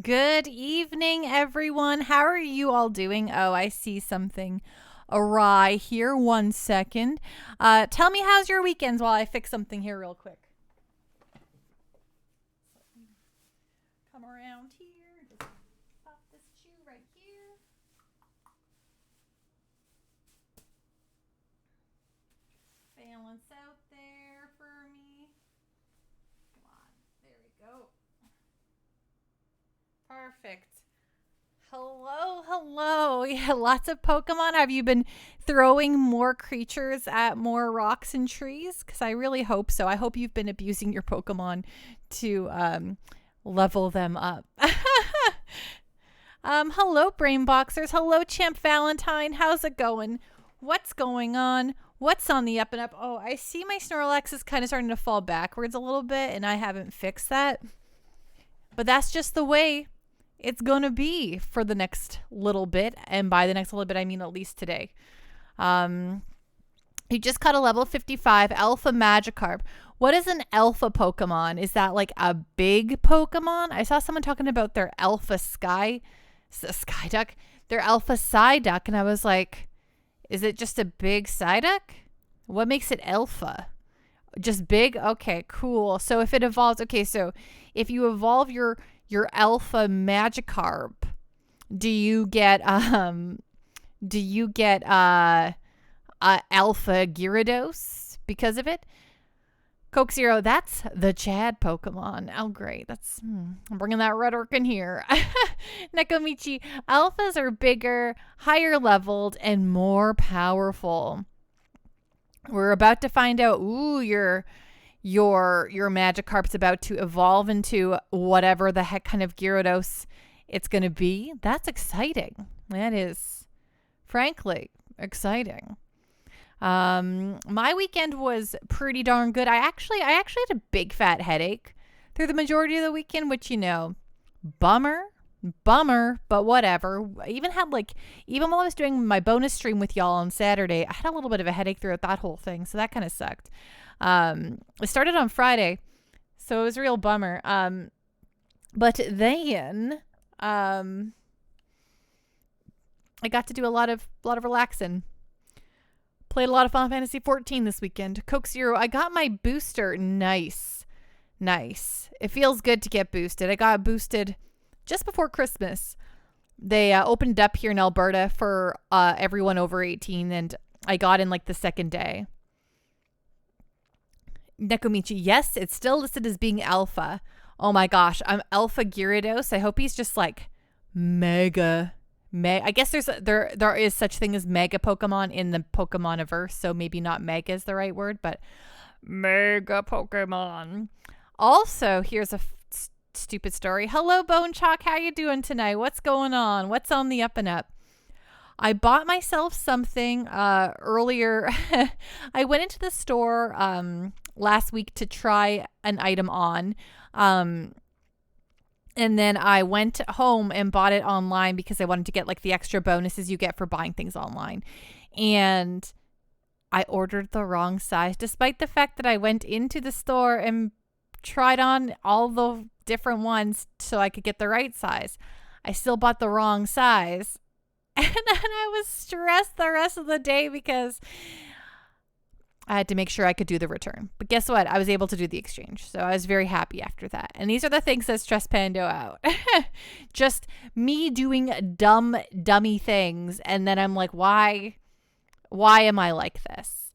Good evening, everyone. How are you all doing? Oh, I see something awry here. 1 second. Tell me, how's your weekends while I fix something here real quick. Come around here. Just pop this shoe right here. Balance out there for me. Come on. There we go. Perfect. Hello, hello. Yeah, lots of Pokemon. Have you been throwing more creatures at more rocks and trees? Because I really hope so. I hope you've been abusing your Pokemon to level them up. Hello, Brainboxers. Hello, Champ Valentine. How's it going? What's going on? What's on the up and up? Oh, I see my Snorlax is kind of starting to fall backwards a little bit, and I haven't fixed that. But that's just the way it's going to be for the next little bit. And by the next little bit, I mean at least today. He just caught a level 55 Alpha Magikarp. What is an Alpha Pokemon? Is that like a big Pokemon? I saw someone talking about their Alpha Skyduck, their Alpha Psyduck. And I was like, is it just a big Psyduck? What makes it Alpha? Just big? Okay, cool. So if it evolves, okay, so if you evolve your Alpha Magikarp, do you get Alpha Gyarados because of it? Coke Zero, that's the Chad Pokemon. Oh, great. I'm bringing that rhetoric in here. Nekomichi, Alphas are bigger, higher leveled, and more powerful. We're about to find out. Ooh, your Magikarp's about to evolve into whatever the heck kind of Gyarados it's going to be. That's exciting. That is, frankly, exciting. My weekend was pretty darn good. I actually had a big fat headache through the majority of the weekend, which, bummer, but whatever. I even while I was doing my bonus stream with y'all on Saturday, I had a little bit of a headache throughout that whole thing. So that kind of sucked. It started on Friday, so it was a real bummer. But then, I got to do a lot of relaxing. Played a lot of Final Fantasy 14 this weekend. Coke Zero, I got my booster. Nice. It feels good to get boosted. I got boosted just before Christmas. They opened it up here in Alberta for everyone over 18, and I got in like the second day. Nekomichi, yes, it's still listed as being Alpha. Oh my gosh, I'm Alpha Gyarados. I hope he's just like mega. I guess there is such thing as mega Pokemon in the Pokemon-averse, so maybe not mega is the right word, but mega Pokemon. Also, here's a stupid story. Hello, Bone Chalk. How you doing tonight? What's going on? What's on the up and up? I bought myself something earlier. I went into the store last week to try an item on. And then I went home and bought it online because I wanted to get like the extra bonuses you get for buying things online. And I ordered the wrong size, despite the fact that I went into the store and tried on all the different ones so I could get the right size. I still bought the wrong size. And then I was stressed the rest of the day because I had to make sure I could do the return. But guess what? I was able to do the exchange. So I was very happy after that. And these are the things that stress Pando out. Just me doing dummy things. And then I'm like, why am I like this?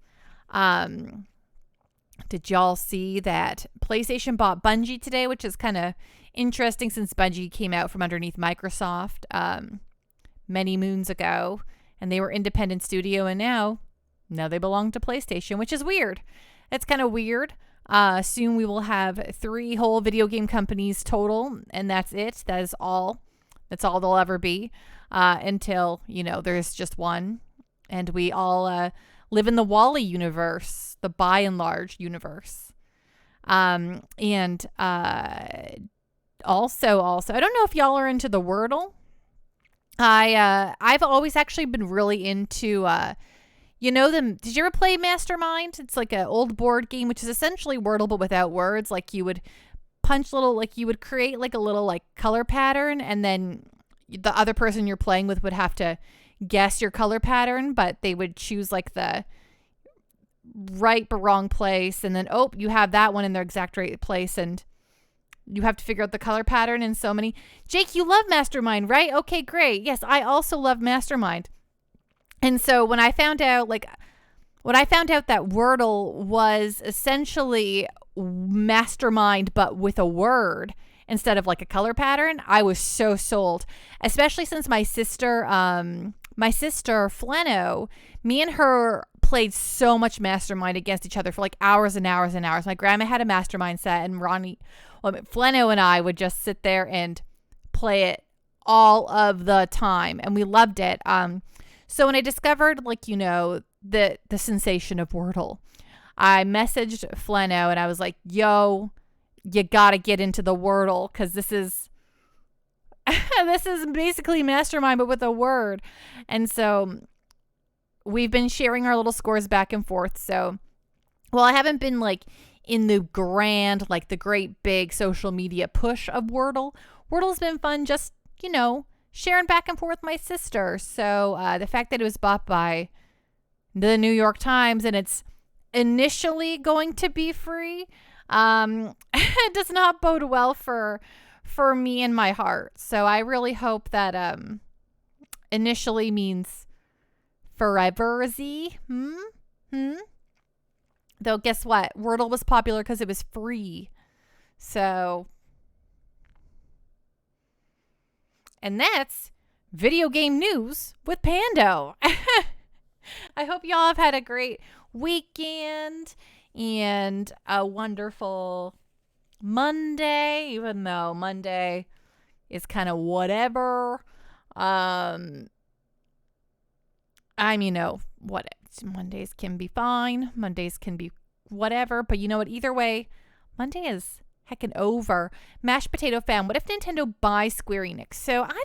Did y'all see that PlayStation bought Bungie today, which is kind of interesting since Bungie came out from underneath Microsoft many moons ago. And they were independent studio, and now they belong to PlayStation, which is weird. It's kind of weird. Soon we will have 3 whole video game companies total, and that's it. That is all. That's all they'll ever be until, there's just one. And we all live in the Wally universe, the by and large universe. And also, I don't know if y'all are into the Wordle. I've always actually been really into did you ever play Mastermind? It's like an old board game, which is essentially Wordle, but without words. Like you would punch little, like you would create like a little like color pattern, and then the other person you're playing with would have to guess your color pattern, but they would choose like the right but wrong place, and then you have that one in their exact right place, and you have to figure out the color pattern. And so many. Jake, you love Mastermind, right? Okay, great. Yes, I also love Mastermind. And so when I found out that Wordle was essentially Mastermind but with a word instead of like a color pattern, I was so sold. Especially since my sister Fleno, me and her played so much Mastermind against each other for like hours and hours and hours. My grandma had a Mastermind set, and Fleno and I would just sit there and play it all of the time, and we loved it. So when I discovered the sensation of Wordle, I messaged Fleno and I was like, yo, you gotta get into the Wordle, because this is basically Mastermind but with a word. And so we've been sharing our little scores back and forth. So while I haven't been like in the grand, like the great big social media push of Wordle's been fun, just sharing back and forth with my sister. So the fact that it was bought by the New York Times and it's initially going to be free it does not bode well for me and my heart. So I really hope that initially means forever-y. Though guess what? Wordle was popular because it was free. So, and that's video game news with Pando. I hope y'all have had a great weekend and a wonderful Monday, even though Monday is kind of whatever. Mondays can be fine. Mondays can be whatever. But you know what? Either way, Monday is heckin' over. Mashed potato fan. What if Nintendo buys Square Enix? So I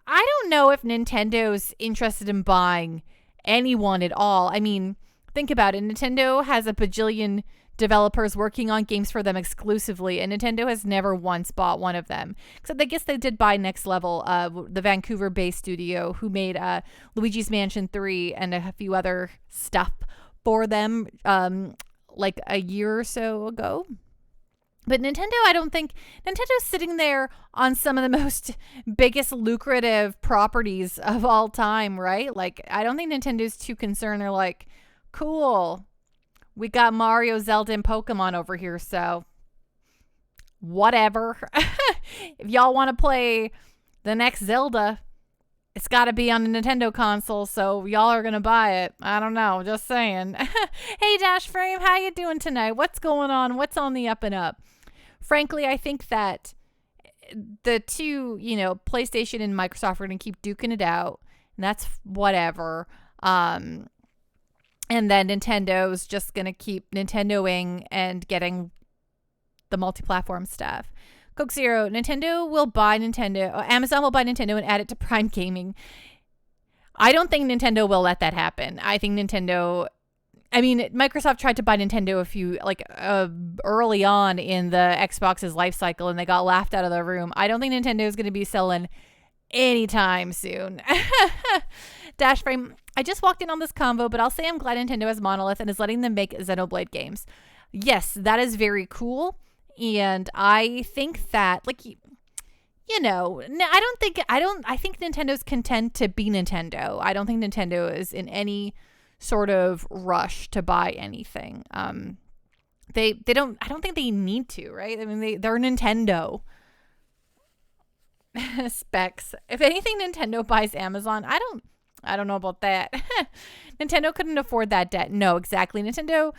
don't know if Nintendo's interested in buying anyone at all. I mean, think about it. Nintendo has a bajillion developers working on games for them exclusively, and Nintendo has never once bought one of them. Except I guess they did buy Next Level, the Vancouver-based studio who made Luigi's Mansion 3 and a few other stuff for them like a year or so ago. But Nintendo, I don't think Nintendo's sitting there on some of the most biggest lucrative properties of all time, right? Like, I don't think Nintendo's too concerned. They're like, cool, we got Mario, Zelda, and Pokemon over here, so whatever. If y'all want to play the next Zelda, it's got to be on a Nintendo console, so y'all are going to buy it. I don't know, just saying. Hey, Dash Frame, how you doing tonight? What's going on? What's on the up and up? Frankly, I think that the two, PlayStation and Microsoft are going to keep duking it out, and that's whatever. And then Nintendo's just going to keep Nintendoing and getting the multi-platform stuff. Coke Zero, Amazon will buy Nintendo and add it to Prime Gaming. I don't think Nintendo will let that happen. I think Microsoft tried to buy Nintendo early on in the Xbox's life cycle, and they got laughed out of the room. I don't think Nintendo is going to be selling anytime soon. Dash Frame, I just walked in on this convo, but I'll say I'm glad Nintendo has Monolith and is letting them make Xenoblade games. Yes, that is very cool. And I think that, I think Nintendo's content to be Nintendo. I don't think Nintendo is in any sort of rush to buy anything. I don't think they need to, right? I mean, they're Nintendo. Specs. If anything, Nintendo buys Amazon. I don't know about that. Nintendo couldn't afford that debt. No, exactly. Nintendo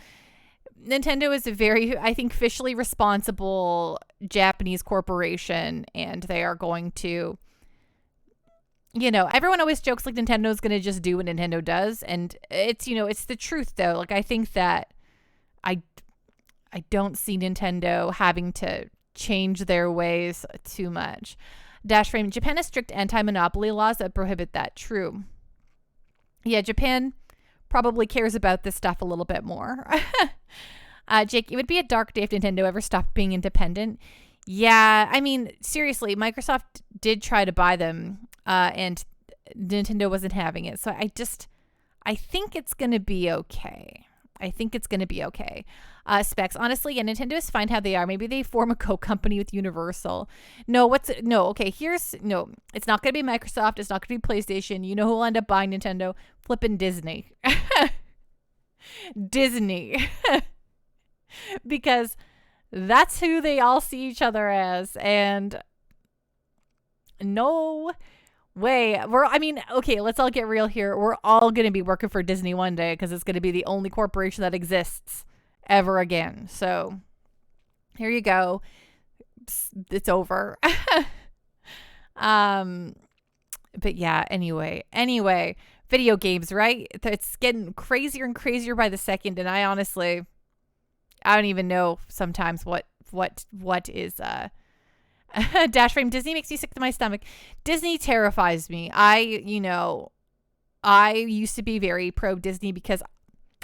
is a very, I think, fiscally responsible Japanese corporation, and they are going to, everyone always jokes like Nintendo's going to just do what Nintendo does, and it's, it's the truth though. Like, I think that I don't see Nintendo having to change their ways too much. Dash Frame, Japan has strict anti-monopoly laws that prohibit that. True. Yeah, Japan probably cares about this stuff a little bit more. Jake, it would be a dark day if Nintendo ever stopped being independent. Yeah, I mean, seriously, Microsoft did try to buy them, and Nintendo wasn't having it. So I think it's going to be okay. I think it's going to be okay. Specs, honestly, yeah, Nintendo is fine how they are. Maybe they form a co-company with Universal. It's not going to be Microsoft. It's not going to be PlayStation. You know who will end up buying Nintendo? Flippin' Disney. Disney. Because that's who they all see each other as. And no way. Let's all get real here. We're all going to be working for Disney one day because it's going to be the only corporation that exists ever again. So here you go. It's over. But yeah, anyway, video games, right? It's getting crazier and crazier by the second. And I don't even know sometimes what is, Dash frame. Disney makes me sick to my stomach. Disney terrifies me. I used to be very pro Disney because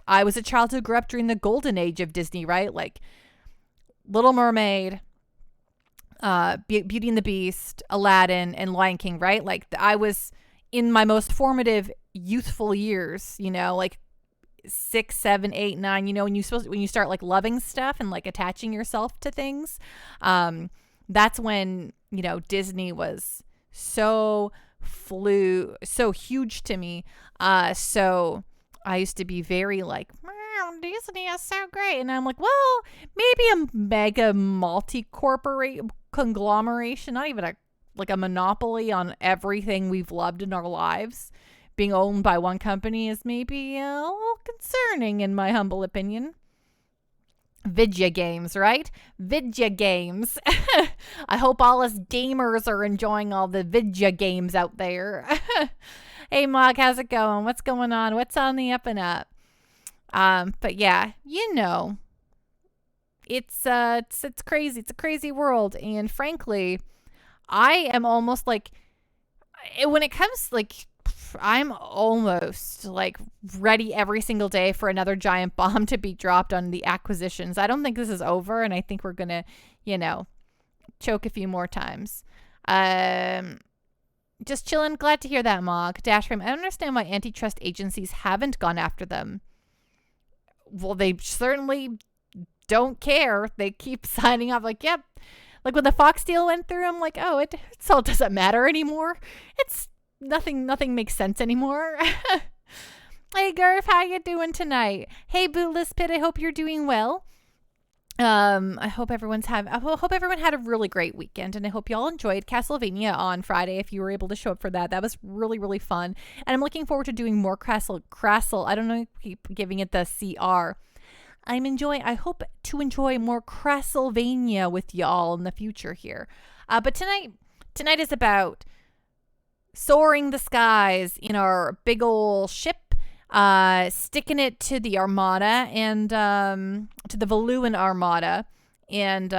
I was a child who grew up during the golden age of Disney, right? Like Little Mermaid, Beauty and the Beast, Aladdin, and Lion King, right? Like I was in my most formative youthful years, like 6, 7, 8, 9, when you start like loving stuff and like attaching yourself to things. That's when, Disney was so huge to me. So I used to be very like, wow, Disney is so great. And I'm like, well, maybe a mega conglomeration, not even a monopoly on everything we've loved in our lives. Being owned by one company is maybe a little concerning in my humble opinion. Vidya games, right? Vidya games. I hope all us gamers are enjoying all the Vidya games out there. Hey, Mog, how's it going? What's going on? What's on the up and up? But yeah, it's crazy. It's a crazy world. And frankly, I am almost like, when it comes like, I'm almost like ready every single day for another giant bomb to be dropped on the acquisitions. I don't think this is over, and I think we're going to, choke a few more times. Just chilling. Glad to hear that, Mog. Dashframe, I don't understand why antitrust agencies haven't gone after them. Well, they certainly don't care. They keep signing off like, yep. Like when the Fox deal went through, I'm like, oh, it all doesn't matter anymore. It's nothing makes sense anymore. Hey, Garf, how you doing tonight? Hey, Bootless Pit, I hope you're doing well. I hope everyone had a really great weekend, and I hope y'all enjoyed Castlevania on Friday if you were able to show up for that. That was really, really fun, and I'm looking forward to doing more Crassle. I don't know, keep giving it the CR. I hope to enjoy more Castlevania with y'all in the future here. But tonight is about soaring the skies in our big ol' ship, sticking it to the Armada and to the Valuan Armada, and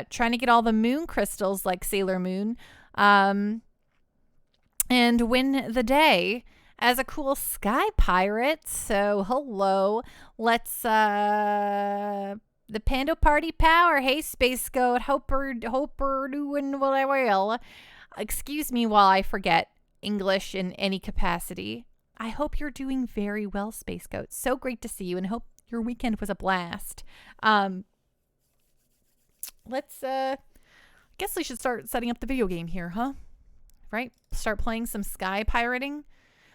trying to get all the moon crystals like Sailor Moon, and win the day as a cool sky pirate. So hello, let's the Pando Party Power. Hey, Space Goat, hope we're doing well. Excuse me while I forget English in any capacity. I hope you're doing very well, Space Goat. So great to see you, and hope your weekend was a blast. Let's guess we should start setting up the video game here, huh? Right? Start playing some sky pirating.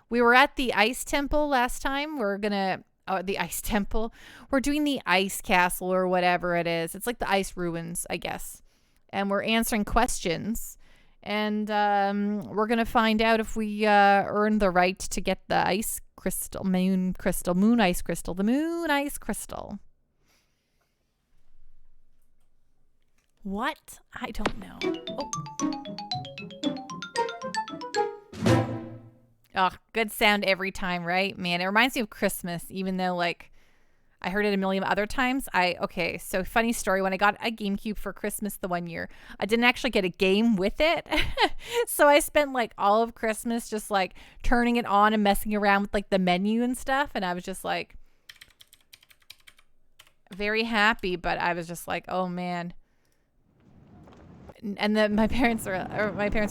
We were at the Ice Temple last time. The Ice Temple. We're doing the Ice Castle or whatever it is. It's like the Ice Ruins, I guess. And we're answering questions. And we're going to find out if we earn the right to get the ice crystal, the moon ice crystal. What? I don't know. Oh, good sound every time, right? Man, it reminds me of Christmas, even though, like, I heard it a million other times. So funny story. When I got a GameCube for Christmas the one year, I didn't actually get a game with it. So I spent like all of Christmas just like turning it on and messing around with like the menu and stuff. And I was just like, very happy, but I was just like, oh man. And then my parents were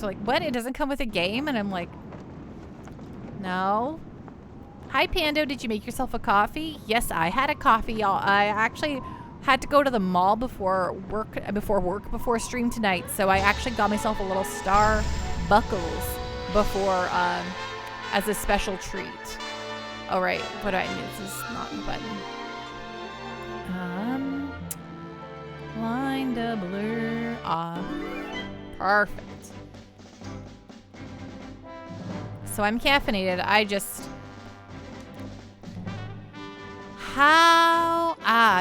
like, what? It doesn't come with a game? And I'm like, no. Hi, Pando. Did you make yourself a coffee? Yes, I had a coffee, y'all. I actually had to go to the mall before stream tonight, so I actually got myself a little Starbucks before as a special treat. All right, what do I mean? This is not the button. Line doubler off. Perfect. So I'm caffeinated. I just...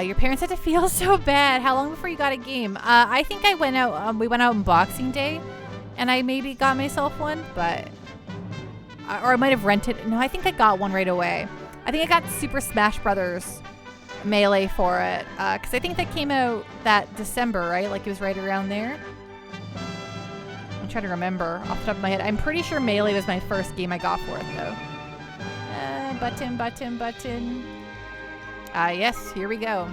your parents had to feel so bad. How long before you got a game? I think I went out, we went out on Boxing Day, and I maybe got myself one, but... or I might have rented. No, I think I got one right away. I think I got Super Smash Brothers Melee for it, because I think that came out that December, right? Like it was right around there. I'm trying to remember off the top of my head. I'm pretty sure Melee was my first game I got for it, though. Button. Yes, here we go.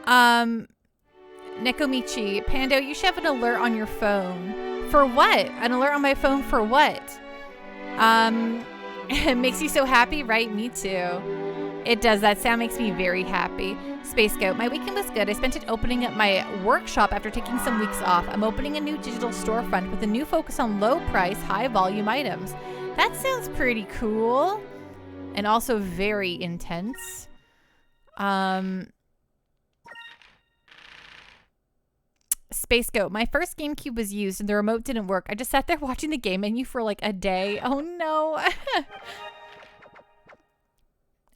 Nekomichi, Pando, you should have an alert on your phone. For what? An alert on my phone for what? It makes you so happy, right? Me too. It does. That sound makes me very happy. Space Goat, my weekend was good. I spent it opening up my workshop after taking some weeks off. I'm opening a new digital storefront with a new focus on low price, high volume items. That sounds pretty cool. And also very intense. Space Goat, my first GameCube was used and the remote didn't work. I just sat there watching the game menu for like a day. Oh no.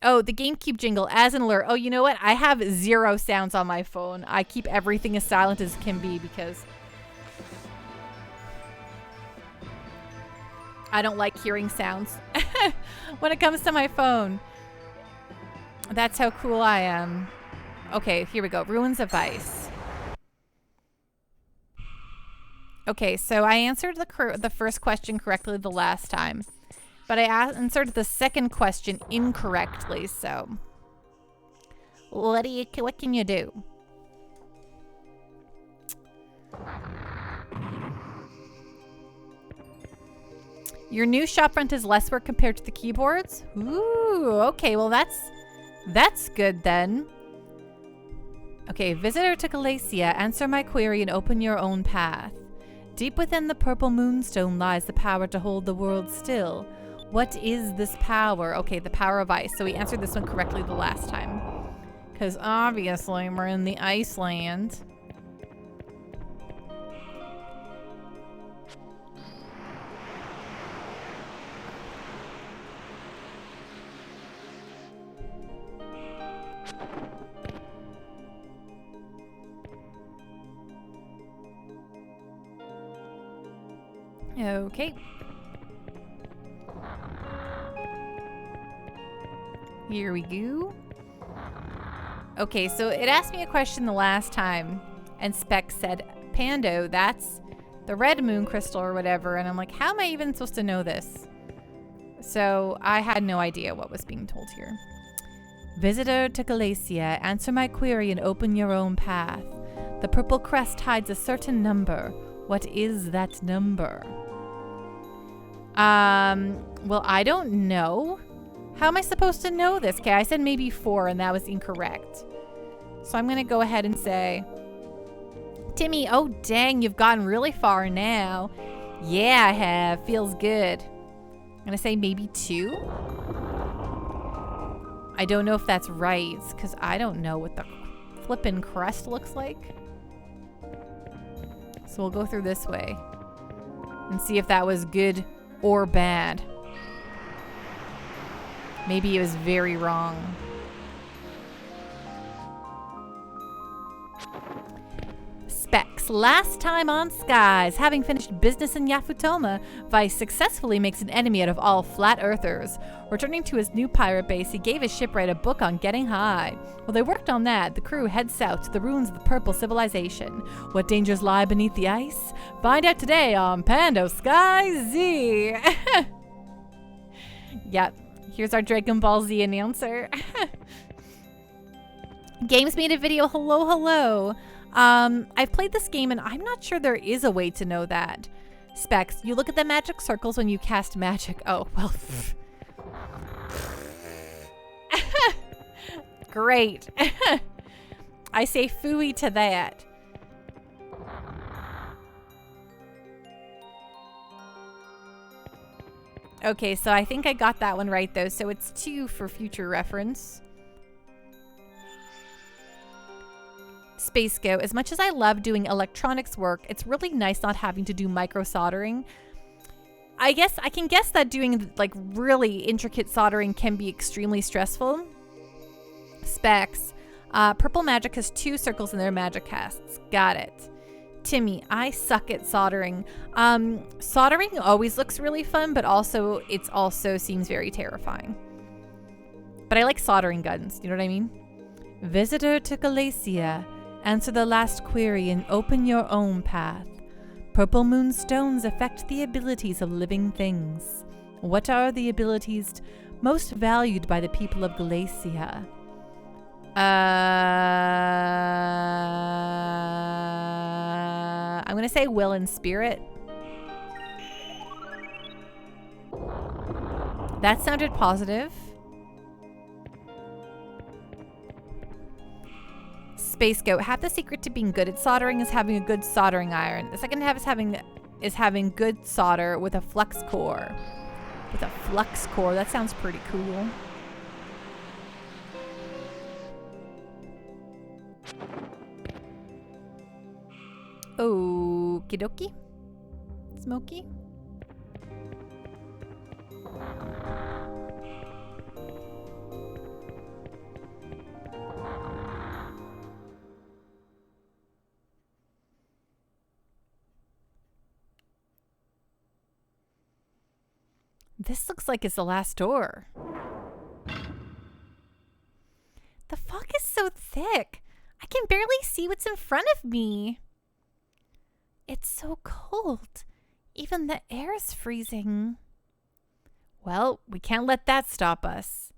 Oh, the GameCube jingle as an alert. Oh, you know what? I have 0 sounds on my phone. I keep everything as silent as can be because I don't like hearing sounds when it comes to my phone. That's how cool I am. Okay, here we go. Ruins of Ice. Okay, so I answered the first question correctly the last time, but I answered the second question incorrectly, so what can you do? Your new shopfront is less work compared to the keyboards? Ooh, okay, well that's good then. Okay, visitor to Galacia, answer my query and open your own path. Deep within the purple moonstone lies the power to hold the world still. What is this power? Okay, the power of ice. So we answered this one correctly the last time. Because obviously we're in the Iceland. Okay. Here we go. Okay, so it asked me a question the last time, and Spec said, Pando, that's the red moon crystal or whatever, and I'm like, how am I even supposed to know this? So I had no idea what was being told here. Visitor to Galacia, answer my query and open your own path. The purple crest hides a certain number. What is that number? Well, I don't know. How am I supposed to know this? Okay, I said maybe 4 and that was incorrect. So I'm gonna go ahead and say, Timmy, oh dang, you've gotten really far now. Yeah, I have. Feels good. I'm gonna say maybe 2. I don't know if that's right, because I don't know what the flippin' crest looks like. So we'll go through this way and see if that was good or bad. Maybe it was very wrong. Specs. Last time on Skies, having finished business in Yafutoma, Vice successfully makes an enemy out of all flat earthers. Returning to his new pirate base, he gave his shipwright a book on getting high. While they worked on that, the crew heads south to the ruins of the Purple Civilization. What dangers lie beneath the ice? Find out today on Pando Sky Z. Yep, here's our Dragon Ball Z announcer. Games made a video. Hello, hello. I've played this game and I'm not sure there is a way to know that. Specs, you look at the magic circles when you cast magic. Oh, well. Great. I say phooey to that. Okay, so I think I got that one right though. So it's 2 for future reference. Space Goat, as much as I love doing electronics work, it's really nice not having to do micro soldering. I can guess that doing like really intricate soldering can be extremely stressful. Specs, purple magic has 2 circles in their magic casts. Got it. Timmy, I suck at soldering. Soldering always looks really fun, but also it also seems very terrifying. But I like soldering guns, you know what I mean? Visitor to Galacia. Answer the last query and open your own path. Purple moon stones affect the abilities of living things. What are the abilities most valued by the people of Galacia? I'm gonna say will and spirit. That sounded positive. Space Goat, half the secret to being good at soldering is having a good soldering iron. The second half is having good solder with a flux core. With a flux core, that sounds pretty cool. Okie dokie. Smoky. This looks like it's the last door. The fog is so thick. I can barely see what's in front of me. It's so cold. Even the air is freezing. Well, we can't let that stop us.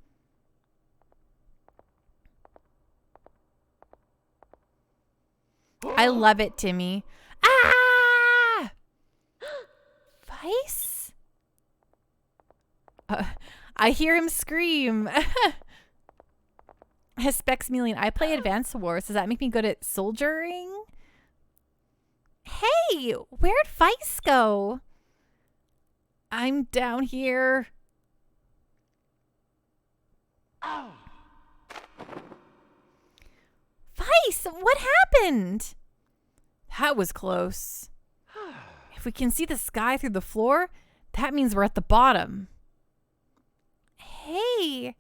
I love it, Timmy. Ah! Vice? I hear him scream. Spexmelian, I play Advanced Wars. Does that make me good at soldiering? Hey, where'd Vice go? I'm down here. Oh. Vice, what happened? That was close. If we can see the sky through the floor, that means we're at the bottom. Hey,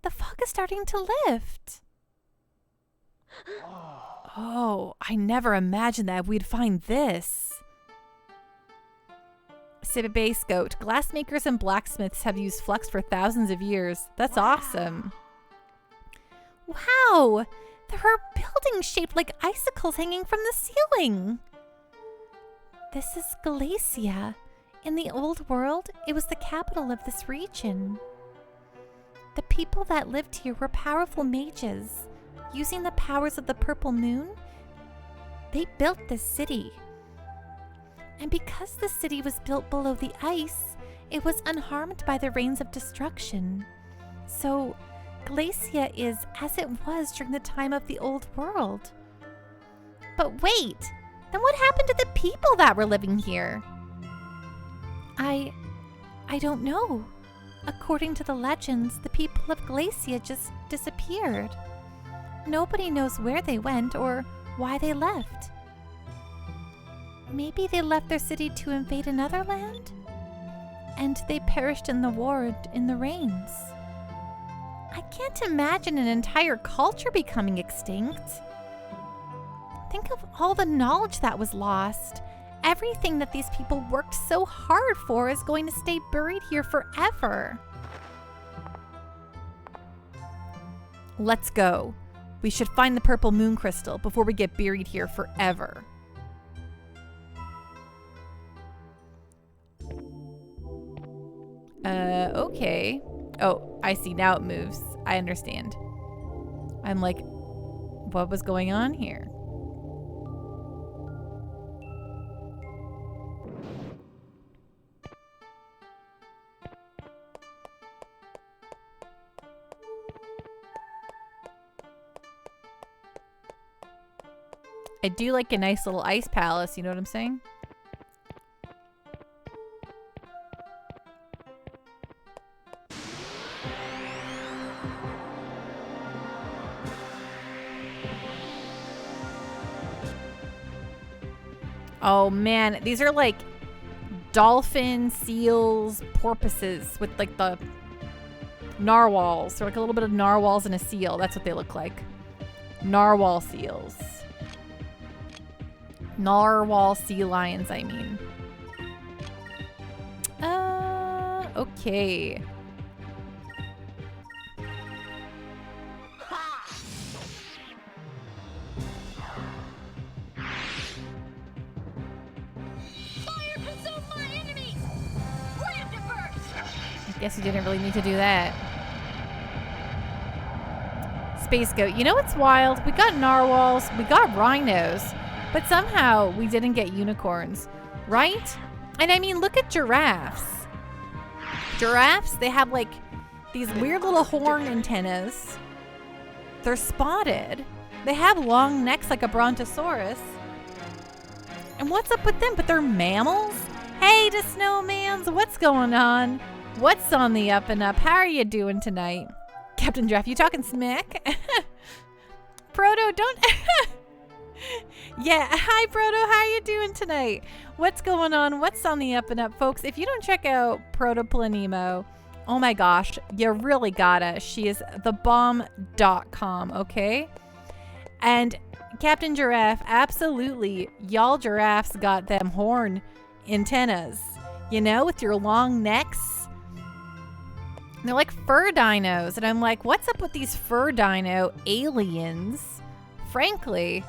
the fog is starting to lift. Oh, I never imagined that we'd find this. Base Goat, glassmakers and blacksmiths have used flux for thousands of years. That's awesome. Wow, there are buildings shaped like icicles hanging from the ceiling. This is Galacia. In the old world, it was the capital of this region. The people that lived here were powerful mages. Using the powers of the purple moon, they built this city. And because the city was built below the ice, it was unharmed by the rains of destruction. So, Galacia is as it was during the time of the old world. But wait, then what happened to the people that were living here? I don't know. According to the legends, the people of Galacia just disappeared. Nobody knows where they went or why they left. Maybe they left their city to invade another land? And they perished in the war in the rains. I can't imagine an entire culture becoming extinct. Think of all the knowledge that was lost. Everything that these people worked so hard for is going to stay buried here forever. Let's go. We should find the purple moon crystal before we get buried here forever. Okay. Oh, I see. Now it moves. I understand. I'm like, what was going on here. I do like a nice little ice palace, you know what I'm saying? Oh man, these are like dolphin, seals, porpoises with like the narwhals. They're like a little bit of narwhals and a seal. That's what they look like. Narwhal seals. Narwhal sea lions, I mean. Okay. I guess you didn't really need to do that. Space goat. You know what's wild? We got narwhals, we got rhinos, but somehow we didn't get unicorns, right? And I mean, look at giraffes. Giraffes, they have like these weird little horn antennas. They're spotted. They have long necks like a brontosaurus. And what's up with them? But they're mammals? Hey, to snowmans, what's going on? What's on the up and up? How are you doing tonight? Captain Jeff, you talking smack? Proto, don't... Yeah, hi Proto, how are you doing tonight? What's going on? What's on the up and up? Folks, if you don't check out Proto Planemo, oh my gosh, you really gotta. She is thebomb.com, okay? And Captain Giraffe, absolutely, y'all giraffes got them horn antennas, you know, with your long necks. They're like fur dinos. And I'm like, what's up with these fur dino aliens? Frankly,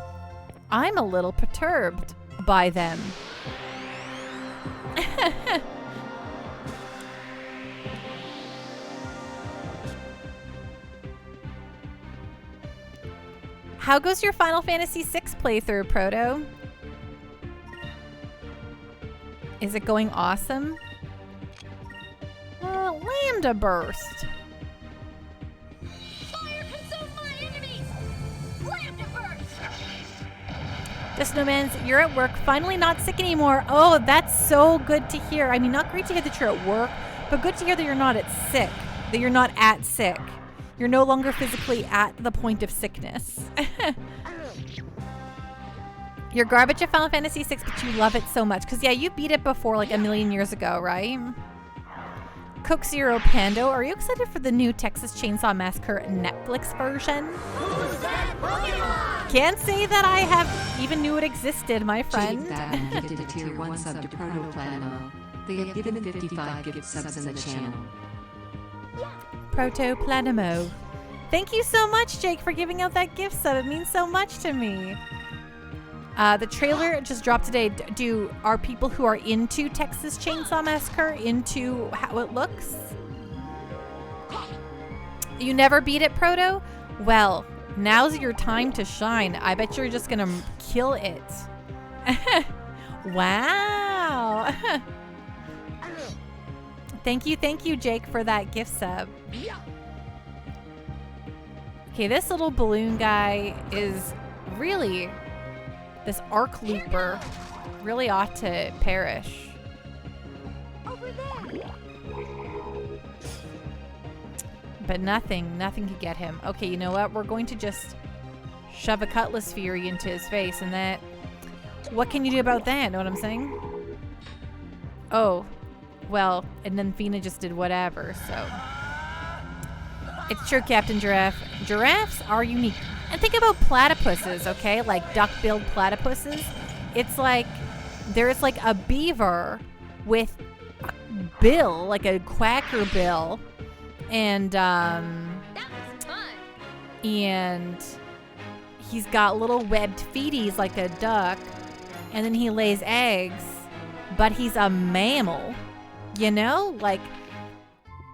I'm a little perturbed by them. How goes your Final Fantasy VI playthrough, Proto? Is it going awesome? Lambda burst. Fire consume my enemies! Lambda burst! The Snowmans, you're at work, finally not sick anymore. Oh, that's so good to hear. I mean, not great to hear that you're at work, but good to hear that you're not at sick. That you're not at sick. You're no longer physically at the point of sickness. You're garbage at Final Fantasy VI, but you love it so much. Because, yeah, you beat it before like a million years ago, right? Coke Zero Pando, are you excited for the new Texas Chainsaw Massacre Netflix version? Can't say that I have even knew it existed, my friend. Jake Batten gifted a tier 1 sub to Proto Planemo. They have given 55 gift subs in the channel. Proto Planemo. Thank you so much, Jake, for giving out that gift sub. It means so much to me. The trailer just dropped today. Are people who are into Texas Chainsaw Massacre into how it looks? You never beat it, Proto? Well, now's your time to shine. I bet you're just gonna kill it. Wow. Thank you, Jake, for that gift sub. Okay, this little balloon guy is really... This arc looper really ought to perish. Over there. But nothing could get him. Okay, you know what? We're going to just shove a Cutlass Fury into his face, and that... What can you do about that? Know what I'm saying? Oh, well, and then Fina just did whatever, so... It's true, Captain Giraffe. Giraffes are unique. And think about platypuses, okay? Like duck-billed platypuses. It's like, there's like a beaver with a bill, like a quacker bill. And, That was fun. and he's got little webbed feeties like a duck. And then he lays eggs, but he's a mammal. You know? Like,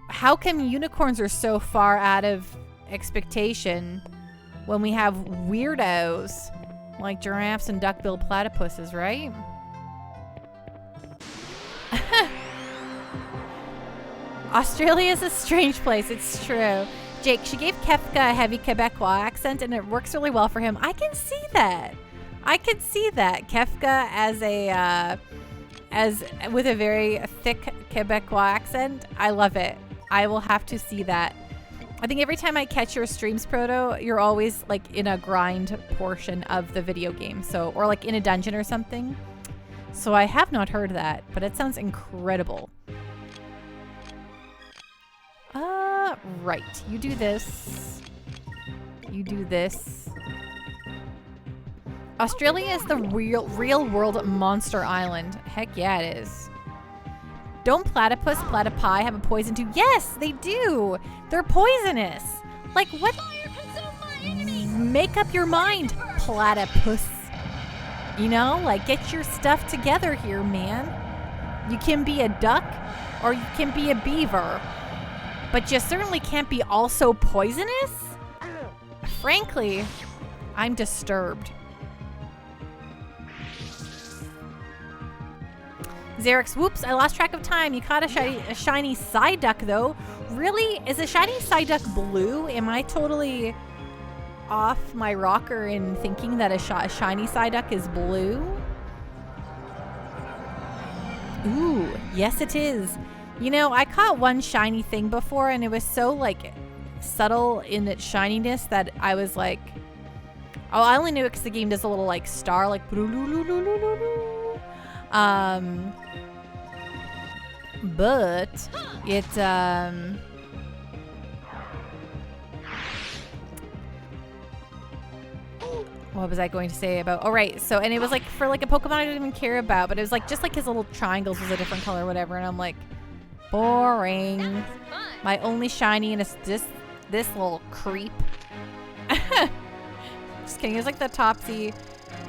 how come unicorns are so far out of expectation when we have weirdos like giraffes and duck-billed platypuses, right? Australia is a strange place. It's true. Jake, she gave Kefka a heavy Quebecois accent, and it works really well for him. I can see that. I can see that. Kefka as with a very thick Quebecois accent. I love it. I will have to see that. I think every time I catch your streams, Proto, you're always like in a grind portion of the video game. So, or like in a dungeon or something. So I have not heard that, but it sounds incredible. Right. You do this. You do this. Australia is the real world monster island. Heck yeah, it is. Don't platypus, platypi have a poison too? Yes, they do. They're poisonous. Like what? Make up your mind, platypus. You know, like get your stuff together here, man. You can be a duck or you can be a beaver. But you certainly can't be also poisonous? Frankly, I'm disturbed. Xerix, whoops, I lost track of time. You caught a shiny Psyduck, though. Really? Is a shiny Psyduck blue? Am I totally off my rocker in thinking that a shiny Psyduck is blue? Ooh, yes it is. You know, I caught one shiny thing before, and it was so, like, subtle in its shininess that I was like... Oh, I only knew it because the game does a little, like, star, like... But it, what was I going to say about... Oh, right. So, and it was, like, for, like, a Pokemon I didn't even care about, but it was, like, just, like, his little triangles was a different color or whatever, and I'm like... Boring. My only shiny and it's this little creep. Just kidding. It was like the Topsy.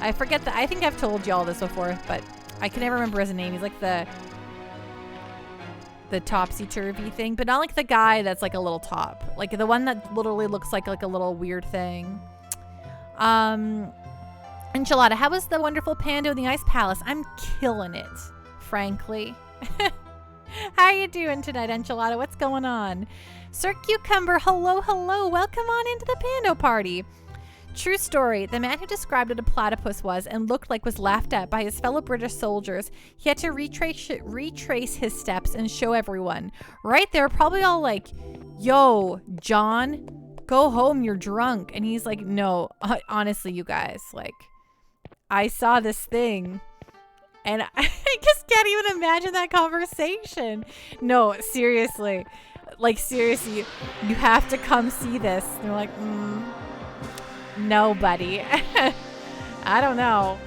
I forget I think I've told y'all this before, but I can never remember his name. He's like the topsy-turvy thing, but not like the guy that's like a little top. Like the one that literally looks like a little weird thing. Enchilada, how was the wonderful panda in the Ice Palace? I'm killing it, frankly. How are you doing tonight, Enchilada? What's going on? Sir Cucumber, hello, hello. Welcome on into the Pando Party. True story. The man who described what a platypus was and looked like was laughed at by his fellow British soldiers. He had to retrace his steps and show everyone. Right? They were probably all like, yo, John, go home. You're drunk. And he's like, no, honestly, you guys, like, I saw this thing. And I just can't even imagine that conversation. No, seriously. Like, seriously, you have to come see this. And they're like, no, buddy. I don't know.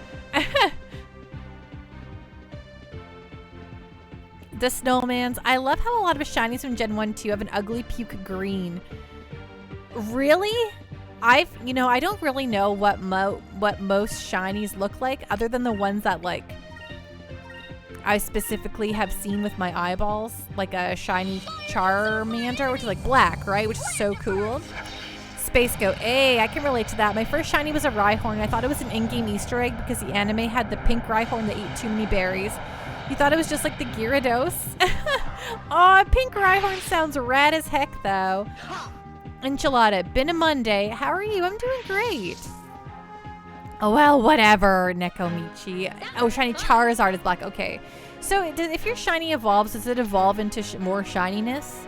The snowmans. I love how a lot of shinies from Gen 1 2 have an ugly puke green. Really? I don't really know what most shinies look like other than the ones that, like, I specifically have seen with my eyeballs, like a shiny Charmander, which is like black, right? Which is so cool. Space Goat. Hey, I can relate to that. My first shiny was a Rhyhorn. I thought it was an in-game Easter egg because the anime had the pink Rhyhorn that ate too many berries. You thought it was just like the Gyarados? Aw, pink Rhyhorn sounds rad as heck, though. Enchilada, been a Monday. How are you? I'm doing great. Oh, well, whatever, Nekomichi. Oh, shiny Charizard is black. Okay. So, if your shiny evolves, does it evolve into more shininess?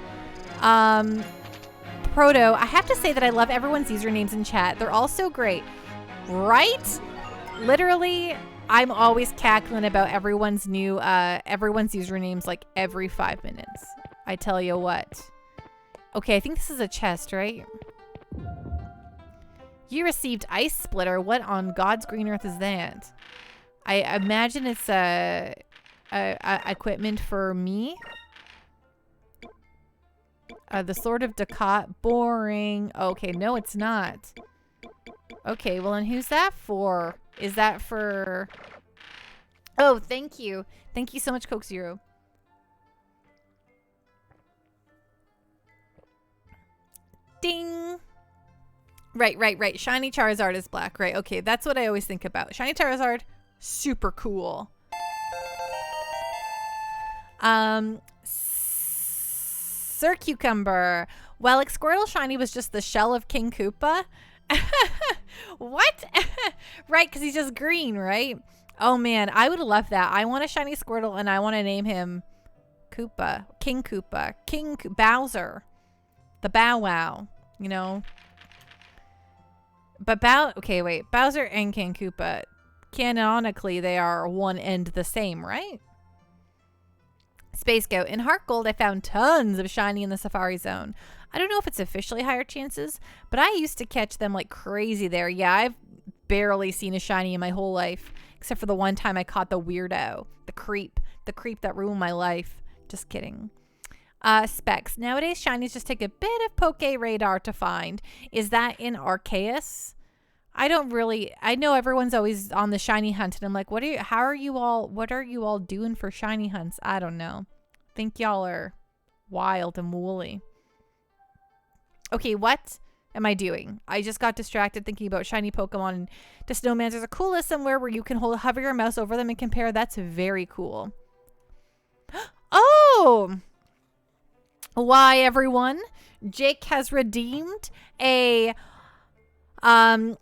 Proto, I have to say that I love everyone's usernames in chat. They're all so great. Right? Literally, I'm always cackling about everyone's usernames like every 5 minutes. I tell you what. Okay, I think this is a chest, right? You received Ice Splitter. What on God's green earth is that? I imagine it's a equipment for me. The Sword of Ducat. Boring. Okay, no, it's not. Okay, well, and who's that for? Is that for... Oh, thank you. Thank you so much, Coke Zero. Ding. Right. Shiny Charizard is black. Right. Okay. That's what I always think about. Shiny Charizard, super cool. Sir Cucumber. Well, Squirtle Shiny was just the shell of King Koopa. What? Right, because he's just green, right? Oh, man. I would love that. I want a shiny Squirtle, and I want to name him Koopa. King Koopa. Bowser. The Bow Wow. You know? But okay, wait. Bowser and King Koopa, canonically, they are one and the same, right? Space Goat. In Heart Gold, I found tons of shiny in the Safari Zone. I don't know if it's officially higher chances, but I used to catch them like crazy there. Yeah, I've barely seen a shiny in my whole life, except for the one time I caught the weirdo, the creep that ruined my life. Just kidding. Specs. Nowadays, shinies just take a bit of Poke Radar to find. Is that in Arceus? I know everyone's always on the shiny hunt, and I'm like, what are you all doing for shiny hunts? I don't know. Think y'all are wild and woolly. Okay, what am I doing? I just got distracted thinking about shiny Pokemon and to Snowmans. There's a cool list somewhere where you can hover your mouse over them and compare. That's very cool. Oh! Why, everyone? Jake has redeemed a Pando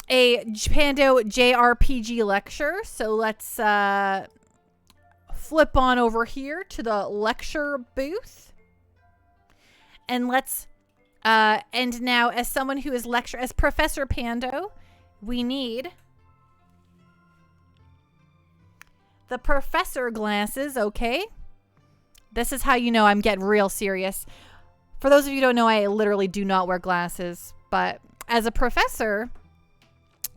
JRPG lecture. So let's flip on over here to the lecture booth. And let's and now, as someone who is as Professor Pando, we need the professor glasses, okay? This is how you know I'm getting real serious. For those of you who don't know, I literally do not wear glasses, but as a professor,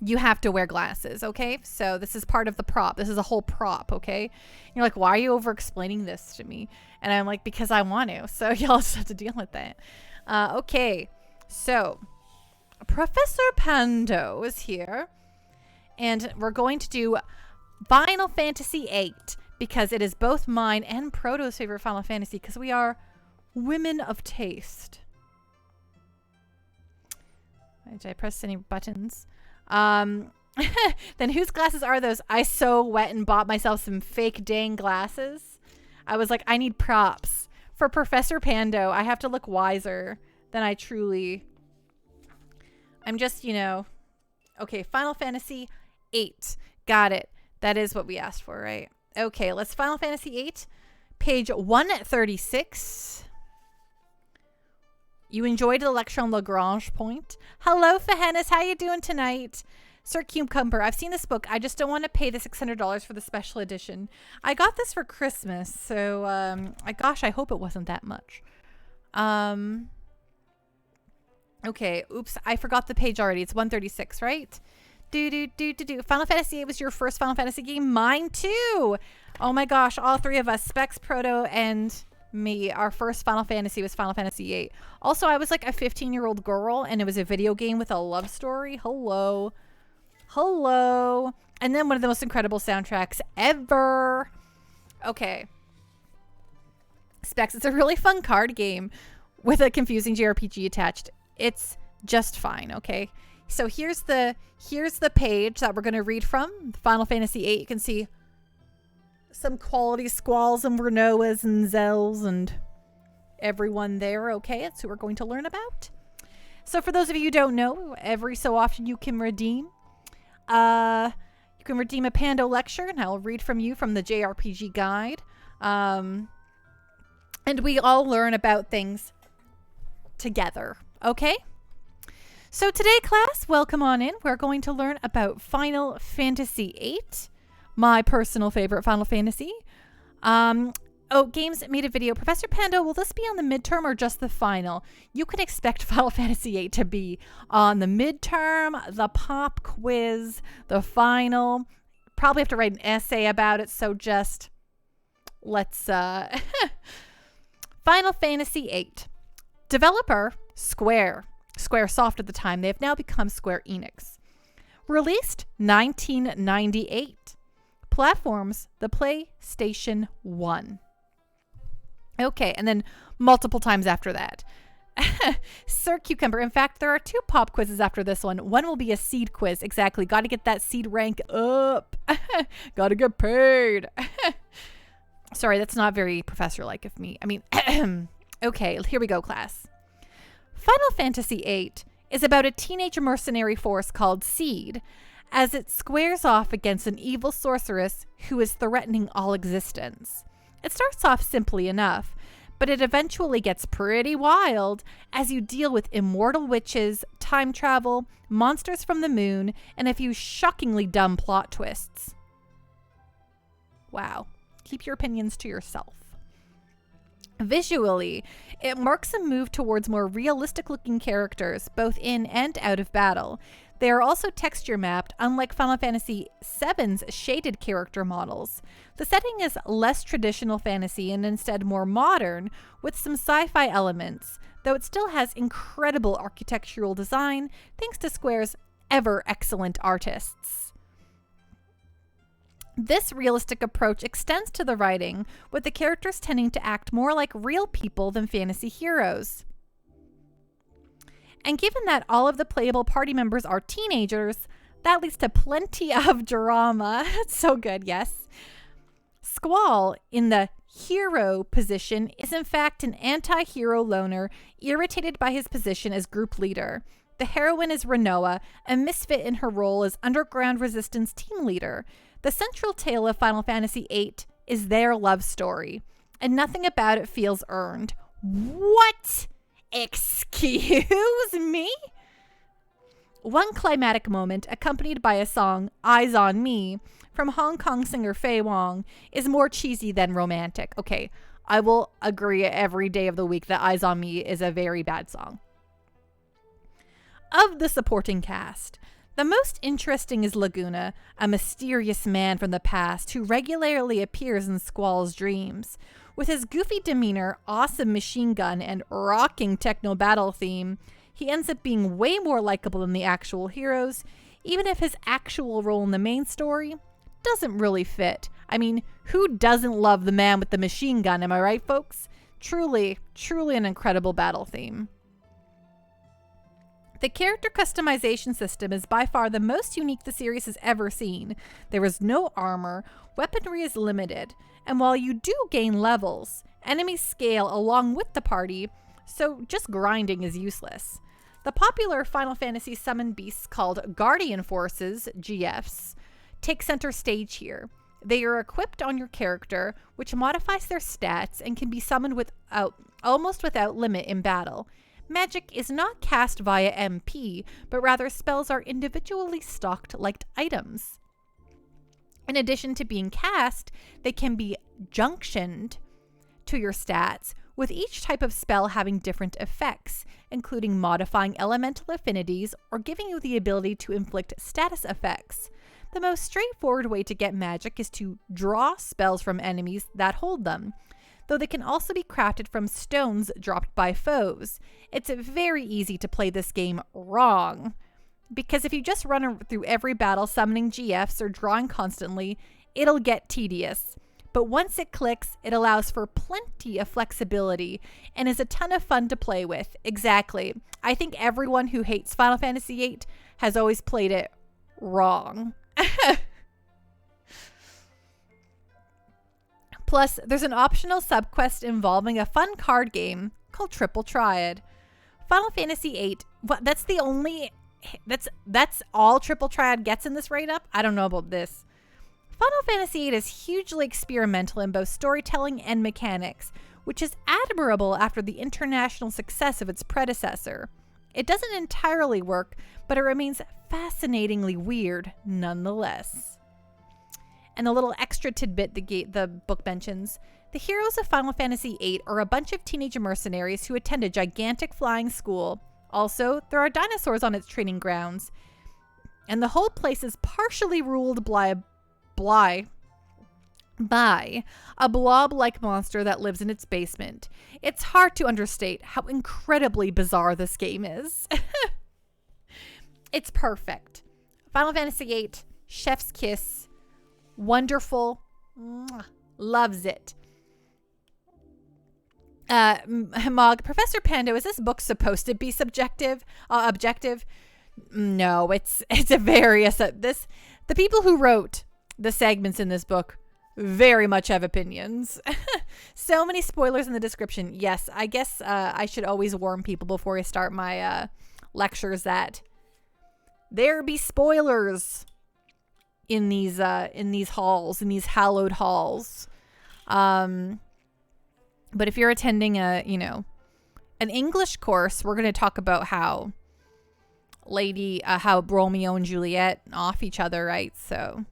you have to wear glasses, okay? So this is part of the prop. This is a whole prop, okay? You're like, why are you over-explaining this to me? And I'm like, because I want to. So y'all just have to deal with that. Okay, so Professor Pando is here, and we're going to do Final Fantasy VIII because it is both mine and Proto's favorite Final Fantasy because we are women of taste. Did I press any buttons? Then whose glasses are those? I so went and bought myself some fake dang glasses. I was like, I need props. For Professor Pando, I have to look wiser than I truly... I'm just, Okay, Final Fantasy VIII. Got it. That is what we asked for, right? Okay, let's Final Fantasy VIII. Page 136. You enjoyed the lecture on Lagrange point. Hello, Fahenis. How you doing tonight? Sir Cucumber, I've seen this book. I just don't want to pay the $600 for the special edition. I got this for Christmas, so gosh, I hope it wasn't that much. Okay, oops, I forgot the page already. It's 136, right? Final Fantasy VIII was your first Final Fantasy game? Mine too! Oh my gosh, all three of us, Specs, Proto, and me, our first Final Fantasy was Final Fantasy VIII. Also, I was like a 15-year-old girl, and it was a video game with a love story. Hello. And then one of the most incredible soundtracks ever. Okay. Specs, it's a really fun card game with a confusing JRPG attached. It's just fine, okay? So here's the page that we're going to read from, Final Fantasy VIII. You can see some quality squalls and Renoas and Zells and everyone there, okay? That's who we're going to learn about. So for those of you who don't know, every so often you can redeem a Pando lecture, and I'll read from you from the JRPG guide. And we all learn about things together, okay? So today, class, welcome on in. We're going to learn about Final Fantasy VIII, my personal favorite Final Fantasy. Games made a video. Professor Pando, will this be on the midterm or just the final? You can expect Final Fantasy VIII to be on the midterm, the pop quiz, the final. Probably have to write an essay about it, so just let's... Final Fantasy VIII. Developer, Square. Squaresoft at the time. They have now become Square Enix. Released 1998. Platforms, the PlayStation 1. Okay, and then multiple times after that. Sir Cucumber. In fact, there are 2 pop quizzes after this one. One will be a seed quiz. Exactly. Got to get that seed rank up. Got to get paid. Sorry, that's not very professor-like of me. I mean, okay, here we go, class. Final Fantasy VIII is about a teenage mercenary force called Seed, as it squares off against an evil sorceress who is threatening all existence. It starts off simply enough, but it eventually gets pretty wild as you deal with immortal witches, time travel, monsters from the moon, and a few shockingly dumb plot twists. Wow. Keep your opinions to yourself. Visually, it marks a move towards more realistic-looking characters, both in and out of battle. They are also texture mapped, unlike Final Fantasy VII's shaded character models. The setting is less traditional fantasy and instead more modern, with some sci-fi elements, though it still has incredible architectural design thanks to Square's ever excellent artists. This realistic approach extends to the writing, with the characters tending to act more like real people than fantasy heroes. And given that all of the playable party members are teenagers, that leads to plenty of drama. It's so good, yes. Squall, in the hero position, is in fact an anti-hero loner irritated by his position as group leader. The heroine is Renoa, a misfit in her role as underground resistance team leader. The central tale of Final Fantasy VIII is their love story, and nothing about it feels earned. What? Excuse me? One climatic moment, accompanied by a song, Eyes on Me, from Hong Kong singer Faye Wong, is more cheesy than romantic. Okay, I will agree every day of the week that Eyes on Me is a very bad song. Of the supporting cast, the most interesting is Laguna, a mysterious man from the past who regularly appears in Squall's dreams. With his goofy demeanor, awesome machine gun, and rocking techno battle theme, he ends up being way more likable than the actual heroes, even if his actual role in the main story doesn't really fit. I mean, who doesn't love the man with the machine gun, am I right, folks? Truly, truly an incredible battle theme. The character customization system is by far the most unique the series has ever seen. There is no armor, weaponry is limited, and while you do gain levels, enemies scale along with the party, so just grinding is useless. The popular Final Fantasy summon beasts called Guardian Forces, GFs, take center stage here. They are equipped on your character, which modifies their stats and can be summoned almost without limit in battle. Magic is not cast via MP, but rather spells are individually stocked like items. In addition to being cast, they can be junctioned to your stats, with each type of spell having different effects, including modifying elemental affinities or giving you the ability to inflict status effects. The most straightforward way to get magic is to draw spells from enemies that hold them, though they can also be crafted from stones dropped by foes. It's very easy to play this game wrong, because if you just run through every battle summoning GFs or drawing constantly, it'll get tedious. But once it clicks, it allows for plenty of flexibility and is a ton of fun to play with. Exactly. I think everyone who hates Final Fantasy VIII has always played it wrong. Plus, there's an optional subquest involving a fun card game called Triple Triad. Final Fantasy VIII, that's all Triple Triad gets in this write-up? I don't know about this. Final Fantasy VIII is hugely experimental in both storytelling and mechanics, which is admirable after the international success of its predecessor. It doesn't entirely work, but it remains fascinatingly weird nonetheless. And a little extra tidbit the book mentions. The heroes of Final Fantasy VIII are a bunch of teenage mercenaries who attend a gigantic flying school. Also, there are dinosaurs on its training grounds. And the whole place is partially ruled by a blob-like monster that lives in its basement. It's hard to understate how incredibly bizarre this game is. It's perfect. Final Fantasy VIII, chef's kiss. Wonderful. Mwah. Loves it. Mog, Professor Pando, is this book supposed to be objective? No, it's a various. The people who wrote the segments in this book very much have opinions. So many spoilers in the description. Yes, I guess I should always warn people before I start my lectures that there be spoilers in these halls, in these hallowed halls. But if you're attending an English course, we're going to talk about how Romeo and Juliet off each other, right? So,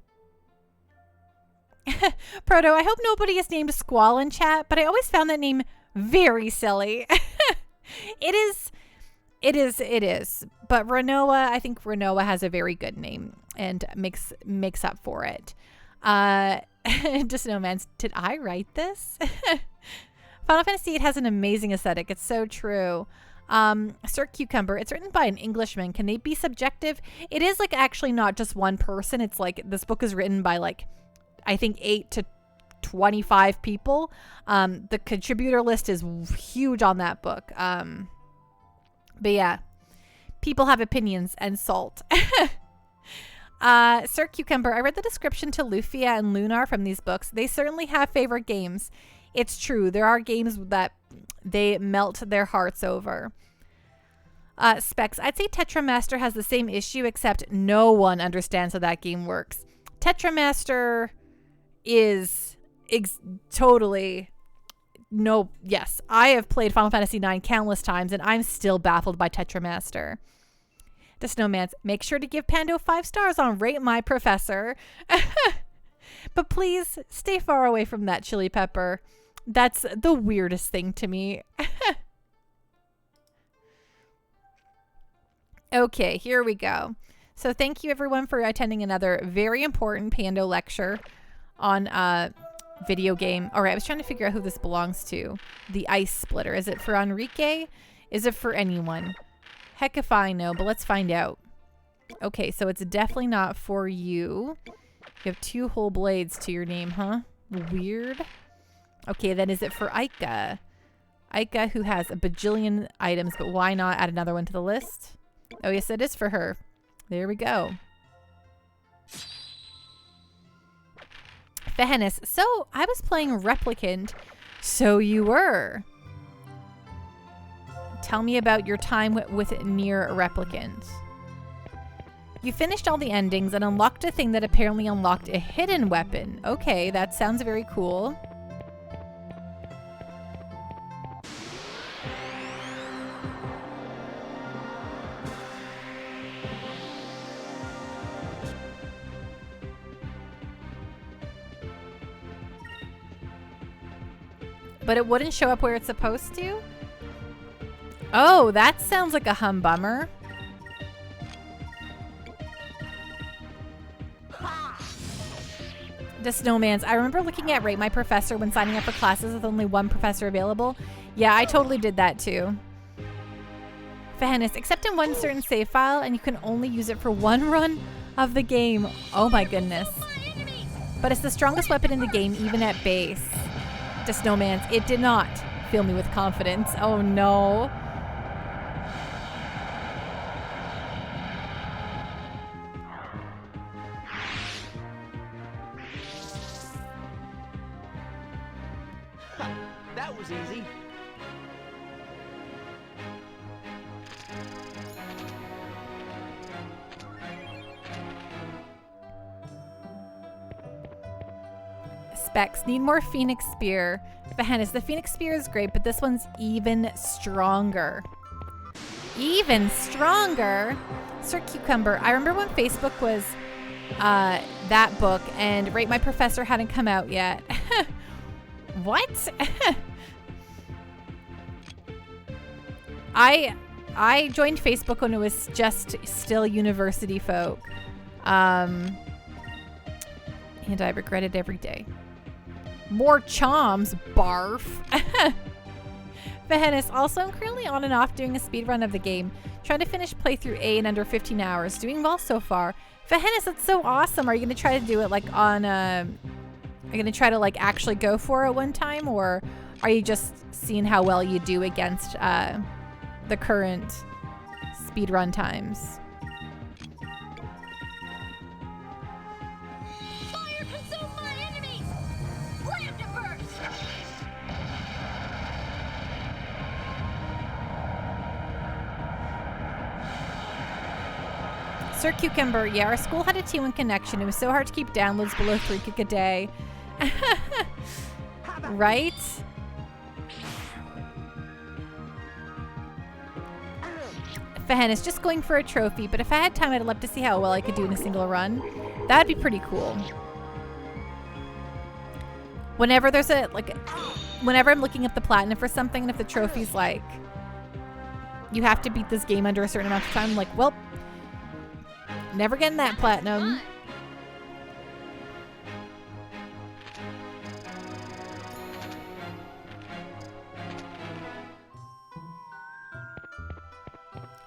Proto, I hope nobody is named Squall in chat, but I always found that name very silly. It is. But Renoa, I think Renoa has a very good name and makes up for it. Just no man's. Did I write this? Final Fantasy VIII has an amazing aesthetic. It's so true. Sir Cucumber, it's written by an Englishman. Can they be subjective? It is like actually not just one person. It's like this book is written by like, I think 8 to 25 people. The contributor list is huge on that book. But yeah, people have opinions and salt. Sir Cucumber, I read the description to Lufia and Lunar from these books. They certainly have favorite games. It's true. There are games that they melt their hearts over. Specs, I'd say Tetramaster has the same issue, except no one understands how that game works. Tetramaster is totally... No, yes. I have played Final Fantasy IX countless times, and I'm still baffled by Tetramaster. The Snowman's, make sure to give Pando 5 stars on Rate My Professor. But please stay far away from that, Chili Pepper. That's the weirdest thing to me. Okay, here we go. So thank you everyone for attending another very important Pando lecture on video game. All right, I was trying to figure out who this belongs to. The Ice Splitter. Is it for Enrique? Is it for anyone? Heck if I know, but let's find out. Okay, so it's definitely not for you. You have 2 whole blades to your name, huh? Weird. Okay, then is it for Aika? Aika, who has a bajillion items, but why not add another one to the list? Oh, yes, it is for her. There we go. Fahanus, so I was playing Replicant. So you were. Tell me about your time with Nier Replicant. You finished all the endings and unlocked a thing that apparently unlocked a hidden weapon. Okay, that sounds very cool. But it wouldn't show up where it's supposed to? Oh, that sounds like a humbummer. The Snowman's. I remember looking at Rate My Professor when signing up for classes with only one professor available. Yeah, I totally did that too. Fahanus, except in one certain save file, and you can only use it for one run of the game. Oh my goodness. But it's the strongest weapon in the game, even at base. The Snowman's. It did not fill me with confidence. Oh no. That was easy. Specs, need more Phoenix Spear. Fahanus, the Phoenix Spear is great, but this one's even stronger. Even stronger? Sir Cucumber, I remember when Facebook was that book and Rate My Professor hadn't come out yet. What? I joined Facebook when it was just still university folk. And I regret it every day. More choms, barf. Fahanus, also I'm currently on and off doing a speed run of the game. Trying to finish playthrough A in under 15 hours. Doing well so far. Fahanus, that's so awesome. Are you going to try to do it like on Are you gonna try to like actually go for it one time, or are you just seeing how well you do against the current speedrun times? Fire consume my enemies! Slam to burst! Sir Cucumber, yeah, our school had a T1 connection. It was so hard to keep downloads below 3 gig a day. Right? Fahennis, just going for a trophy, but if I had time, I'd love to see how well I could do in a single run. That'd be pretty cool. Whenever there's whenever I'm looking up the platinum for something, and if the trophy's like, you have to beat this game under a certain amount of time, I'm like, well, never getting that platinum.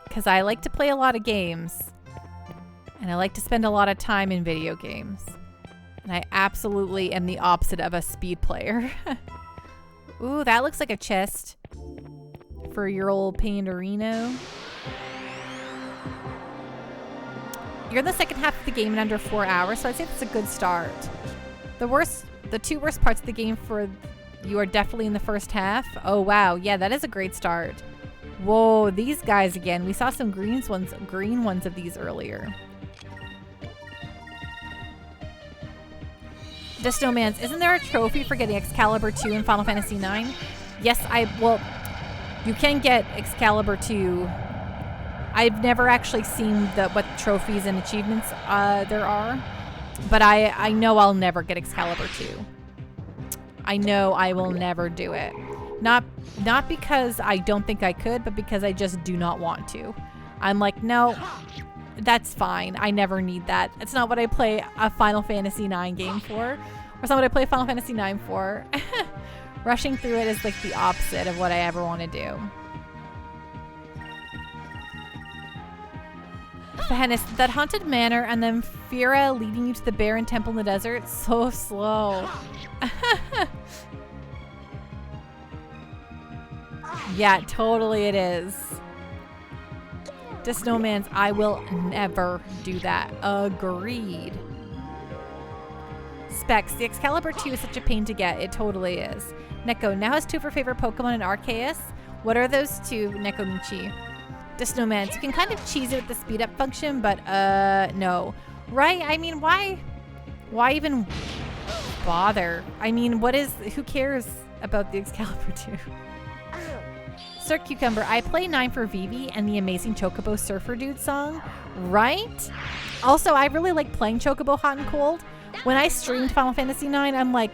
Because I like to play a lot of games. And I like to spend a lot of time in video games. And I absolutely am the opposite of a speed player. Ooh, that looks like a chest for your old Pandorino. You're in the second half of the game in under 4 hours, so I'd say that's a good start. The two worst parts of the game for you are definitely in the first half. Oh wow, yeah, that is a great start. Whoa, these guys again. We saw some green ones of these earlier. The Snowman's, isn't there a trophy for getting Excalibur 2 in Final Fantasy 9? Yes, well, you can get Excalibur 2. I've never actually seen what trophies and achievements there are, but I know I'll never get Excalibur 2. I know I will never do it. Not because I don't think I could, but because I just do not want to. I'm like, no, that's fine. I never need that. It's not what I play a Final Fantasy 9 game for. Or it's not what I play Final Fantasy 9 for. Rushing through it is like the opposite of what I ever want to do. Fahennis, that haunted manor and then Fira leading you to the barren temple in the desert, so slow. Yeah, totally it is. To Snowman's, I will never do that. Agreed. Specs, the Excalibur 2 is such a pain to get. It totally is. Neko now has 2 of her favorite Pokemon in Arceus. What are those 2, Nekomichi? To Snowman's, you can kind of cheese it with the speed up function, but no. Right? I mean, why even bother? I mean, who cares about the Excalibur 2? Sir Cucumber, I play 9 for Vivi and the amazing Chocobo Surfer Dude song, right? Also, I really like playing Chocobo Hot and Cold. When I streamed Final Fantasy 9, I'm like,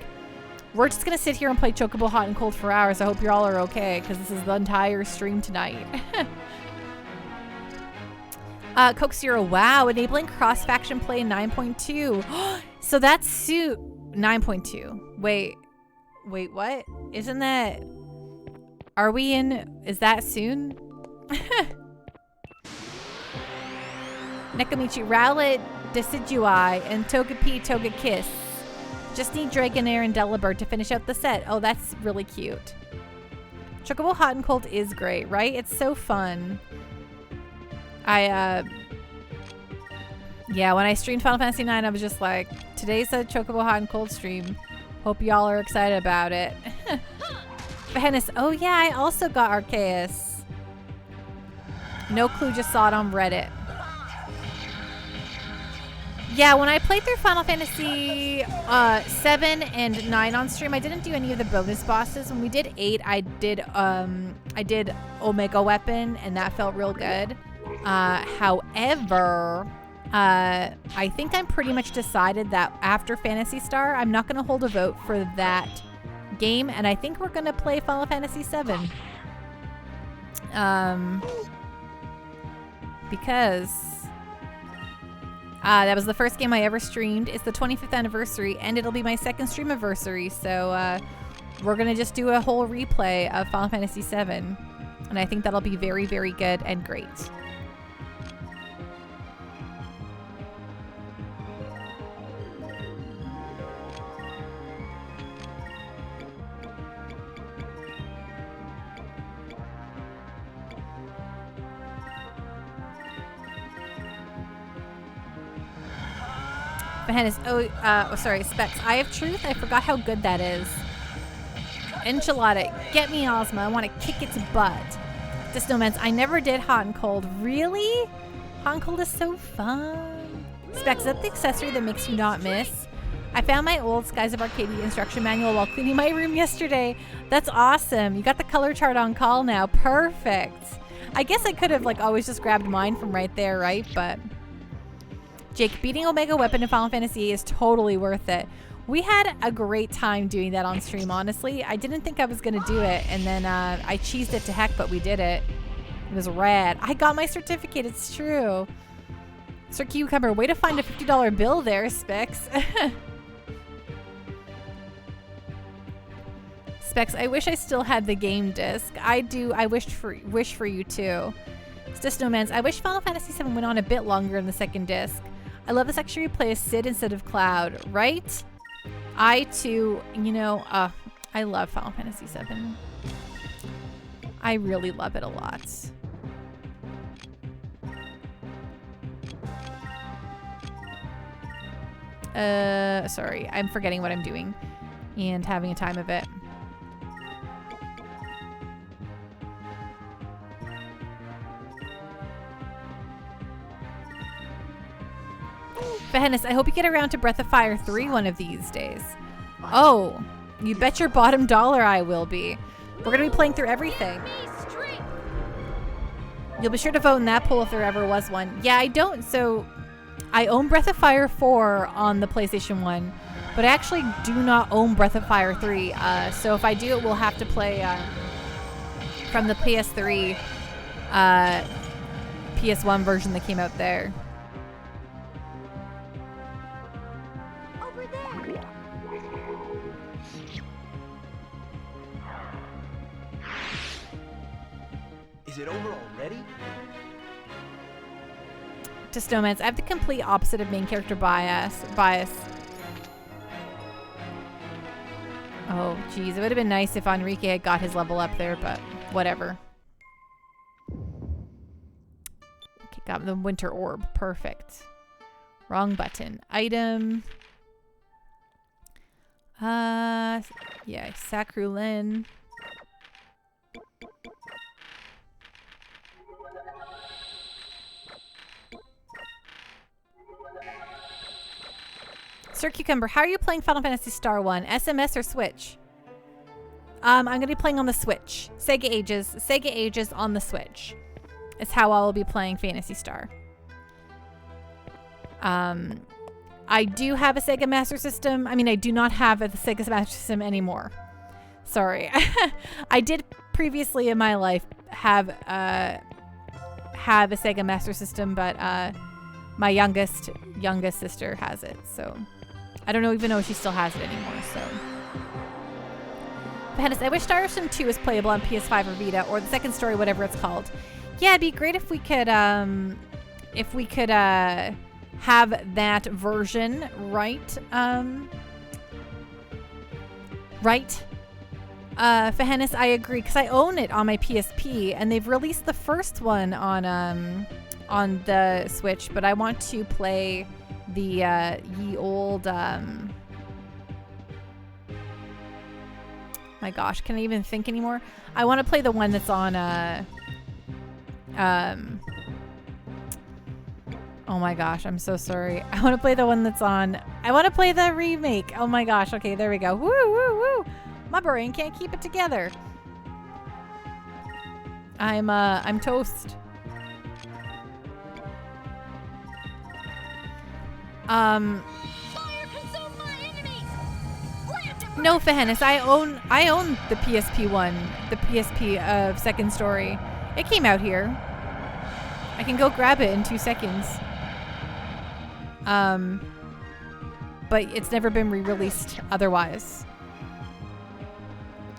we're just gonna sit here and play Chocobo Hot and Cold for hours. I hope you all are okay, because this is the entire stream tonight. Coke Zero, wow, enabling cross-faction play in 9.2. So that's 9.2. Wait, what? Isn't that... Are we in... Is that soon? Nekomichi, Rowlet, Decidueye, and Togepi, Togekiss. Just need Dragonair and Delibird to finish out the set. Oh, that's really cute. Chocobo Hot and Cold is great, right? It's so fun. Yeah, when I streamed Final Fantasy 9, I was just like, today's a Chocobo Hot and Cold stream. Hope y'all are excited about it. Fahennis, oh yeah, I also got Arceus. No clue, just saw it on Reddit. Yeah, when I played through Final Fantasy 7 and 9 on stream, I didn't do any of the bonus bosses. When we did 8, I did Omega Weapon, and that felt real good. However, I think I'm pretty much decided that after Phantasy Star, I'm not going to hold a vote for that game, and I think we're going to play Final Fantasy 7. Because that was the first game I ever streamed. It's the 25th anniversary, and it'll be my second stream anniversary, so we're going to just do a whole replay of Final Fantasy 7, and I think that'll be very, very good and great. Johannes, sorry, Specs. Eye of Truth? I forgot how good that is. Enchilada, get me Ozma. I want to kick its butt. The Snowman's, I never did Hot and Cold. Really? Hot and Cold is so fun. Specs, is that the accessory that makes you not miss? I found my old Skies of Arcadia instruction manual while cleaning my room yesterday. That's awesome. You got the color chart on call now. Perfect. I guess I could have like always just grabbed mine from right there, right? But Jake, beating Omega Weapon in Final Fantasy is totally worth it. We had a great time doing that on stream, honestly. I didn't think I was going to do it, and then I cheesed it to heck, but we did it. It was rad. I got my certificate. It's true. Sir Cucumber, way to find a $50 bill there, Specs. Specs, I wish I still had the game disc. I do. I wish for you too. Snowman's, I wish Final Fantasy VII went on a bit longer in the second disc. I love the section where you play as Cid instead of Cloud, right? I too, you know, I love Final Fantasy VII. I really love it a lot. Sorry, I'm forgetting what I'm doing and having a time of it. Fahennis, I hope you get around to Breath of Fire 3 one of these days. Oh, you bet your bottom dollar I will be. We're going to be playing through everything. You'll be sure to vote in that poll if there ever was one. Yeah, I don't. So I own Breath of Fire 4 on the PlayStation 1, but I actually do not own Breath of Fire 3. So if I do, it will have to play from the PS3, PS1 version that came out there. Is it over already? To Snowman's, I have the complete opposite of main character bias. Oh, geez. It would have been nice if Enrique had got his level up there, but whatever. Okay, got the Winter Orb. Perfect. Wrong button. Item. Yeah, Sacrulin. Sir Cucumber, how are you playing Final Fantasy Star 1? SMS or Switch? I'm going to be playing on the Switch. Sega Ages on the Switch. Is how I will be playing Phantasy Star. I do have a Sega Master System. I mean, I do not have a Sega Master System anymore. Sorry. I did previously in my life have a Sega Master System, but my youngest sister has it, so I don't even know if she still has it anymore. So, Hennis, I wish Star Ocean 2 was playable on PS5 or Vita, or the second story, whatever it's called. Yeah, it'd be great if we could have that version, right? Right? Fahennis, I agree, because I own it on my PSP, and they've released the first one on the Switch, but I want to play the ye old my gosh, can I even think anymore? I want to play the one that's on oh my gosh, I'm so sorry. I want to play the one that's on, I want to play the remake. Oh my gosh, okay, there we go. Woo woo woo. My brain can't keep it together. I'm toast. No, Fahennis, I own the PSP one, the PSP of Second Story. It came out here. I can go grab it in 2 seconds. But it's never been re-released otherwise.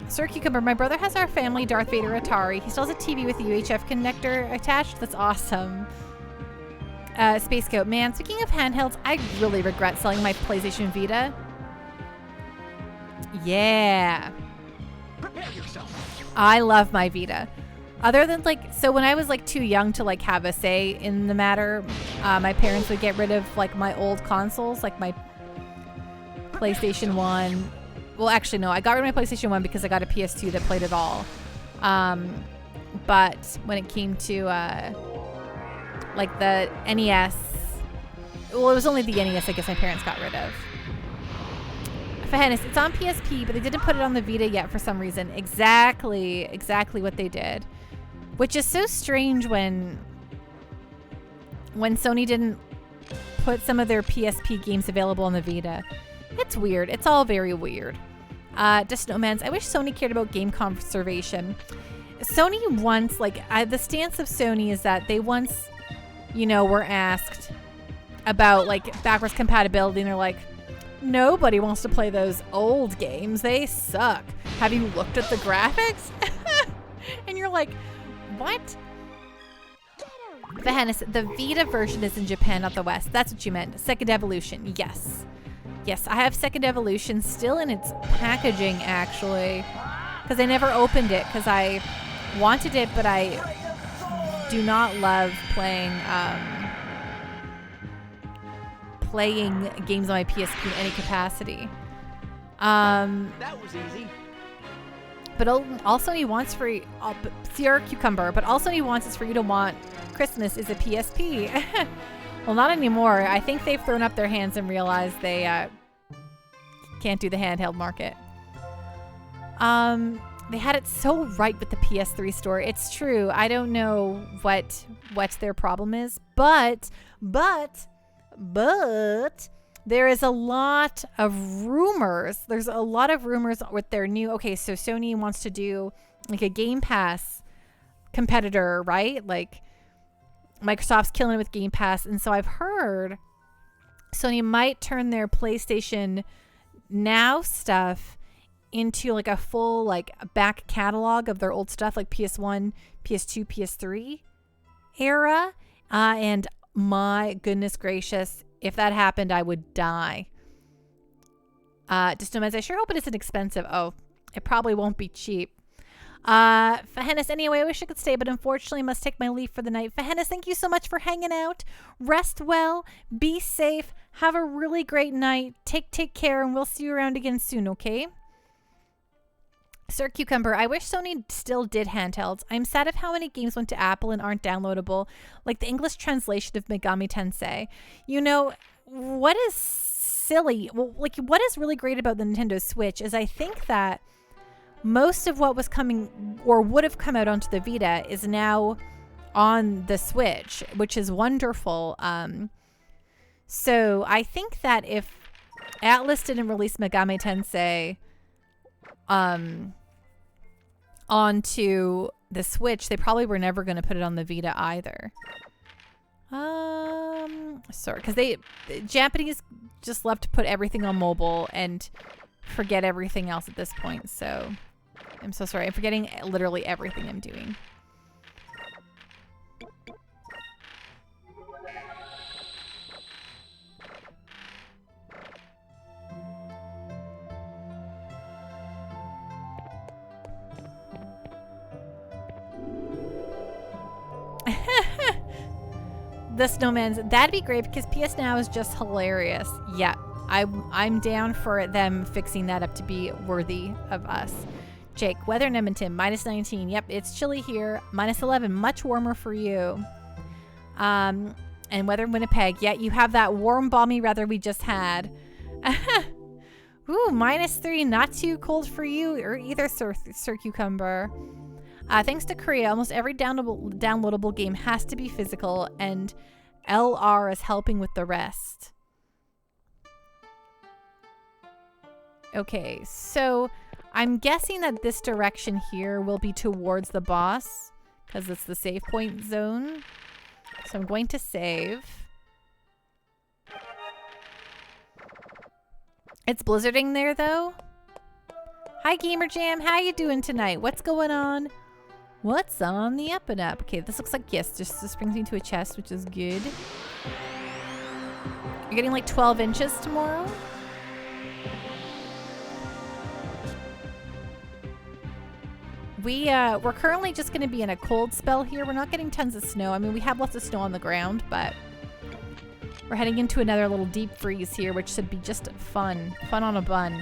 Sir Cucumber, my brother has our family Darth Vader Atari. He still has a TV with a UHF connector attached. That's awesome. Space Goat, man, speaking of handhelds, I really regret selling my PlayStation Vita. Yeah. Prepare yourself. I love my Vita. Other than like, so when I was like too young to like have a say in the matter, my parents would get rid of like my old consoles, like my PlayStation 1. Well, actually, no, I got rid of my PlayStation 1 because I got a PS2 that played it all. But when it came to like the NES, well, it was only the NES I guess my parents got rid of. Fairness, it's on PSP, but they didn't put it on the Vita yet for some reason. Exactly what they did. Which is so strange when Sony didn't put some of their PSP games available on the Vita. It's weird. It's all very weird. Just Snowman's. I wish Sony cared about game conservation. Sony once, like, the stance of Sony is that they once, you know, were asked about, like, backwards compatibility, and they're like, nobody wants to play those old games. They suck. Have you looked at the graphics? And you're like, what? Vahannes, the Vita version is in Japan, not the West. That's what you meant. Second Evolution. Yes. Yes, I have Second Evolution still in its packaging, actually. Because I never opened it because I wanted it, but I do not love playing games on my PSP in any capacity. That was easy. But also he wants for Sierra Cucumber, but also he wants is for you to want Christmas is a PSP. Well, not anymore. I think they've thrown up their hands and realized they can't do the handheld market. They had it so right with the PS3 store. It's true. I don't know what their problem is, but there is a lot of rumors. There's a lot of rumors with their new... Okay, so Sony wants to do like a Game Pass competitor, right? Like Microsoft's killing it with Game Pass. And so I've heard Sony might turn their PlayStation Now stuff into like a full like back catalog of their old stuff, like PS1, PS2, PS3 era. And my goodness gracious, if that happened, I would die. Just I sure hope it isn't expensive. Oh, it probably won't be cheap. Fahennis, anyway, I wish I could stay, but unfortunately must take my leave for the night. Fahennis, thank you so much for hanging out. Rest well, be safe, have a really great night. Take care, and we'll see you around again soon, okay? Sir Cucumber, I wish Sony still did handhelds. I'm sad of how many games went to Apple and aren't downloadable, like the English translation of Megami Tensei. You know, what is silly, well, like what is really great about the Nintendo Switch is I think that most of what was coming or would have come out onto the Vita is now on the Switch, which is wonderful. So I think that if Atlas didn't release Megami Tensei onto the Switch, they probably were never going to put it on the Vita either. Sorry, because the Japanese just love to put everything on mobile and forget everything else at this point. So I'm so sorry. I'm forgetting literally everything I'm doing. The Snowman's, that'd be great because PS Now is just hilarious. Yeah, I'm down for them fixing that up to be worthy of us. Jake, weather in Edmonton, -19. Yep, it's chilly here. -11, much warmer for you. And weather in Winnipeg. Yeah, you have that warm, balmy weather we just had. Ooh, -3, not too cold for you or either, Sir Cucumber. Thanks to Korea, almost every downloadable game has to be physical, and LR is helping with the rest. Okay, so I'm guessing that this direction here will be towards the boss, because it's the save point zone. So I'm going to save. It's blizzarding there, though. Hi, Gamer Jam. How you doing tonight? What's going on? What's on the up and up? Okay, this looks like, yes, just this brings me to a chest, which is good. You're getting like 12 inches tomorrow? We're currently just going to be in a cold spell here. We're not getting tons of snow. I mean, we have lots of snow on the ground, but we're heading into another little deep freeze here, which should be just fun. Fun on a bun.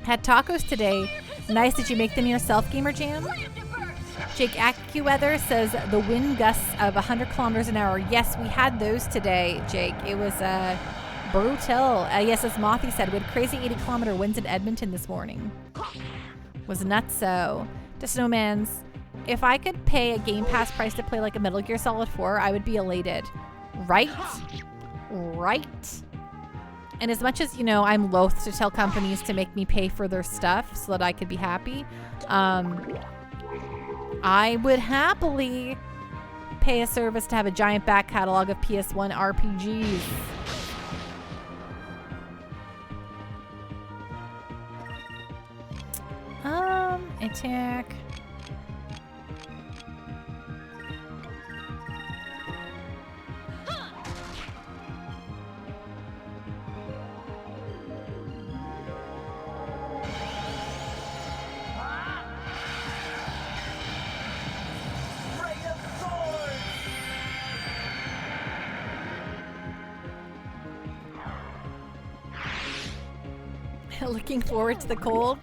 Had tacos today. Nice. Did you make them yourself, Gamer Jam? Jake AccuWeather says the wind gusts of 100 kilometers an hour. Yes, we had those today, Jake. It was brutal. Yes, as Mothy said, we had crazy 80-kilometer winds in Edmonton this morning. Was nuts. So, to Snowman's, if I could pay a Game Pass price to play like a Metal Gear Solid 4, I would be elated. Right? Right? And as much as, you know, I'm loath to tell companies to make me pay for their stuff so that I could be happy, I would happily pay a service to have a giant back catalog of PS1 RPGs. Attack. Looking forward to the cold.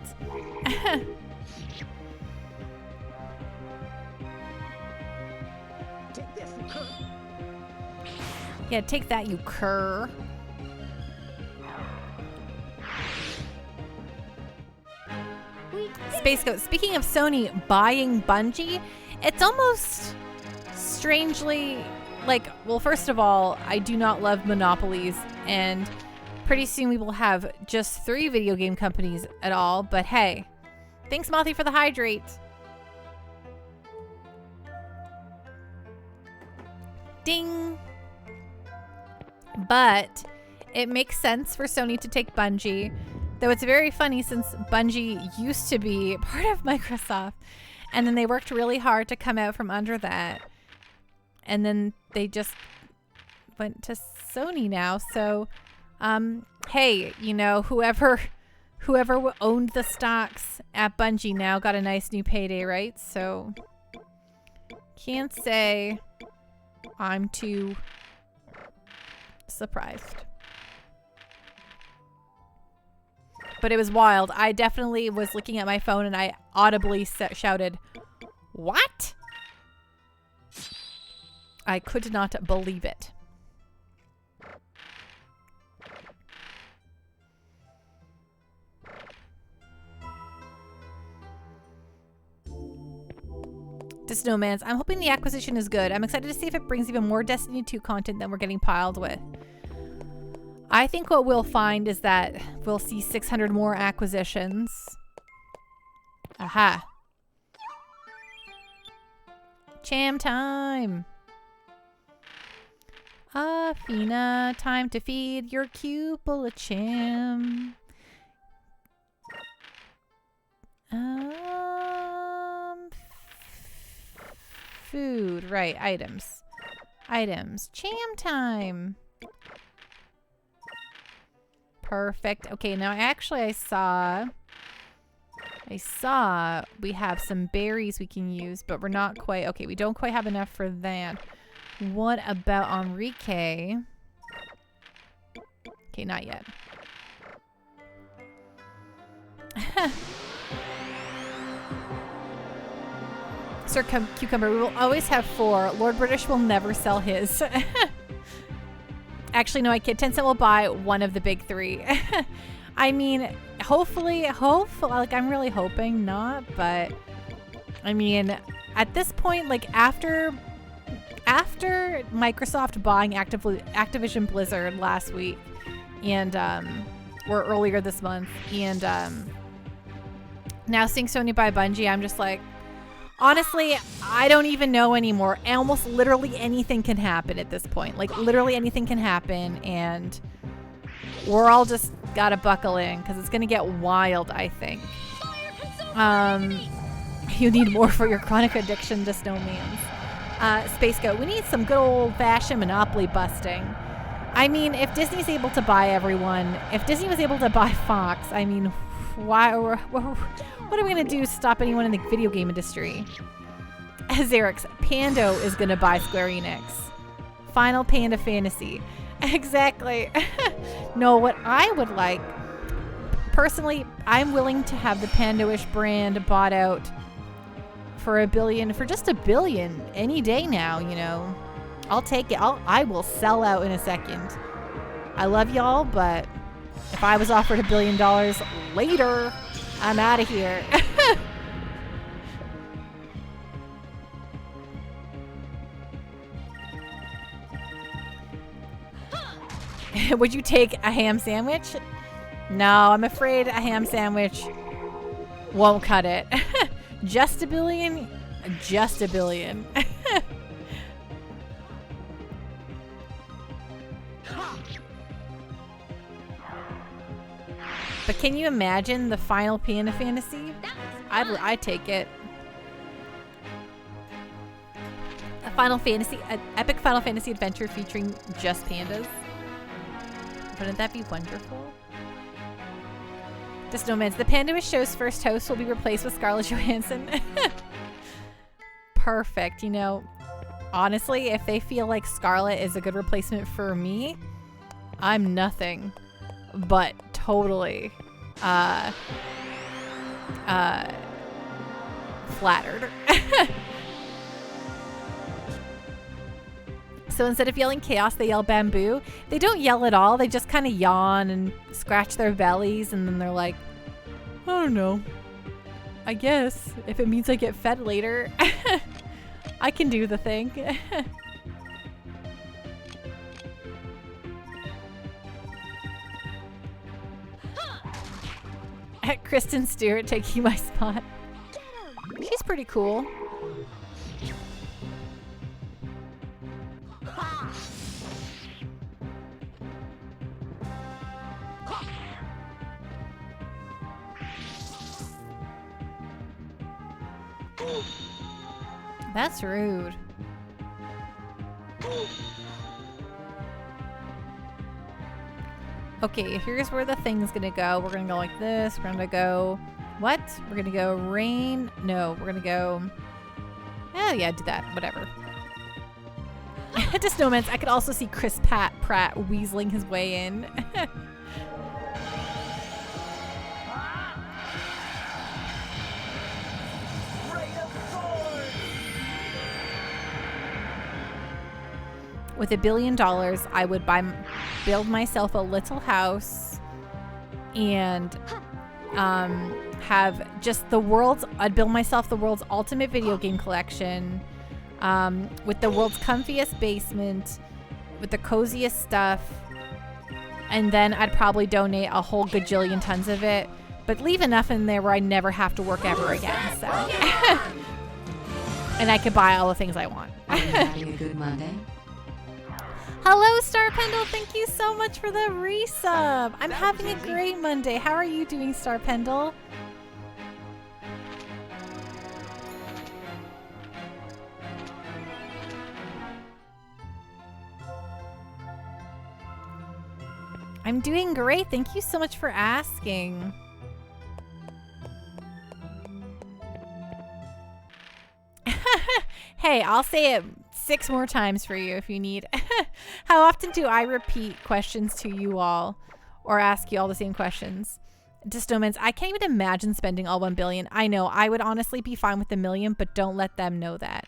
Yeah, take that, you cur. Space Goat. Speaking of Sony buying Bungie, it's almost strangely like, well, first of all, I do not love monopolies, and pretty soon we will have just 3 video game companies at all, but hey, thanks Mothy for the hydrate. Ding. But it makes sense for Sony to take Bungie, though it's very funny since Bungie used to be part of Microsoft, and then they worked really hard to come out from under that, and then they just went to Sony now. So hey, you know, whoever owned the stocks at Bungie now got a nice new payday, right? So can't say I'm too surprised. But it was wild. I definitely was looking at my phone and I audibly shouted, "What?" I could not believe it. To Snowman's, I'm hoping the acquisition is good. I'm excited to see if it brings even more Destiny 2 content than we're getting piled with. I think what we'll find is that we'll see 600 more acquisitions. Aha. Cham time. Fina, time to feed your cupel a cham. Food, right, items. Items. Cham time. Perfect. Okay, now actually I saw we have some berries we can use, but we're not quite, okay, we don't quite have enough for that. What about Enrique? Okay, not yet. Sir Cucumber, we will always have 4. Lord British will never sell his. Actually, no, I kid. Tencent will buy one of the big 3. I mean, hopefully, like, I'm really hoping not, but I mean, at this point, like, after Microsoft buying Activision Blizzard last week, and or earlier this month, and now seeing Sony buy Bungie, I'm just like, honestly, I don't even know anymore. Almost literally anything can happen at this point. Like, literally anything can happen, and we're all just gotta buckle in because it's gonna get wild, I think. You need more for your chronic addiction to Snowman's. Space Goat, we need some good old-fashioned monopoly busting. I mean, if Disney's able to buy everyone, if Disney was able to buy Fox, I mean, Why? What are we gonna do to stop anyone in the video game industry? Xerix, Pando is gonna buy Square Enix. Final Panda Fantasy. Exactly. No, what I would like, personally, I'm willing to have the Pandoish brand bought out for $1 billion, for just $1 billion any day now, you know. I'll take it. I will sell out in a second. I love y'all, but if I was offered $1 billion later, I'm out of here. Would you take a ham sandwich? No, I'm afraid a ham sandwich won't cut it. Just $1 billion? Just $1 billion. But can you imagine the final Panda Fantasy? I'd take it. A Final Fantasy, an epic Final Fantasy adventure featuring just pandas. Wouldn't that be wonderful? Just nomads. The Pandoish show's first host will be replaced with Scarlett Johansson. Perfect. You know, honestly, if they feel like Scarlett is a good replacement for me, I'm nothing but totally flattered. So instead of yelling chaos, they yell bamboo. They don't yell at all. They just kind of yawn and scratch their bellies, and then they're like, I don't know. I guess if it means I get fed later, I can do the thing. Kristen Stewart taking my spot. She's pretty cool. That's rude. Okay, here's where the thing's gonna go. We're gonna go like this. We're gonna go... What? We're gonna go rain. No, we're gonna go... Oh, yeah, do that. Whatever. Just nomads. I could also see Chris Pratt weaseling his way in. With $1 billion, I would build myself a little house and have just I'd build myself the world's ultimate video game collection with the world's comfiest basement, with the coziest stuff, and then I'd probably donate a whole gajillion tons of it, but leave enough in there where I never have to work ever again. So, and I could buy all the things I want. Are you having a good Monday? Hello, Star Pendle. Thank you so much for the resub. I'm having a great Monday. How are you doing, Star Pendle? I'm doing great. Thank you so much for asking. Hey, I'll say it 6 more times for you if you need. How often do I repeat questions to you all or ask you all the same questions? Distomans, I can't even imagine spending all $1 billion. I know, I would honestly be fine with $1 million, but don't let them know that.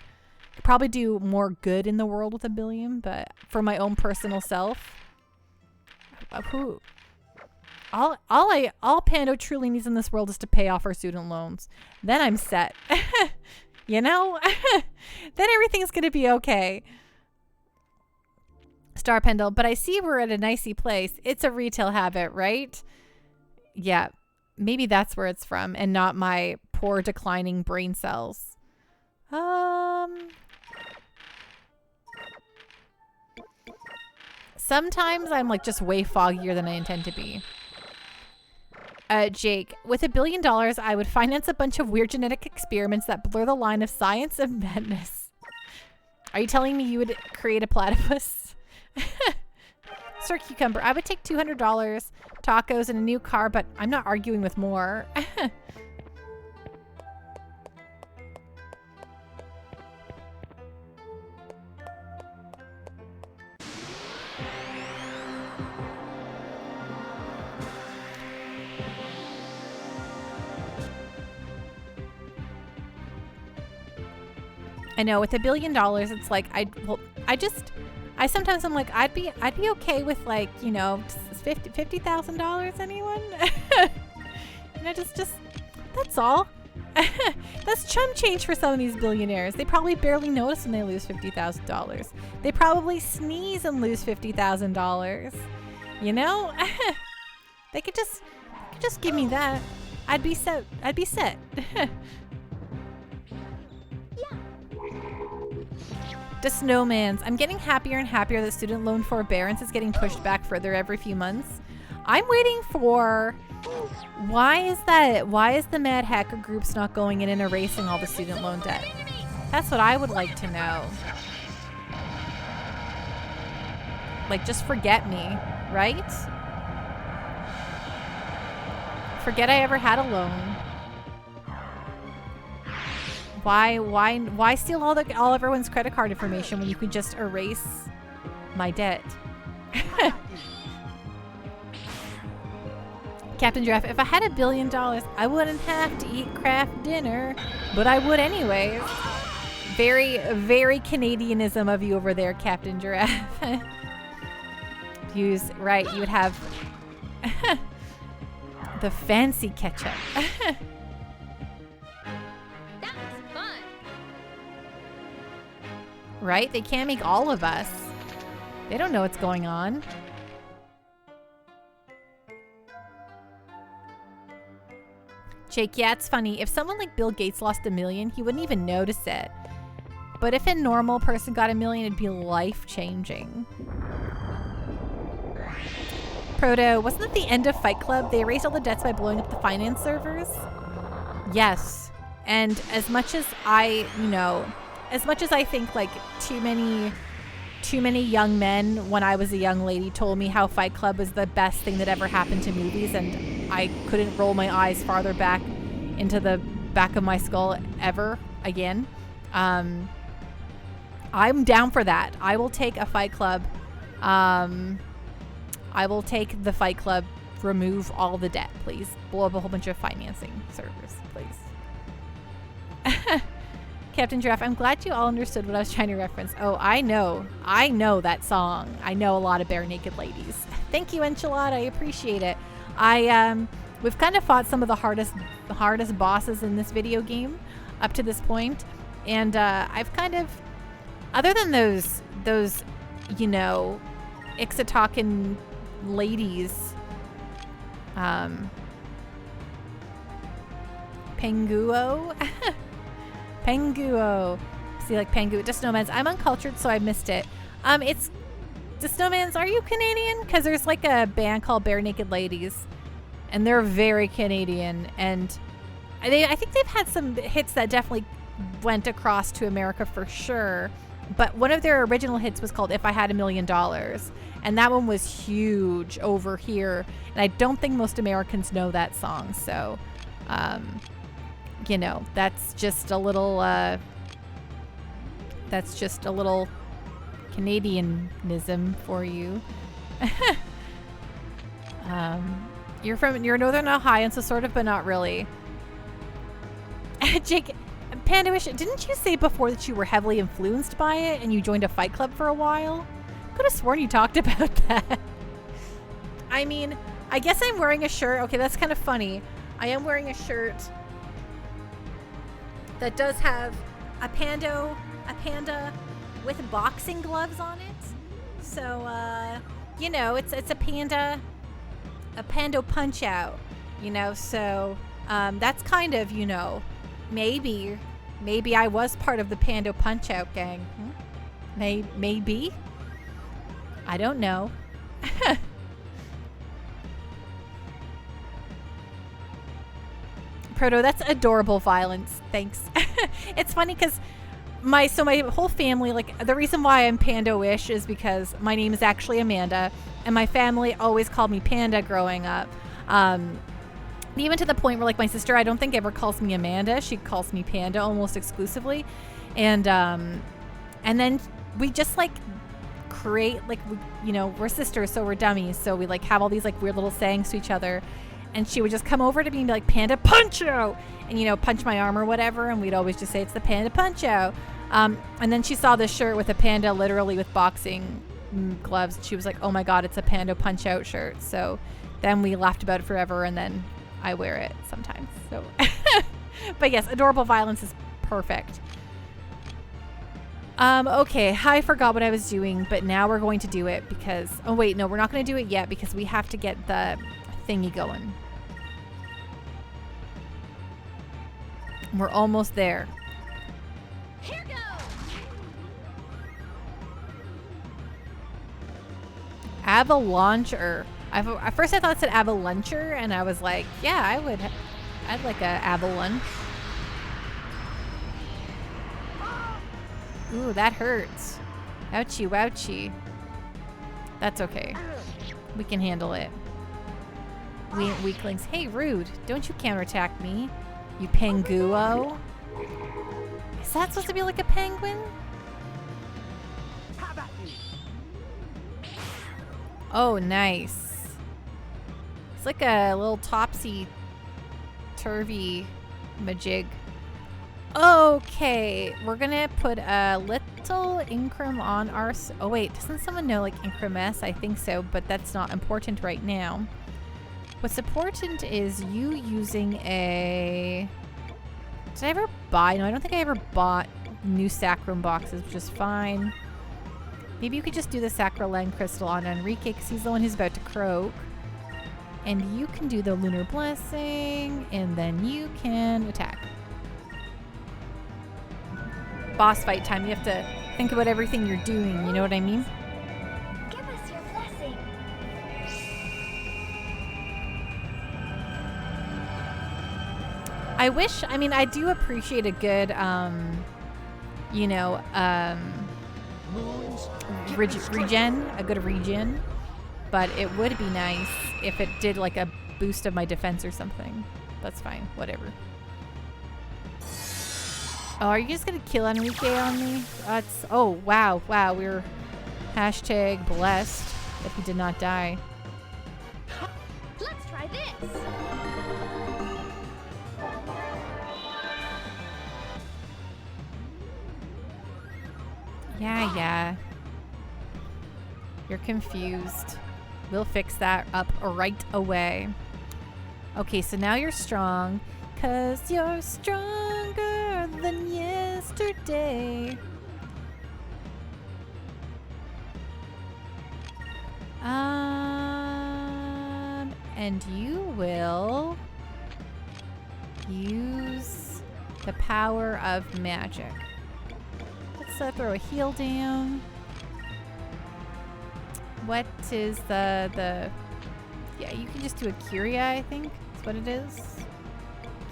Could probably do more good in the world with $1 billion, but for my own personal self, all Pando truly needs in this world is to pay off our student loans. Then I'm set. You know? Then everything's gonna be okay. Star Pendle, but I see we're at a nicey place. It's a retail habit, right? Yeah, maybe that's where it's from and not my poor declining brain cells. Sometimes I'm like just way foggier than I intend to be. Jake, with $1 billion, I would finance a bunch of weird genetic experiments that blur the line of science and madness. Are you telling me you would create a platypus? Sir Cucumber, I would take $200, tacos, and a new car, but I'm not arguing with more. I know with $1 billion, it's like I sometimes I'm like I'd be okay with like, you know, $50,000 anyone. You know, just that's all. That's chump change for some of these billionaires. They probably barely notice when they lose $50,000. They probably sneeze and lose $50,000. You know, they could just give me that. I'd be set. The snowmans. I'm getting happier and happier that student loan forbearance is getting pushed back further every few months. I'm waiting for... Why is the Mad Hacker groups not going in and erasing all the student loan debt? That's what I would like to know. Like, just forget me, right? Forget I ever had a loan. Why steal all everyone's credit card information when you could just erase my debt? Captain Giraffe, if I had $1 billion, I wouldn't have to eat Kraft dinner, but I would anyways. Very, very Canadianism of you over there, Captain Giraffe. Right, you would have the fancy ketchup. Right? They can't make all of us. They don't know what's going on. Jake, yeah, it's funny. If someone like Bill Gates lost $1 million, he wouldn't even notice it. But if a normal person got $1 million, it'd be life-changing. Proto, wasn't it the end of Fight Club? They erased all the debts by blowing up the finance servers? Yes. And as much as I think like too many young men when I was a young lady told me how Fight Club was the best thing that ever happened to movies, and I couldn't roll my eyes farther back into the back of my skull ever again. I'm down for that. I will take a Fight Club. I will take the Fight Club. Remove all the debt, please. Blow up a whole bunch of financing servers, please. Captain Giraffe, I'm glad you all understood what I was trying to reference. Oh, I know that song. I know a lot of Bare Naked Ladies. Thank you, Enchilada. I appreciate it. We've kind of fought some of the hardest bosses in this video game up to this point, and I've kind of, other than those Ixatakan ladies, Penguo. Penguo. See, like Penguo. The Snowmans. I'm uncultured, so I missed it. It's the Snowmans. Are you Canadian? Because there's like a band called Bare Naked Ladies, and they're very Canadian. And I think they've had some hits that definitely went across to America for sure. But one of their original hits was called "If I Had $1 Million," and that one was huge over here. And I don't think most Americans know that song. So. That's just a little Canadianism for you. You're Northern Ohio, so sort of, but not really. Jake, Pandawish, didn't you say before that you were heavily influenced by it and you joined a Fight Club for a while? Could have sworn you talked about that. I mean, I guess I'm wearing a shirt. Okay, that's kind of funny. I am wearing a shirt that does have a panda with boxing gloves on it. So, it's a panda punch out, so, that's kind of, maybe I was part of the panda punch out gang. Maybe. I don't know. Proto, that's adorable violence. Thanks. It's funny because my whole family, like the reason why I'm Pando-ish is because my name is actually Amanda, and my family always called me Panda growing up. Even to the point where like my sister, I don't think ever calls me Amanda. She calls me Panda almost exclusively. And then we just like create like, you know, we're sisters, so we're dummies. So we like have all these like weird little sayings to each other. And she would just come over to me and be like, Panda Punch-Out! And, you know, punch my arm or whatever. And we'd always just say, it's the Panda Punch-Out. And then she saw this shirt with a panda literally with boxing gloves. She was like, oh my God, it's a Panda Punch-Out shirt. So then we laughed about it forever. And then I wear it sometimes. So, but yes, Adorable Violence is perfect. Okay, I forgot what I was doing, but now we're going to do it because, oh wait, no, we're not going to do it yet because we have to get the thingy going. We're almost there. Here goes. Avalauncher. At first I thought it said Avalauncher, and I was like, yeah, I'd like a avalanche. Ooh, that hurts. Ouchie, wouchie. That's okay. We can handle it. We ain't weaklings. Hey, rude. Don't you counterattack me, you penguo. Is that supposed to be like a penguin? How about you? Oh, nice. It's like a little topsy-turvy majig. Okay, we're gonna put a little increm on our... Oh wait, doesn't someone know like increm S? I think so, but that's not important right now. What's important is you using a... Did I ever buy? No, I don't think I ever bought new Sacrum boxes, which is fine. Maybe you could just do the Sacrolang Crystal on Enrique because he's the one who's about to croak. And you can do the Lunar Blessing, and then you can attack. Boss fight time. You have to think about everything you're doing, you know what I mean? Give us your blessing. I wish, I mean, I do appreciate a good, you know, regen, a good regen, but it would be nice if it did like a boost of my defense or something. That's fine, whatever. Oh, are you just gonna kill Enrique on me? Oh, wow, we're hashtag blessed that he did not die. Let's try this. Yeah. You're confused. We'll fix that up right away. Okay, so now you're strong, 'cause you're stronger than yesterday. And you will use the power of magic. Let's throw a heal down. What is the... Yeah, you can just do a Curia, I think. That's what it is.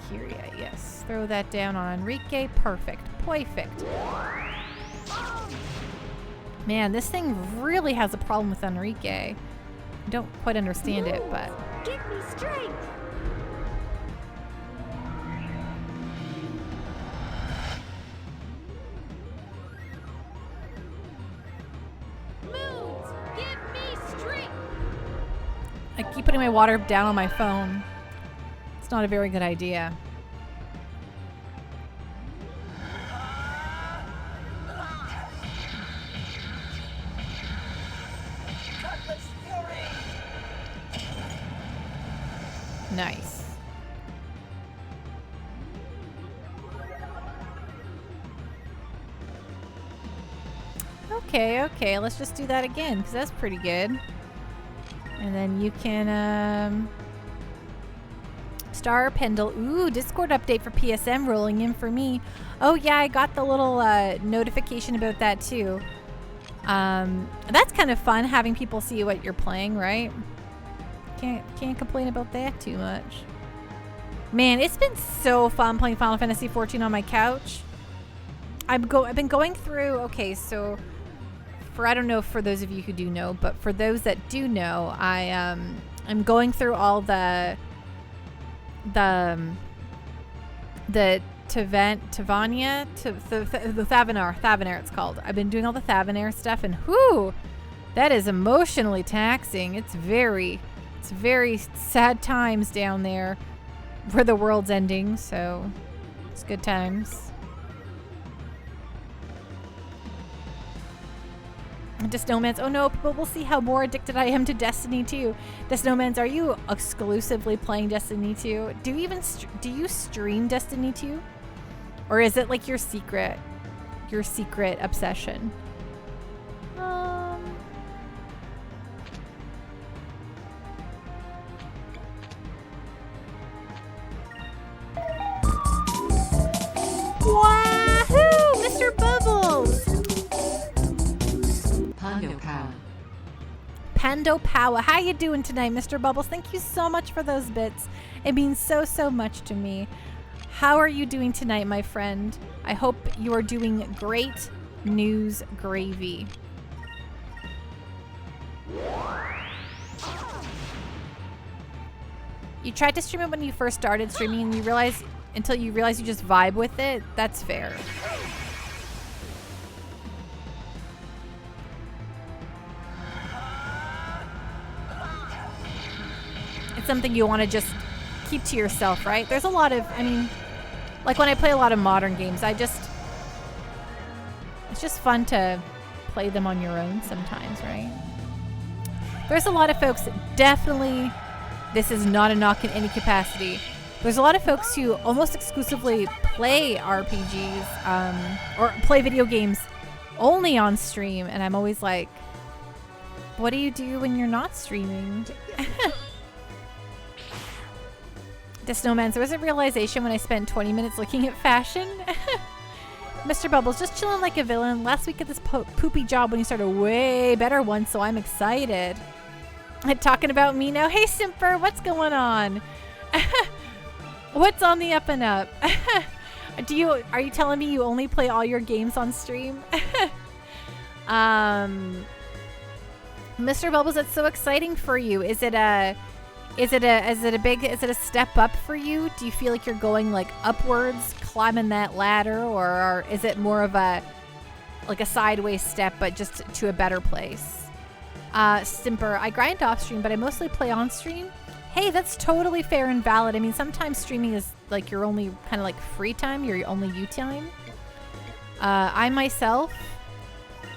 Curia, yes. Throw that down on Enrique. Perfect. Perfect. Man, this thing really has a problem with Enrique. I don't quite understand it, but... Give me strength. Moons, give me strength. I keep putting my water down on my phone. It's not a very good idea. Nice. Okay, let's just do that again, because that's pretty good. And then you can, Star Pendle. Ooh, Discord update for PSM rolling in for me. Oh yeah, I got the little, notification about that too. That's kind of fun, having people see what you're playing, right? Can't complain about that too much. Man, it's been so fun playing Final Fantasy XIV on my couch. I've been going through. Okay, so I don't know for those of you who do know, but for those that do know, I'm going through all the Tavania, the Thavanair it's called. I've been doing all the Thavanair stuff, and whoo, that is emotionally taxing. It's very sad times down there where the world's ending, so it's good times. The Snowman's, oh no, but we'll see how more addicted I am to Destiny 2. The Snowman's, are you exclusively playing Destiny 2? Do you stream Destiny 2? Or is it like your secret obsession? Wahoo! Mr. Bubbles! Pando Power. How you doing tonight, Mr. Bubbles? Thank you so much for those bits. It means so much to me. How are you doing tonight, my friend? I hope you are doing great. News gravy. You tried to stream it when you first started streaming and until you realize you just vibe with it. That's fair. It's something you want to just keep to yourself, right? There's a lot of, I mean, like when I play a lot of modern games, it's just fun to play them on your own sometimes, right? There's a lot of folks, definitely, this is not a knock in any capacity. There's a lot of folks who almost exclusively play RPGs or play video games only on stream, and I'm always like, what do you do when you're not streaming? The Snowman's, there was a realization when I spent 20 minutes looking at fashion. Mr. Bubbles, just chilling like a villain. Last week at this poopy job when you started a way better one, so I'm excited. Talking about me now. Hey, Simper, what's going on? What's on the up and up? Are you telling me you only play all your games on stream? Mr. Bubbles, that's so exciting for you. Is it a step up for you? Do you feel like you're going like upwards, climbing that ladder, or is it more of a sideways step, but just to a better place? Simper, I grind off stream, but I mostly play on stream. Hey, that's totally fair and valid. I mean, sometimes streaming is like your only kind of like free time, your only you time. I myself,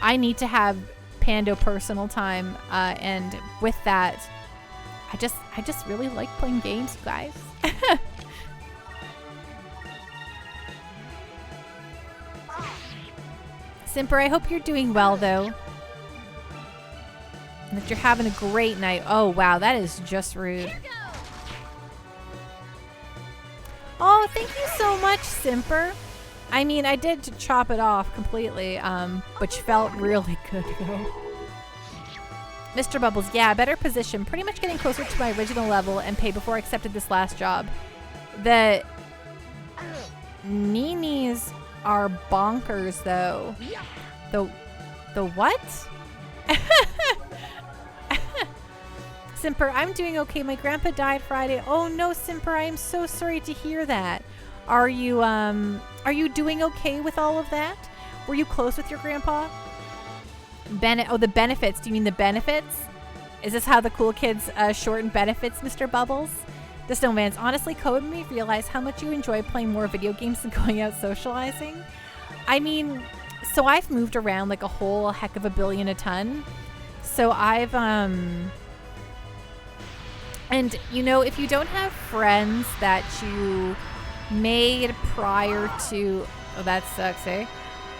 I need to have Pando personal time, and with that, I just really like playing games, you guys. Simper, I hope you're doing well, though. And that you're having a great night. Oh, wow, that is just rude. Oh, thank you so much, Simper. I mean, I did chop it off completely, which felt really good, though. Mr. Bubbles, yeah, better position. Pretty much getting closer to my original level and pay before I accepted this last job. The Ninis are bonkers, though. The what? Simper, I'm doing okay. My grandpa died Friday. Oh no, Simper, I am so sorry to hear that. Are you doing okay with all of that? Were you close with your grandpa? The benefits. Do you mean the benefits? Is this how the cool kids shorten benefits, Mr. Bubbles? The Snowman's, honestly, Code made me realize how much you enjoy playing more video games than going out socializing. I mean, so I've moved around like a whole heck of a billion a ton. So I've, and you know, if you don't have friends that you made prior to, oh, that sucks, eh?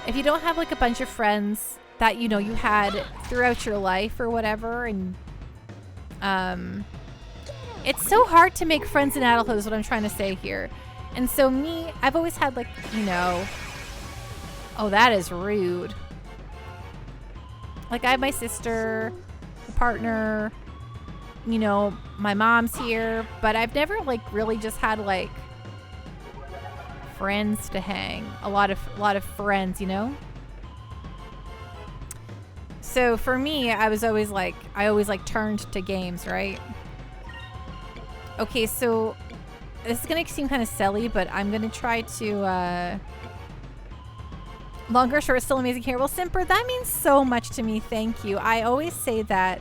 If you don't have like a bunch of friends that, you know, you had throughout your life or whatever, and it's so hard to make friends in adulthood is what I'm trying to say here. And so me, I've always had like, you know, oh, that is rude. Like I have my sister, a partner, you know, my mom's here, but I've never like really just had like friends to hang. A lot of friends, you know? So for me, I always like turned to games, right? Okay, so this is gonna seem kind of silly, but I'm gonna try to longer short, still amazing hair. Well, Simper, that means so much to me. Thank you. I always say that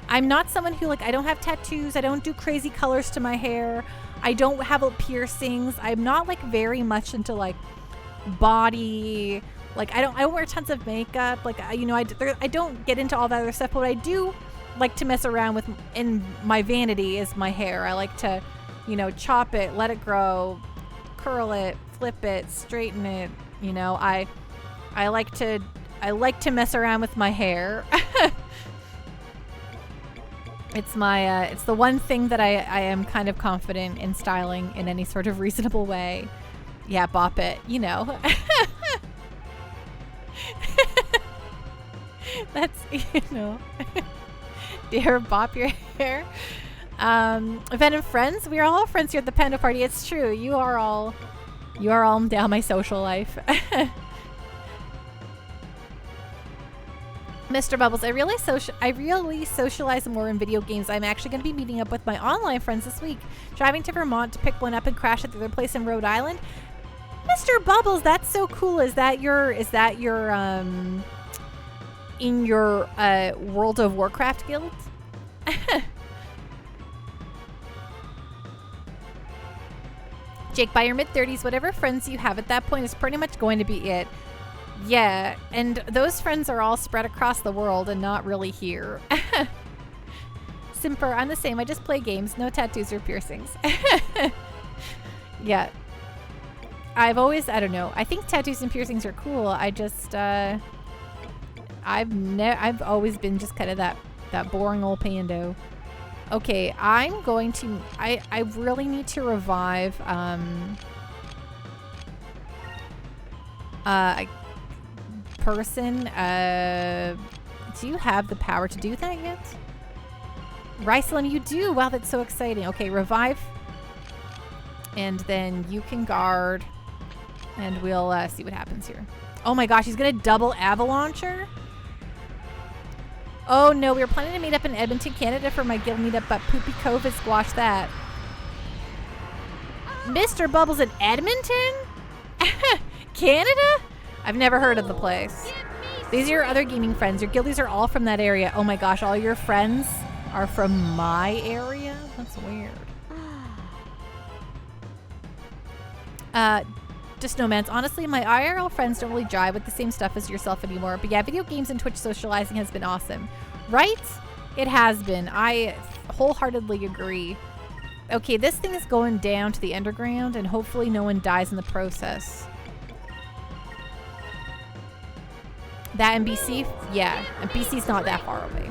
I'm not someone who I don't have tattoos. I don't do crazy colors to my hair. I don't have piercings. I'm not very much into body. I don't wear tons of makeup. I don't get into all that other stuff. But what I do like to mess around with in my vanity is my hair. I like to, chop it, let it grow, curl it, flip it, straighten it. I like to mess around with my hair. It's the one thing that I am kind of confident in styling in any sort of reasonable way. Yeah, bop it, That's, Dear, bop your hair. Venom friends, we are all friends here at the Panda Party. It's true. You are all down my social life. Mr. Bubbles, I really socialize more in video games. I'm actually going to be meeting up with my online friends this week, driving to Vermont to pick one up and crash at the other place in Rhode Island. Mr. Bubbles, that's so cool. Is that your in your World of Warcraft guild? Jake, by your mid-30s, whatever friends you have at that point is pretty much going to be it. Yeah, and those friends are all spread across the world and not really here. Simper, I'm the same. I just play games. No tattoos or piercings. Yeah. I don't know. I think tattoos and piercings are cool. I just, I've always been just kind of that boring old pando. Okay, I'm going to, I really need to revive, a person. Do you have the power to do that yet? Rycelyn, you do. Wow, that's so exciting. Okay, revive. And then you can guard. And we'll see what happens here. Oh my gosh, he's gonna double Avalauncher? Oh no, we were planning to meet up in Edmonton, Canada for my guild meetup, but Poopy Cove has squashed that. Mr. Bubbles in Edmonton? Canada? I've never heard of the place. These are your other gaming friends. Your guildies are all from that area. Oh my gosh, all your friends are from my area? That's weird. Just no mans. Honestly, my IRL friends don't really jive with the same stuff as yourself anymore. But yeah, video games and Twitch socializing has been awesome. Right? It has been. I wholeheartedly agree. Okay, this thing is going down to the underground, and hopefully no one dies in the process. That in BC? Yeah, and BC's not that far away.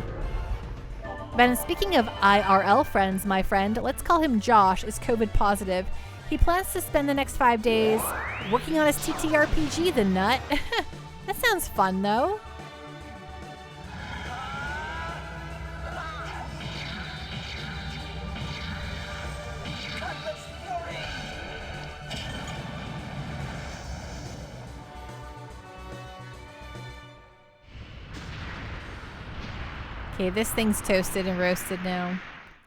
But speaking of IRL friends, my friend, let's call him Josh, is COVID positive. He plans to spend the next 5 days working on his TTRPG, the nut. That sounds fun, though. Okay, this thing's toasted and roasted now.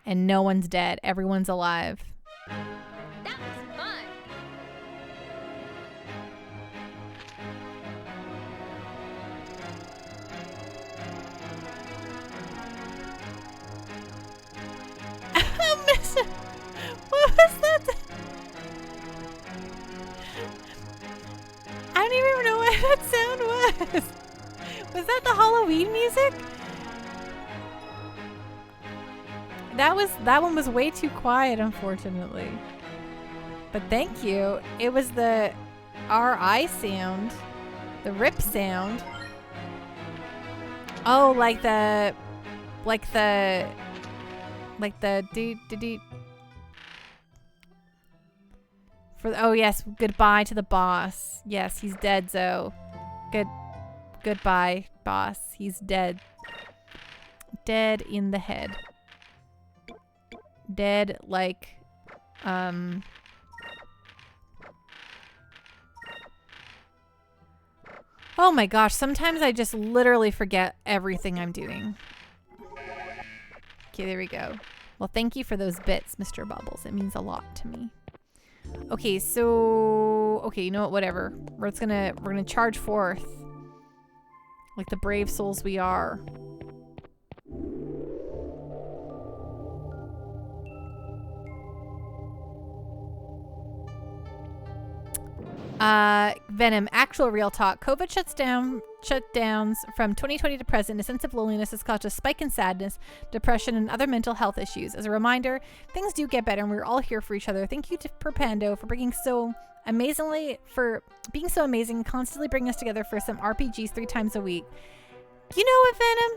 And no one's dead. Everyone's alive. That was fun. What was that? I don't even know what that sound was. Was that the Halloween music? That one was way too quiet, unfortunately. But thank you. It was the RI sound. The rip sound. Oh, like the do. Oh yes, goodbye to the boss. Yes, he's dead, Zoe. Goodbye, boss. He's dead. Dead in the head. Dead like Oh my gosh, sometimes I just literally forget everything I'm doing. Okay, there we go. Well, thank you for those bits, Mr. Bubbles. It means a lot to me. Okay, so okay, you know what? Whatever. We're gonna charge forth, like the brave souls we are. Venom, actual real talk. COVID shutdowns from 2020 to present, a sense of loneliness has caused a spike in sadness, depression, and other mental health issues. As a reminder, things do get better and we're all here for each other. Thank you to Perpando for being so amazing and constantly bringing us together for some RPGs 3 times a week. You know what, Venom?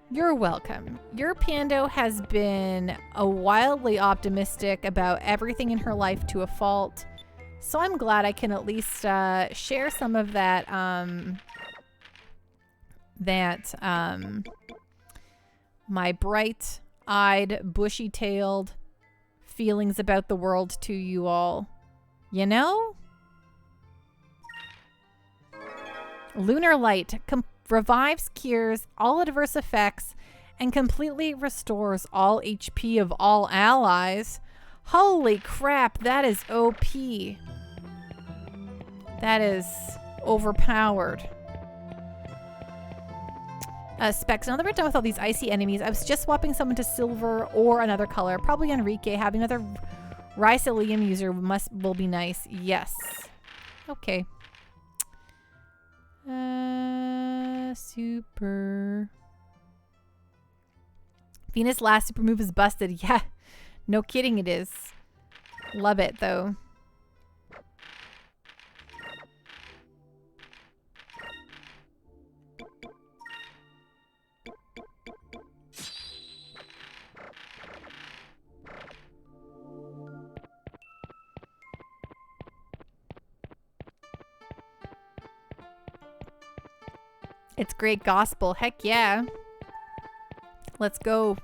You're welcome. Your Pando has been wildly optimistic about everything in her life to a fault. So I'm glad I can at least share some of that my bright-eyed, bushy-tailed feelings about the world to you all. You know? Lunar Light revives, cures all adverse effects, and completely restores all HP of all allies. Holy crap, that is OP. That is overpowered. Specs. Now that we're done with all these icy enemies, I was just swapping someone to silver or another color. Probably Enrique. Having another Rhysolium user will be nice. Yes. Okay. Super. Venus' last super move is busted. Yeah. No kidding it is. Love it though. It's great gospel. Heck yeah. Let's go.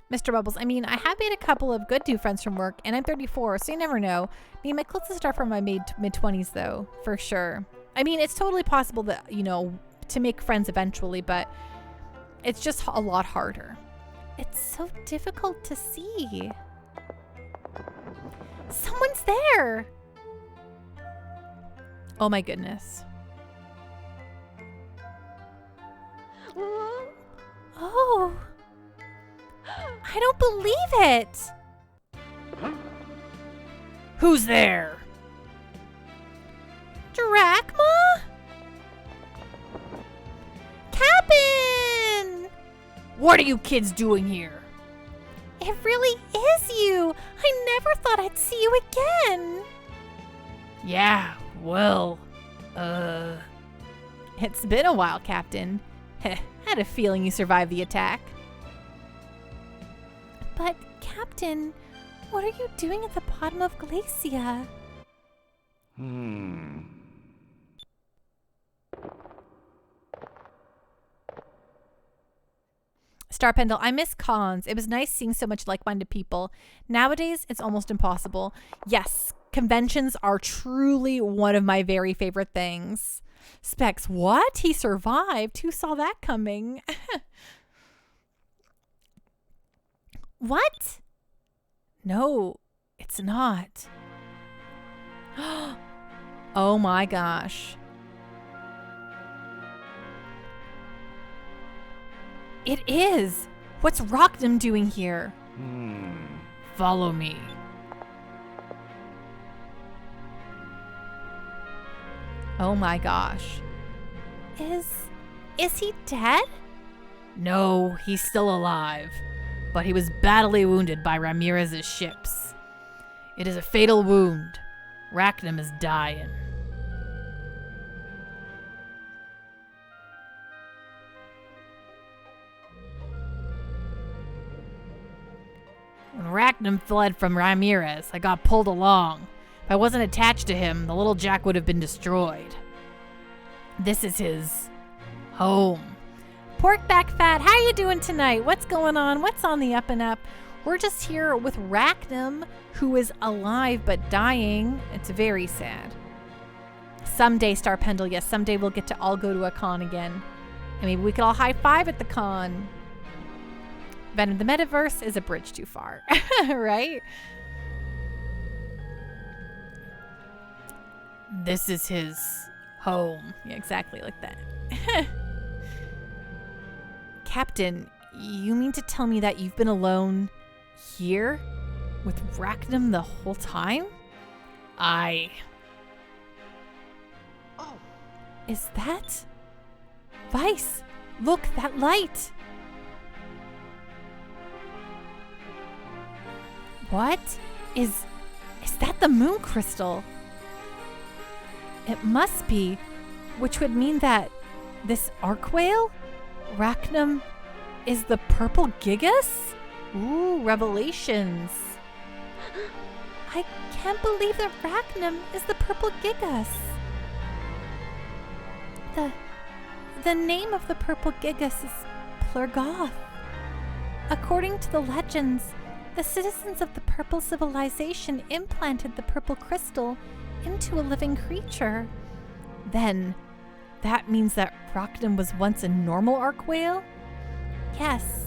Mr. Bubbles, I mean, I have made a couple of good new friends from work, and I'm 34, so you never know. I mean, my closest are from my mid-20s, though, for sure. I mean, it's totally possible that, you know, to make friends eventually, but it's just a lot harder. It's so difficult to see. Someone's there! Oh my goodness. Oh! I don't believe it! Who's there? Drachma? Captain! What are you kids doing here? It really is you! I never thought I'd see you again! Yeah, well, It's been a while, Captain. Had a feeling you survived the attack. But, Captain, what are you doing at the bottom of Glacia? Star Pendle, I miss cons. It was nice seeing so much like-minded people. Nowadays, it's almost impossible. Yes, conventions are truly one of my very favorite things. Specs, what? He survived? Who saw that coming? What? No, it's not. Oh my gosh. It is. What's Rockdom doing here? Follow me. Oh my gosh. Is he dead? No, he's still alive. But he was badly wounded by Ramirez's ships. It is a fatal wound. Rackham is dying. When Rackham fled from Ramirez, I got pulled along. If I wasn't attached to him, the little Jack would have been destroyed. This is his home. Porkback Fat, how you doing tonight? What's going on? What's on the up and up? We're just here with Rackham, who is alive but dying. It's very sad. Someday, Star Pendle, yes, someday we'll get to all go to a con again. And maybe we could all high five at the con. Venom the Metaverse is a bridge too far, right? This is his home. Yeah, exactly like that. Captain, you mean to tell me that you've been alone here with Rackham the whole time? Oh. Is that? Vice, look, that light. What? Is that the moon crystal? It must be, which would mean that this arc whale, Rackham, is the purple Gigas? Ooh, revelations. I can't believe that Rackham is the purple Gigas. The name of the purple Gigas is Plurgoth. According to the legends, the citizens of the purple civilization implanted the purple crystal into a living creature. Then, that means that Rackham was once a normal arc whale? Yes.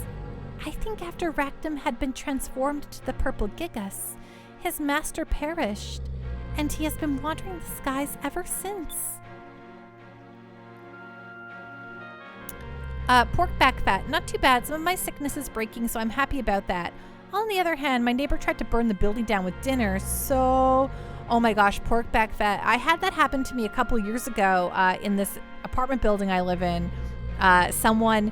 I think after Rackham had been transformed to the purple Gigas, his master perished, and he has been wandering the skies ever since. Pork back fat. Not too bad. Some of my sickness is breaking, so I'm happy about that. On the other hand, my neighbor tried to burn the building down with dinner, so... Oh my gosh, pork back fat. I had that happen to me a couple years ago in this apartment building I live in. Someone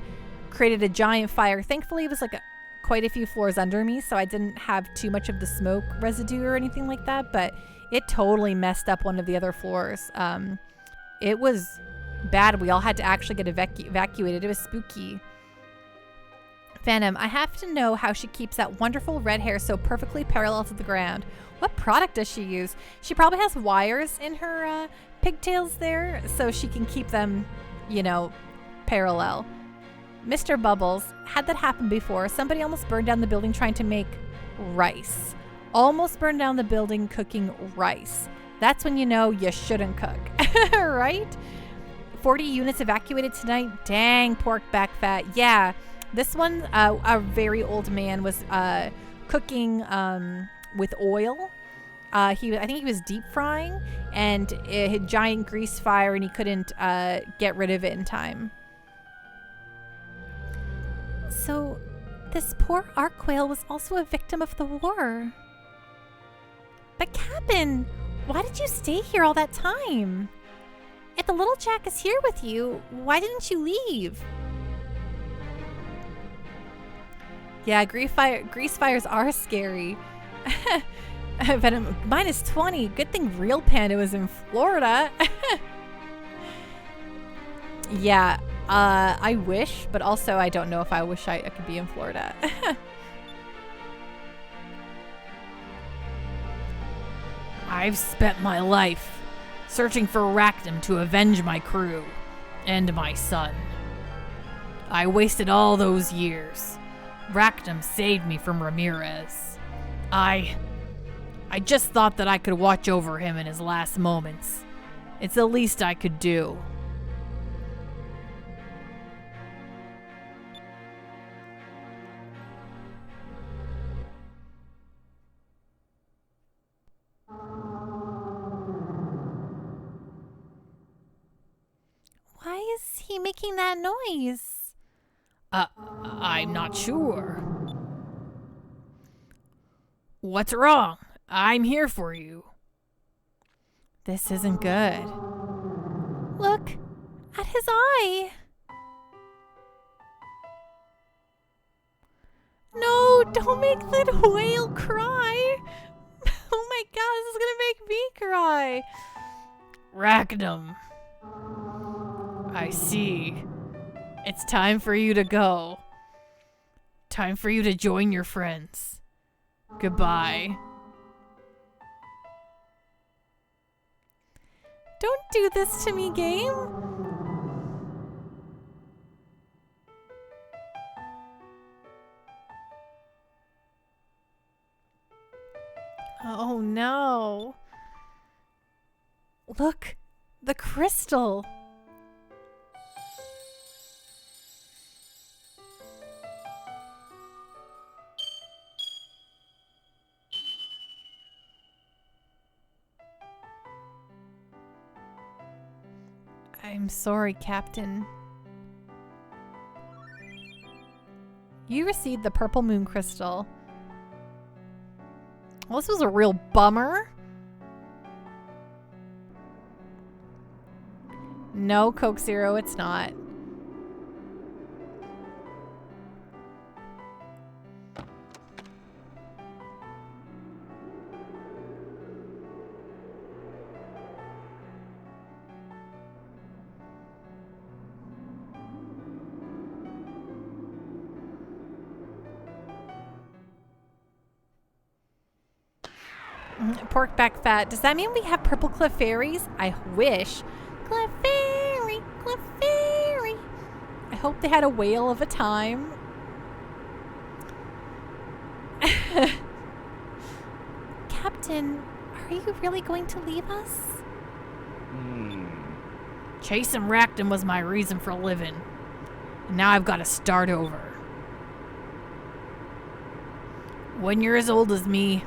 created a giant fire. Thankfully, it was like quite a few floors under me, so I didn't have too much of the smoke residue or anything like that, but it totally messed up one of the other floors. It was bad. We all had to actually get evacuated. It was spooky. Phantom, I have to know how she keeps that wonderful red hair so perfectly parallel to the ground. What product does she use? She probably has wires in her pigtails there, so she can keep them, you know, parallel. Mr. Bubbles, had that happen before. Somebody almost burned down the building trying to make rice. Almost burned down the building cooking rice. That's when you know you shouldn't cook, right? 40 units evacuated tonight. Dang, pork back fat. Yeah, this one, a very old man was cooking with oil. I think he was deep frying, and it had giant grease fire, and he couldn't get rid of it in time. So, this poor arc whale was also a victim of the war. But Captain, why did you stay here all that time? If the little Jack is here with you, why didn't you leave? Yeah, grease fires are scary. Venom -20. Good thing Real Panda was in Florida. Yeah, I wish, but also I don't know if I wish I could be in Florida. I've spent my life searching for Rackham to avenge my crew and my son. I wasted all those years. Rackham saved me from Ramirez. I just thought that I could watch over him in his last moments. It's the least I could do. Why is he making that noise? I'm not sure. What's wrong? I'm here for you. This isn't good. Look at his eye. No, don't make the whale cry. Oh my god, this is gonna make me cry. Rackham. I see. It's time for you to go. Time for you to join your friends. Goodbye. Don't do this to me, game. Oh no. Look, the crystal. I'm sorry, Captain. You received the purple moon crystal. Well, this was a real bummer. No, Coke Zero, it's not. Pork back fat. Does that mean we have purple Clefairies? I wish. Clefairy, Clefairy. I hope they had a whale of a time. Captain, are you really going to leave us? Chasing Rackham was my reason for living. And now I've got to start over. When you're as old as me,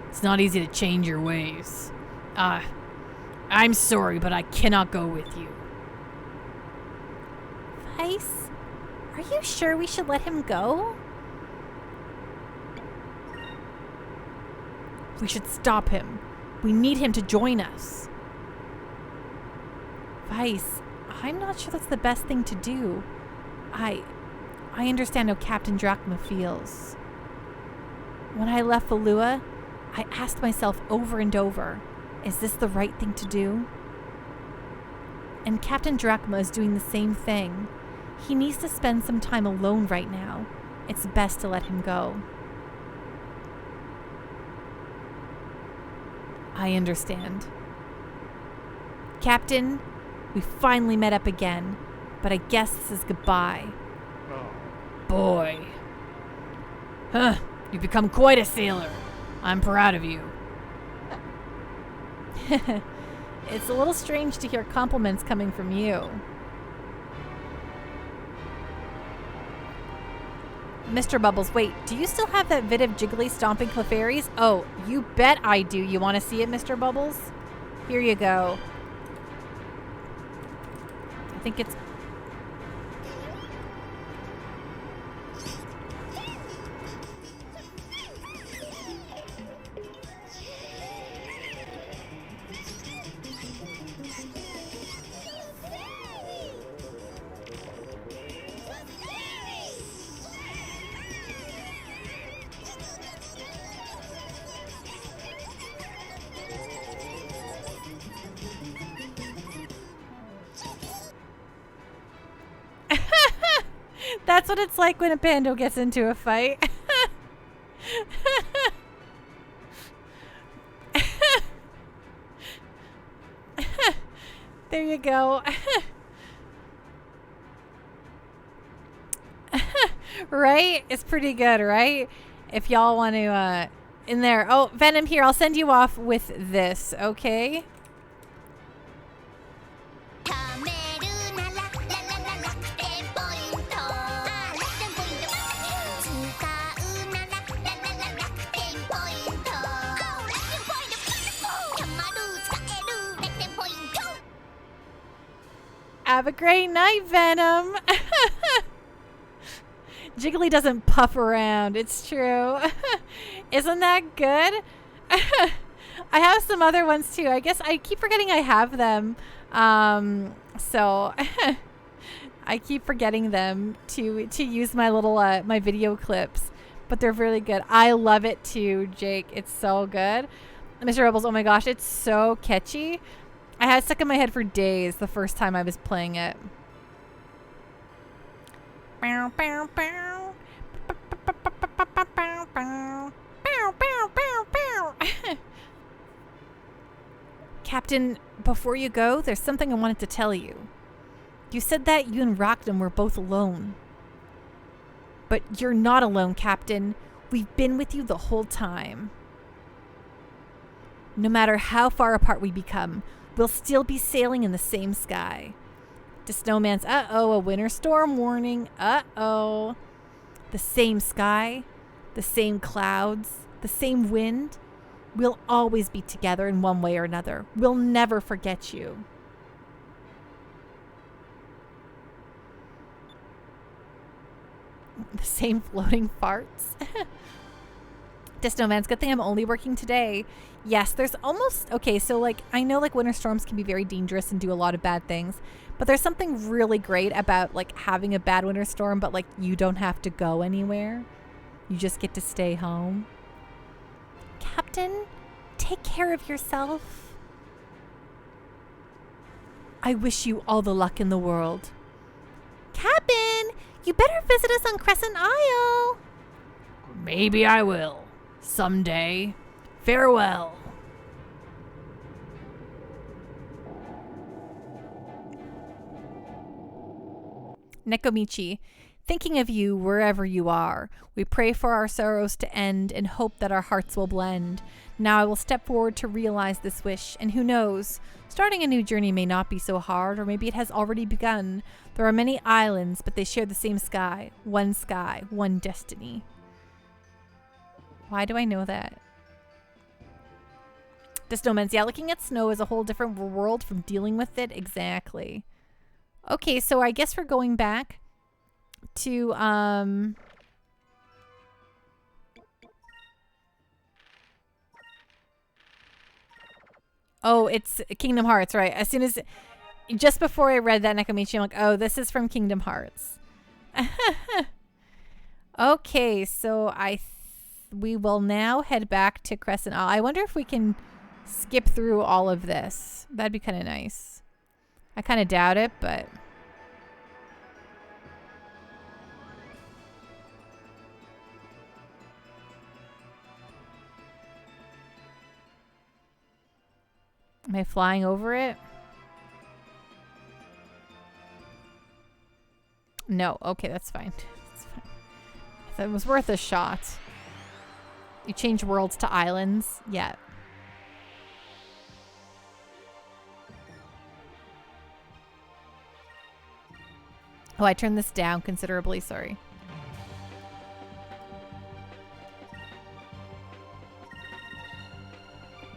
it's not easy to change your ways. I'm sorry, but I cannot go with you. Vice, are you sure we should let him go? We should stop him. We need him to join us. Vice, I'm not sure that's the best thing to do. I understand how Captain Drachma feels. When I left Valua, I asked myself over and over, is this the right thing to do? And Captain Drachma is doing the same thing. He needs to spend some time alone right now. It's best to let him go. I understand. Captain, we finally met up again, but I guess this is goodbye. Boy. Huh, you've become quite a sailor. I'm proud of you. It's a little strange to hear compliments coming from you. Mr. Bubbles, wait, do you still have that vid of Jiggly stomping Clefairies? Oh, you bet I do. You want to see it, Mr. Bubbles? Here you go. I think it's... That's what it's like when a pando gets into a fight. There you go. Right? It's pretty good, right? If y'all want to, in there. Oh, Venom, here, I'll send you off with this, okay? Have a great night, Venom. Jiggly doesn't puff around. It's true. Isn't that good? I have some other ones too. I guess I keep forgetting I have them. So I keep forgetting them to use my little my video clips. But they're really good. I love it too, Jake. It's so good. Mr. Rebels, oh my gosh, it's so catchy. I had it stuck in my head for days the first time I was playing it. Captain, before you go, there's something I wanted to tell you. You said that you and Rackham were both alone. But you're not alone, Captain. We've been with you the whole time. No matter how far apart we become, we'll still be sailing in the same sky. To Snowman's uh-oh, a winter storm warning. Uh-oh. The same sky, the same clouds, the same wind. We'll always be together in one way or another. We'll never forget you. The same floating farts. To Snowman's, good thing I'm only working today. Yes, there's almost... Okay, so, like, I know, like, winter storms can be very dangerous and do a lot of bad things. But there's something really great about, like, having a bad winter storm, but, like, you don't have to go anywhere. You just get to stay home. Captain, take care of yourself. I wish you all the luck in the world. Captain, you better visit us on Crescent Isle. Maybe I will. Someday. Farewell. Nekomichi, thinking of you wherever you are, we pray for our sorrows to end and hope that our hearts will blend. Now I will step forward to realize this wish, and who knows, starting a new journey may not be so hard, or maybe it has already begun. There are many islands, but they share the same sky, one destiny. Why do I know that? The Snowman's, yeah, looking at snow is a whole different world from dealing with it. Exactly. Okay, so I guess we're going back to, oh, it's Kingdom Hearts, right? As soon as, just before I read that Nekomichi, I'm like, oh, this is from Kingdom Hearts. Okay, so we will now head back to Crescent Isle. I wonder if we can skip through all of this. That'd be kind of nice. I kind of doubt it, but... Am I flying over it? No. Okay, that's fine. That's fine. That was worth a shot. You change worlds to islands? Yeah. Oh, I turned this down considerably. Sorry.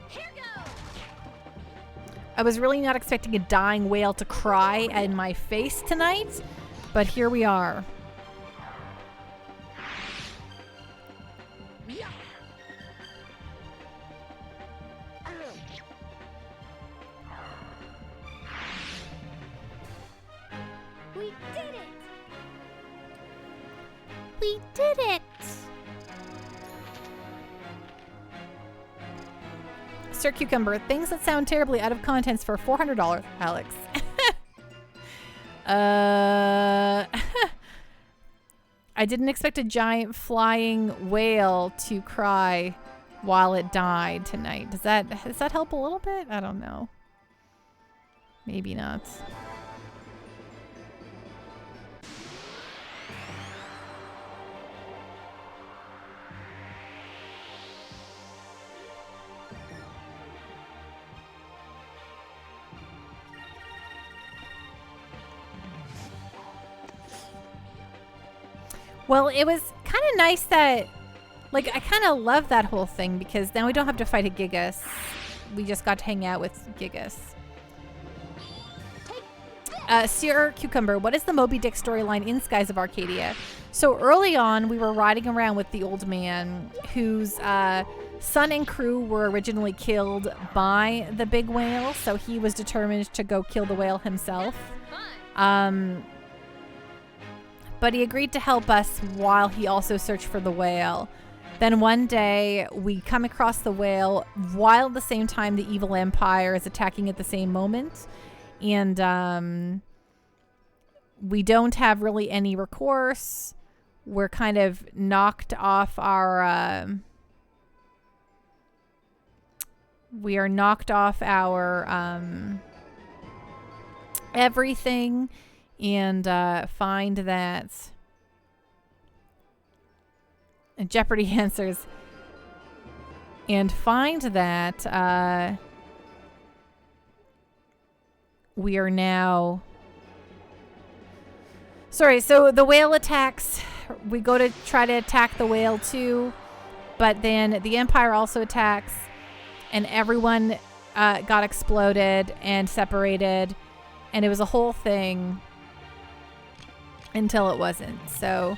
Here goes. I was really not expecting a dying whale to cry in my face tonight, but here we are. We did it. We did it! Sir Cucumber, things that sound terribly out of context for $400, Alex. I didn't expect a giant flying whale to cry while it died tonight. Does that help a little bit? I don't know. Maybe not. Well, it was kind of nice that, like, I kind of love that whole thing because now we don't have to fight a Gigas. We just got to hang out with Gigas. Sir Cucumber, what is the Moby Dick storyline in Skies of Arcadia? So early on, we were riding around with the old man whose son and crew were originally killed by the big whale. So he was determined to go kill the whale himself. But he agreed to help us while he also searched for the whale. Then one day, we come across the whale while at the same time the evil empire is attacking at the same moment. And we don't have really any recourse. We're kind of knocked off our... we are knocked off our everything. And find that Jeopardy answers. and find that we are now... Sorry, so the whale attacks. We go to try to attack the whale too, but then the Empire also attacks, and everyone got exploded and separated, and it was a whole thing until it wasn't. So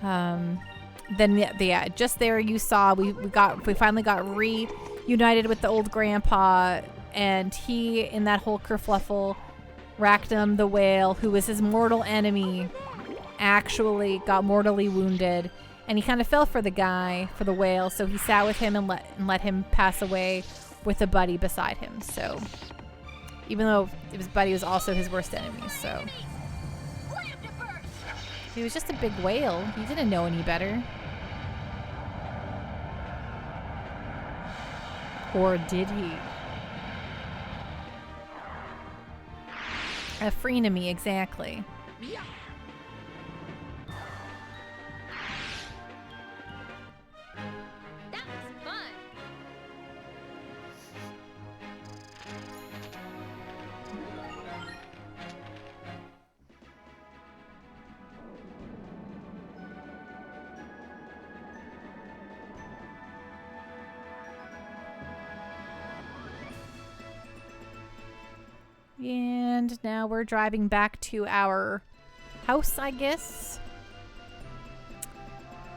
then yeah, just there you saw we finally got reunited with the old grandpa, and he, in that whole kerfluffle, Rackham the whale, who was his mortal enemy, actually got mortally wounded, and he kind of fell for the whale, so he sat with him and let him pass away with a buddy beside him. So even though his buddy was also his worst enemy, so he was just a big whale. He didn't know any better. Or did he? A frenemy, exactly. That was fun. And now we're driving back to our house, I guess.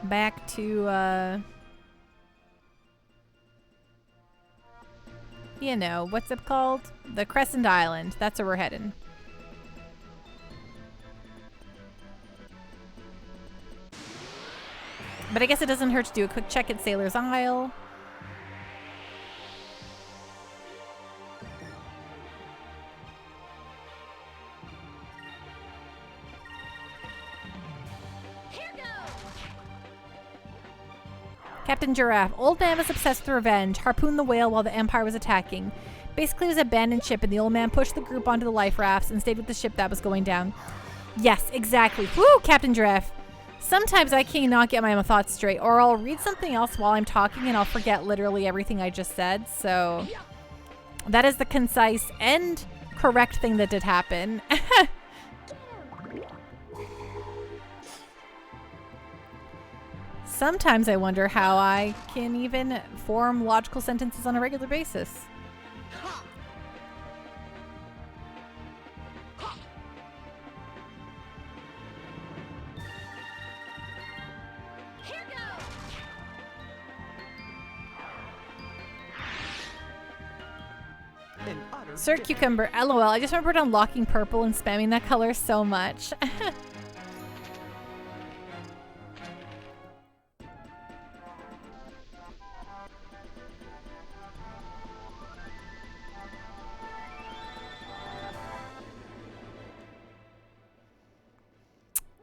Back to, you know, what's it called? The Crescent Island. That's where we're heading. But I guess it doesn't hurt to do a quick check at Sailor's Isle. Captain Giraffe. Old man was obsessed with revenge. Harpooned the whale while the Empire was attacking. Basically, it was an abandoned ship, and the old man pushed the group onto the life rafts and stayed with the ship that was going down. Yes, exactly. Woo, Captain Giraffe. Sometimes I cannot get my thoughts straight, or I'll read something else while I'm talking and I'll forget literally everything I just said. So that is the concise and correct thing that did happen. Sometimes I wonder how I can even form logical sentences on a regular basis. Sir Cucumber, LOL. I just remembered unlocking purple and spamming that color so much.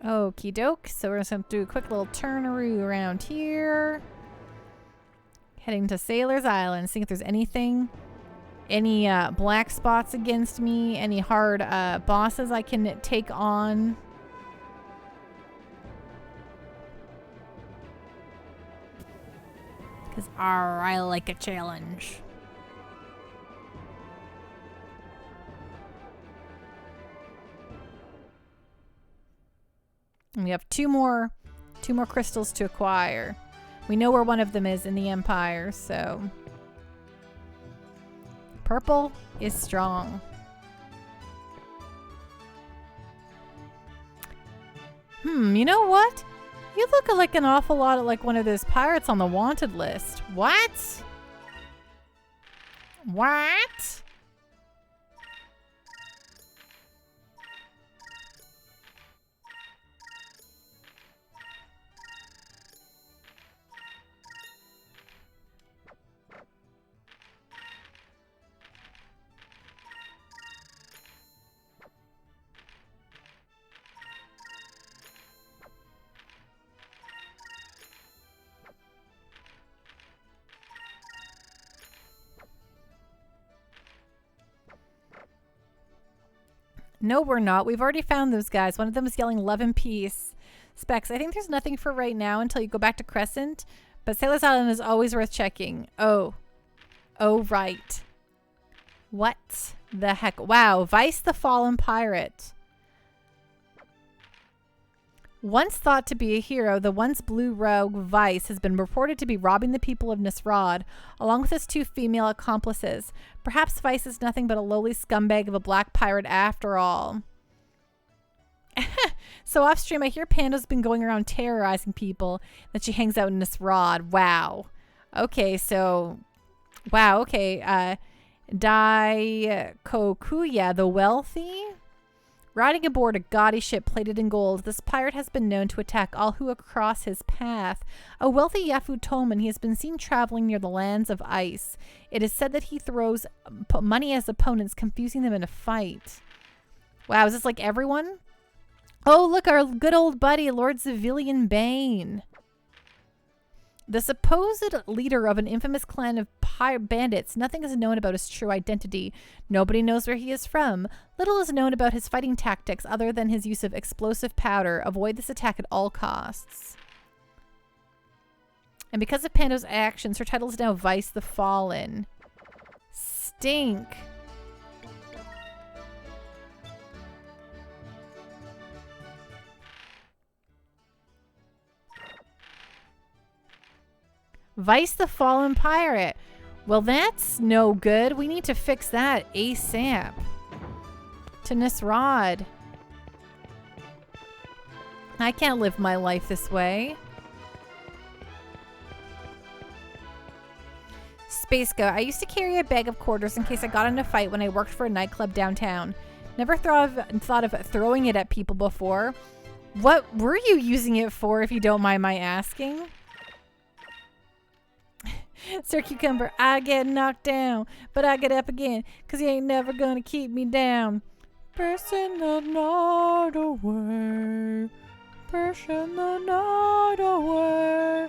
Okie doke. So we're just going to do a quick little turn-a-roo around here. Heading to Sailor's Island. See if there's anything, any black spots against me, any hard bosses I can take on. Because I like a challenge. And we have two more crystals to acquire. We know where one of them is in the Empire, so purple is strong. You know what? You look like an awful lot like one of those pirates on the wanted list. What? What? No, we're not. We've already found those guys. One of them is yelling love and peace. Specs, I think there's nothing for right now until you go back to Crescent. But Sailor's Island is always worth checking. Oh. Oh, right. What the heck? Wow. Vice the Fallen Pirate. Once thought to be a hero, the once blue rogue Vice has been reported to be robbing the people of Nisrod, along with his 2 female accomplices. Perhaps Vice is nothing but a lowly scumbag of a black pirate after all. So off stream, I hear Panda's been going around terrorizing people, that she hangs out in Nisrod. Wow. Okay, so... Wow, okay. Daikokuya, the wealthy? Riding aboard a gaudy ship plated in gold, this pirate has been known to attack all who cross his path. A wealthy Yafu Toman, he has been seen traveling near the lands of ice. It is said that he throws money at his opponents, confusing them in a fight. Wow, is this like everyone? Oh, look, our good old buddy, Lord Civilian Bane. The supposed leader of an infamous clan of bandits, nothing is known about his true identity. Nobody knows where he is from. Little is known about his fighting tactics other than his use of explosive powder. Avoid this attack at all costs. And because of Pando's actions, her title is now Vice the Fallen. Stink. Vice the Fallen Pirate. Well, that's no good. We need to fix that ASAP. To Nisrod. I can't live my life this way. Space Goat. I used to carry a bag of quarters in case I got in a fight when I worked for a nightclub downtown. Never thought of throwing it at people before. What were you using it for, if you don't mind my asking? Sir Cucumber, I get knocked down, but I get up again, 'cause you ain't never gonna keep me down. Pushing the night away, pushing the night away.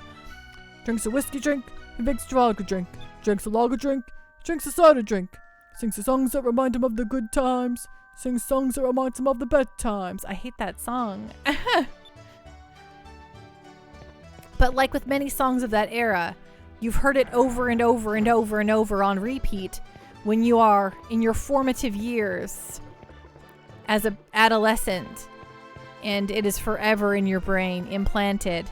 Drinks a whiskey drink, he makes a lager drink. Drinks a lager drink, drinks a cider drink. Sings the songs that remind him of the good times. Sings songs that remind him of the bad times. I hate that song. But like with many songs of that era, you've heard it over and over and over and over on repeat when you are in your formative years as an adolescent, and it is forever in your brain, implanted.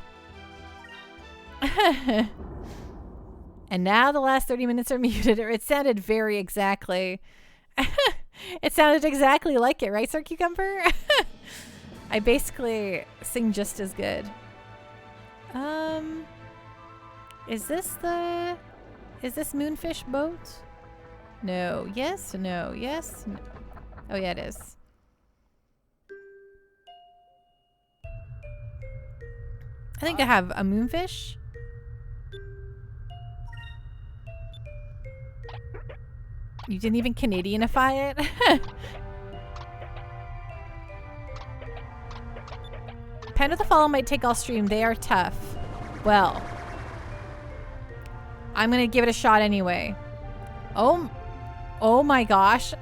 And now the last 30 minutes are muted. It sounded very exactly. It sounded exactly like it, right, Sir Cucumber? I basically sing just as good. Is this Moonfish Boat? No. Yes? No. Yes? No. Oh, yeah, it is. I think I have a Moonfish. You didn't even Canadianify it? Panda the Fallen might take all stream. They are tough. Well, I'm gonna give it a shot anyway. Oh my gosh.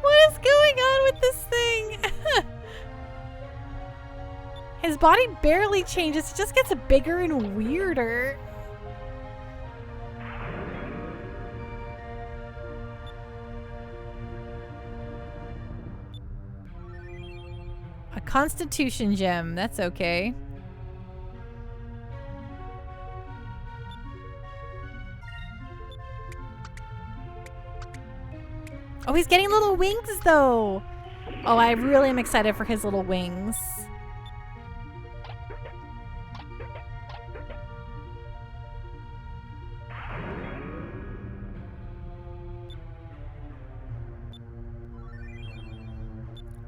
What is going on with this thing? His body barely changes. It just gets bigger and weirder. A Constitution gem. That's okay. Oh, he's getting little wings, though. Oh, I really am excited for his little wings.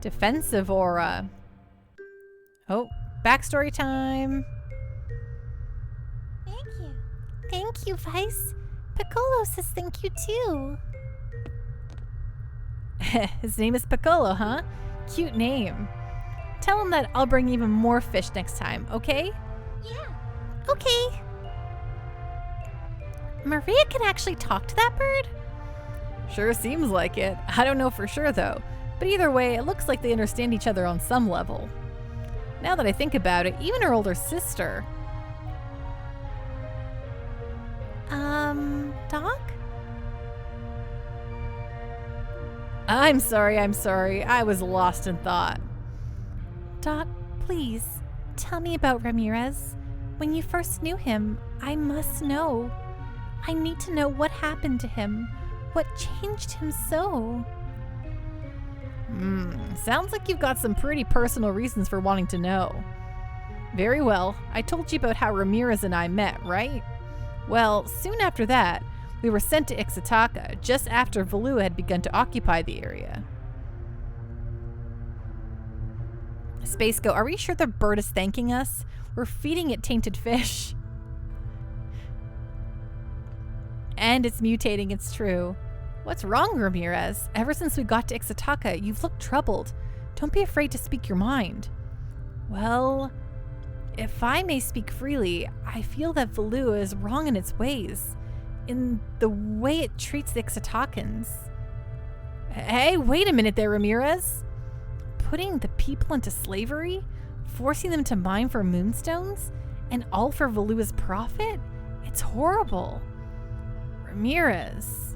Defensive aura. Oh, backstory time. Thank you. Thank you, Vice. Piccolo says thank you, too. His name is Piccolo, huh? Cute name. Tell him that I'll bring even more fish next time, okay? Yeah. Okay. Maria can actually talk to that bird? Sure seems like it. I don't know for sure, though. But either way, it looks like they understand each other on some level. Now that I think about it, even her older sister. Doc? I'm sorry. I was lost in thought. Doc, please, tell me about Ramirez. When you first knew him, I must know. I need to know what happened to him. What changed him so? Sounds like you've got some pretty personal reasons for wanting to know. Very well, I told you about how Ramirez and I met, right? Well, soon after that, we were sent to Ixtaka, just after Valua had begun to occupy the area. Space Go, are we sure the bird is thanking us? We're feeding it tainted fish. And it's mutating, it's true. What's wrong, Ramirez? Ever since we got to Ixtaka, you've looked troubled. Don't be afraid to speak your mind. Well, if I may speak freely, I feel that Valua is wrong in its ways. In the way it treats the Ixtakans. Hey, wait a minute there, Ramirez. Putting the people into slavery? Forcing them to mine for moonstones? And all for Valua's profit? It's horrible. Ramirez,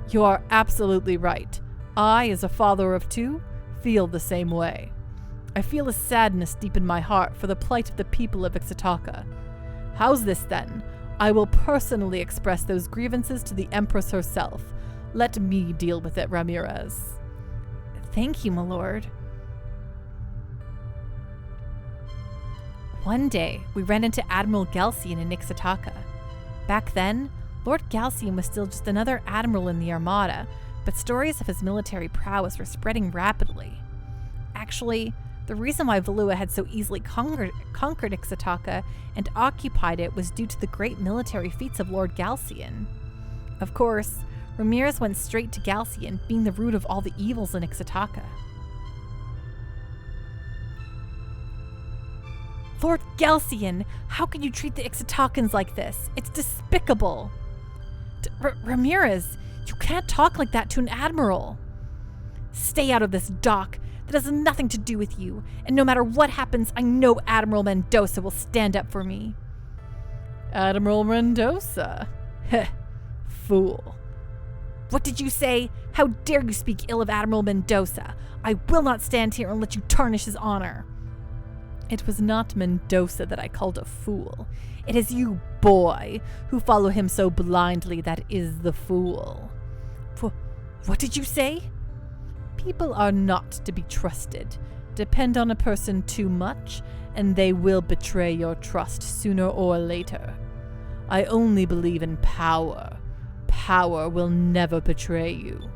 you are absolutely right. I, as a father of two, feel the same way. I feel a sadness deep in my heart for the plight of the people of Ixtaka. How's this then? I will personally express those grievances to the Empress herself. Let me deal with it, Ramirez. Thank you, my lord. One day, we ran into Admiral Galcian in Ixtaka. Back then, Lord Galcian was still just another admiral in the Armada, but stories of his military prowess were spreading rapidly. Actually, the reason why Valua had so easily conquered Ixtaka and occupied it was due to the great military feats of Lord Galcian. Of course, Ramirez went straight to Galcian, being the root of all the evils in Ixtaka. Lord Galcian, how can you treat the Ixtakans like this? It's despicable. Ramirez, you can't talk like that to an admiral. Stay out of this, Doc. That has nothing to do with you, and no matter what happens, I know Admiral Mendoza will stand up for me. Admiral Mendoza? Heh, fool. What did you say? How dare you speak ill of Admiral Mendoza? I will not stand here and let you tarnish his honor. It was not Mendoza that I called a fool. It is you, boy, who follow him so blindly that is the fool. What did you say? People are not to be trusted. Depend on a person too much, and they will betray your trust sooner or later. I only believe in power. Power will never betray you.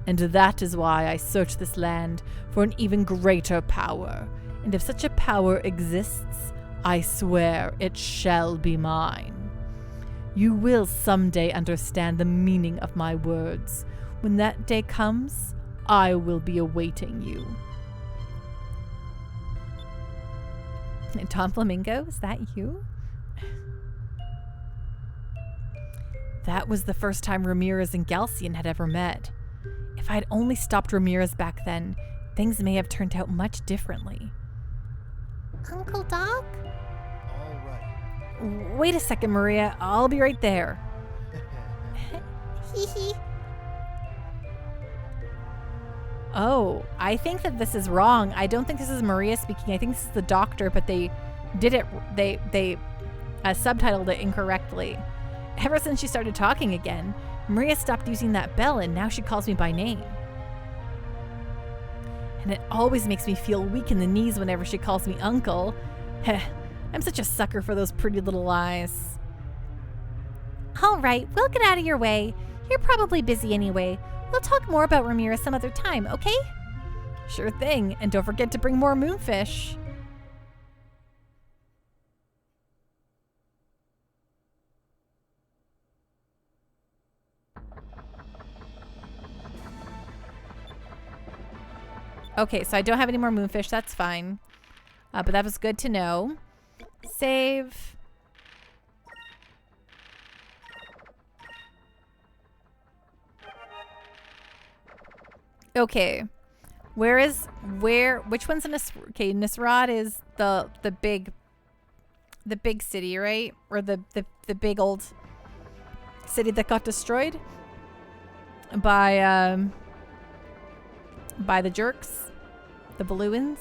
And that is why I search this land for an even greater power. And if such a power exists, I swear it shall be mine. You will someday understand the meaning of my words. When that day comes, I will be awaiting you. Tom Flamingo, is that you? That was the first time Ramirez and Galcian had ever met. If I had only stopped Ramirez back then, things may have turned out much differently. Uncle Doc? All right. Wait a second, Maria. I'll be right there. Hee hee. Oh, I think that this is wrong. I don't think this is Maria speaking. I think this is the doctor, but they did it. They subtitled it incorrectly. Ever since she started talking again, Maria stopped using that bell, and now she calls me by name. And it always makes me feel weak in the knees whenever she calls me uncle. I'm such a sucker for those pretty little eyes. All right, we'll get out of your way. You're probably busy anyway. We'll talk more about Ramirez some other time, okay? Sure thing, and don't forget to bring more moonfish. Okay, so I don't have any more moonfish, that's fine. But that was good to know. Save. Okay, which one's in okay, Nisrod is the big the big city, right? Or the big old city that got destroyed by the jerks, the balloons.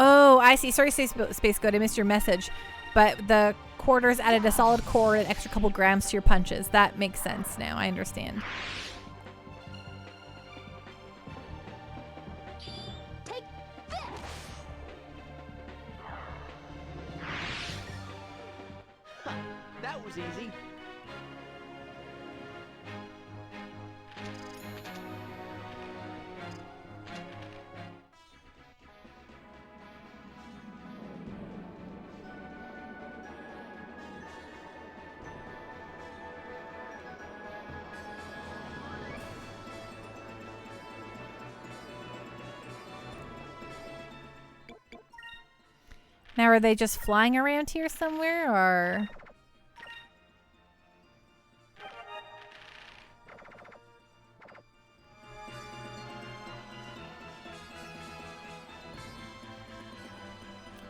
Oh, I see. Sorry, Space Goat. I missed your message. But the quarters added a solid core and an extra couple grams to your punches. That makes sense now. I understand. Take this. That was easy. Now, are they just flying around here somewhere, or?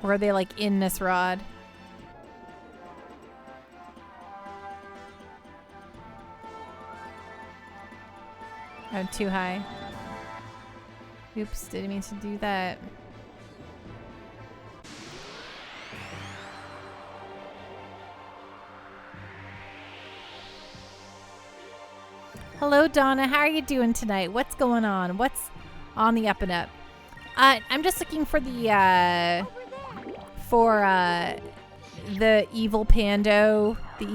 Or are they like in this rod? Oh, too high. Oops, didn't mean to do that. Hello, Donna. How are you doing tonight? What's going on? What's on the up and up? I'm just looking for the evil Pando, the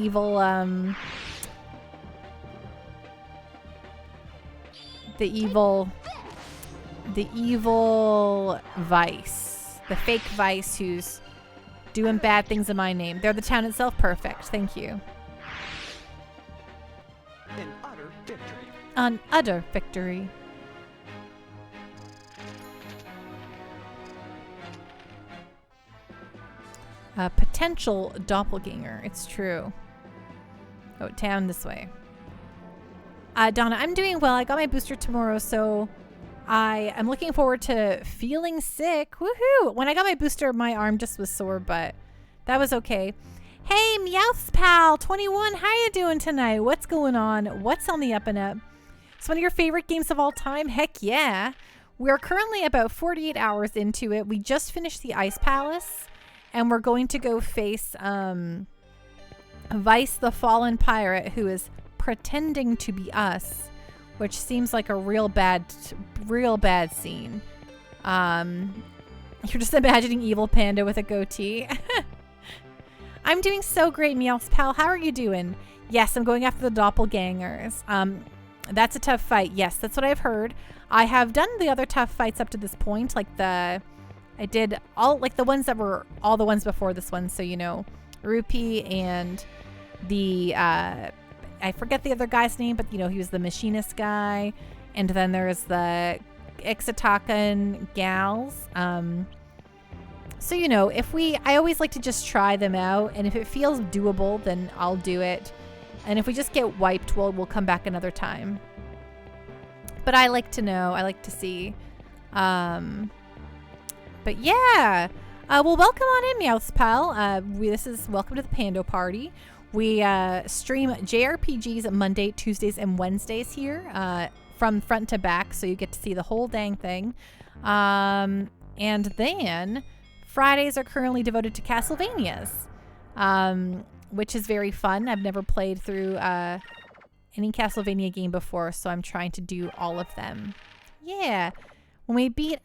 evil Vice, the fake Vice who's doing bad things in my name. They're the town itself. Perfect. Thank you. An utter victory. An utter victory. A potential doppelganger. It's true. Oh, town this way. Donna, I'm doing well. I got my booster tomorrow, so I am looking forward to feeling sick. Woohoo! When I got my booster, my arm just was sore, but that was okay. Hey, Meowth Pal 21, how you doing tonight? What's going on? What's on the up and up? It's one of your favorite games of all time? Heck yeah. We're currently about 48 hours into it. We just finished the Ice Palace, and we're going to go face Vice the Fallen Pirate, who is pretending to be us, which seems like a real bad scene. You're just imagining evil Panda with a goatee. I'm doing so great, Meowth Pal. How are you doing? Yes, I'm going after the doppelgangers. That's a tough fight. Yes, that's what I've heard. I have done the other tough fights up to this point, like I did all like the ones that were all the ones before this one. So, you know, Rupee and the I forget the other guy's name, but you know, he was the machinist guy. And then there's the Ixatakan gals. So, you know, I always like to just try them out, and if it feels doable, then I'll do it. And if we just get wiped, we'll come back another time. But I like to know, I like to see. But yeah, well, welcome on in, Meowth Pal. Welcome to the Pando Party. We stream JRPGs Monday, Tuesdays, and Wednesdays here from front to back, so you get to see the whole dang thing. And then Fridays are currently devoted to Castlevanias, which is very fun. I've never played through any Castlevania game before, so I'm trying to do all of them. Yeah, when we beat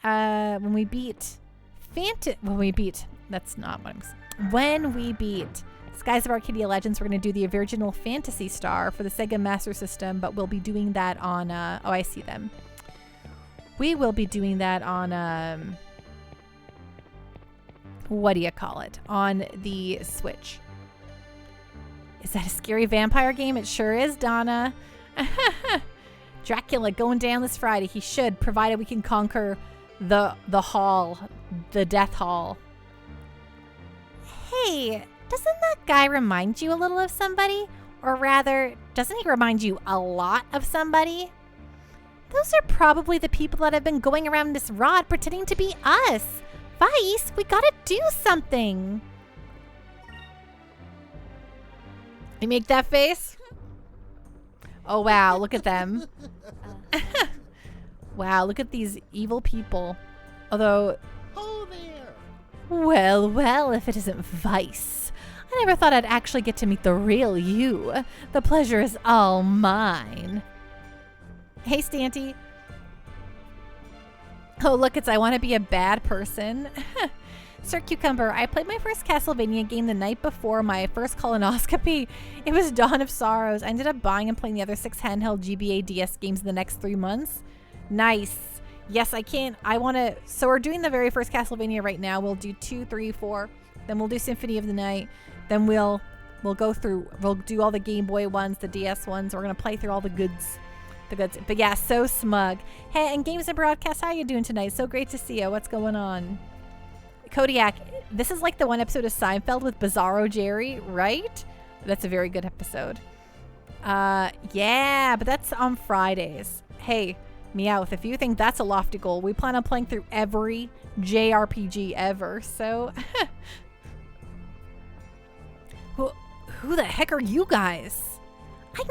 Skies of Arcadia Legends, we're going to do the original Phantasy Star for the Sega Master System, but we'll be doing that on, oh, I see them. We will be doing that on, what do you call it? On the Switch. Is that a scary vampire game? It sure is, Donna. Dracula going down this Friday. He should, provided we can conquer the hall, the death hall. Hey, doesn't that guy remind you a little of somebody? Or rather, doesn't he remind you a lot of somebody? Those are probably the people that have been going around this rod pretending to be us. Vice, we gotta do something. You make that face? Oh, wow. Look at them. Wow, look at these evil people. Although, Oh there! well, well, if it isn't Vice. I never thought I'd actually get to meet the real you. The pleasure is all mine. Hey, Stanty. Oh, look, it's I want to be a bad person. Sir Cucumber, I played my first Castlevania game the night before my first colonoscopy. It was Dawn of Sorrows. I ended up buying and playing the other 6 handheld GBA DS games in the next 3 months. Nice. Yes, I can. I want to. So we're doing the very first Castlevania right now. We'll do 2, 3, 4. Then we'll do Symphony of the Night. Then we'll go through. We'll do all the Game Boy ones, the DS ones. We're gonna play through all the goods. But yeah, so smug. Hey, and Games and Broadcast, how you doing tonight? So great to see you. What's going on? Kodiak, this is like the one episode of Seinfeld with Bizarro Jerry, right? That's a very good episode. Yeah, but that's on Fridays. Hey, Meowth, if you think that's a lofty goal, we plan on playing through every JRPG ever, so... Who the heck are you guys? I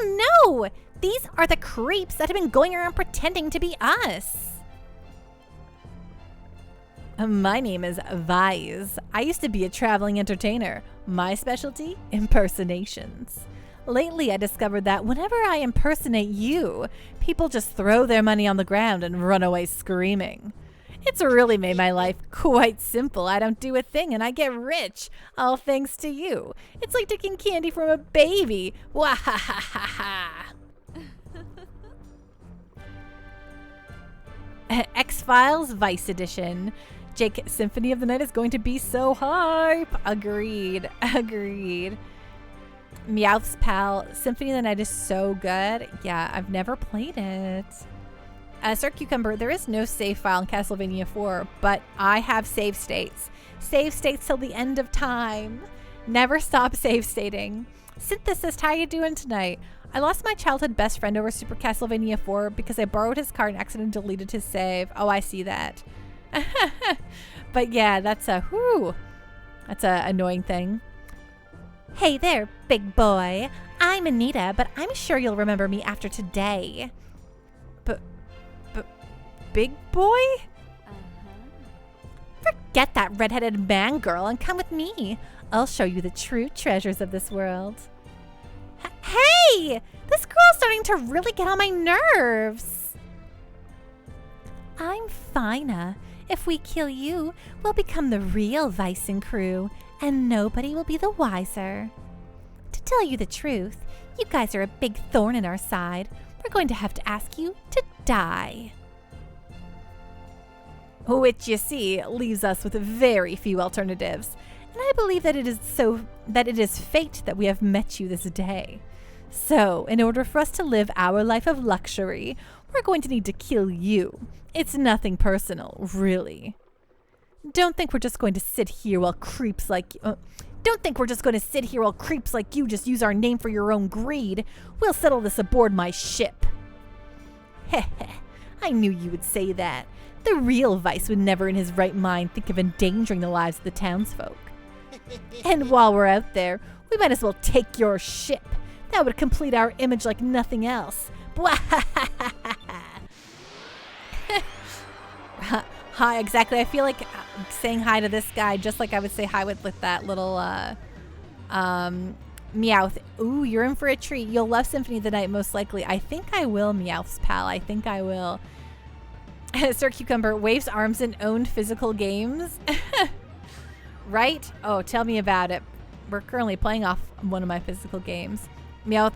know! These are the creeps that have been going around pretending to be us. My name is Vise. I used to be a traveling entertainer. My specialty? Impersonations. Lately, I discovered that whenever I impersonate you, people just throw their money on the ground and run away screaming. It's really made my life quite simple. I don't do a thing and I get rich, all thanks to you. It's like taking candy from a baby. Wahahaha. X-Files Vice Edition. Jake, Symphony of the Night is going to be so hype. Agreed. Meowth's Pal, Symphony of the Night is so good. Yeah, I've never played it. Sir Cucumber, there is no save file in Castlevania 4, but I have save states. Save states till the end of time. Never stop save stating. Synthesis, how you doing tonight? I lost my childhood best friend over Super Castlevania 4 because I borrowed his card and accidentally deleted his save. Oh, I see that. But yeah, that's a annoying thing. Hey there, big boy. I'm Anita, but I'm sure you'll remember me after today. Big boy? Forget that redheaded man girl and come with me. I'll show you the true treasures of this world. Hey! This girl's starting to really get on my nerves. I'm Fina. If we kill you, we'll become the real Vice and crew, and nobody will be the wiser. To tell you the truth, you guys are a big thorn in our side. We're going to have to ask you to die. Which, you see, leaves us with very few alternatives. And I believe that it is fate that we have met you this day. So, in order for us to live our life of luxury, we're going to need to kill you. It's nothing personal, really. Don't think we're just going to sit here while creeps like you just use our name for your own greed. We'll settle this aboard my ship. Heh heh, I knew you would say that. The real Vice would never in his right mind think of endangering the lives of the townsfolk. And while we're out there, we might as well take your ship. That would complete our image like nothing else. Hi, exactly. I feel like saying hi to this guy just like I would say hi with that little Meowth. Ooh, you're in for a treat. You'll love Symphony of the Night most likely. I think I will, Meowth's pal. I think I will. Sir Cucumber waves arms in owned physical games. Right? Oh, tell me about it. We're currently playing off one of my physical games. Meowth,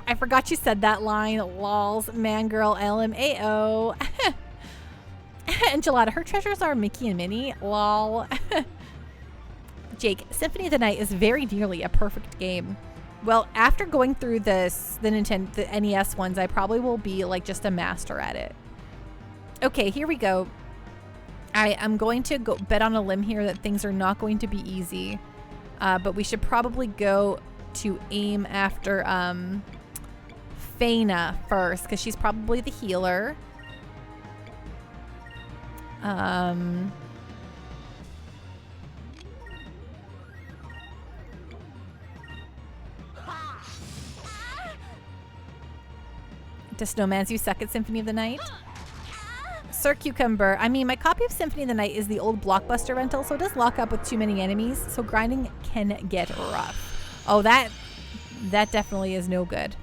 I forgot you said that line. Lols, mangirl, LMAO. Enchilada, her treasures are Mickey and Minnie. Lol. Jake, Symphony of the Night is very nearly a perfect game. Well, after going through the NES ones, I probably will be like just a master at it. Okay, here we go. I am going to go bet on a limb here that things are not going to be easy. But we should probably go to aim after Faina first, because she's probably the healer. Does Snowman's you suck at Symphony of the Night? Sir Cucumber. I mean, my copy of Symphony of the Night is the old Blockbuster rental, so it does lock up with too many enemies, so grinding can get rough. Oh, that definitely is no good.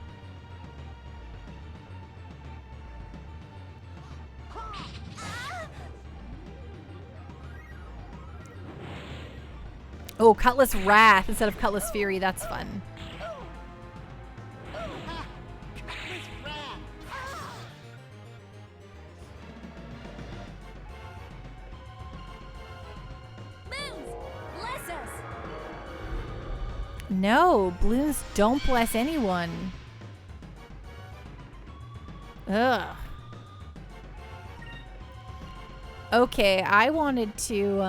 Oh, Cutlass Wrath instead of Cutlass Fury. That's fun. No, balloons don't bless anyone. Ugh. Okay, I wanted to,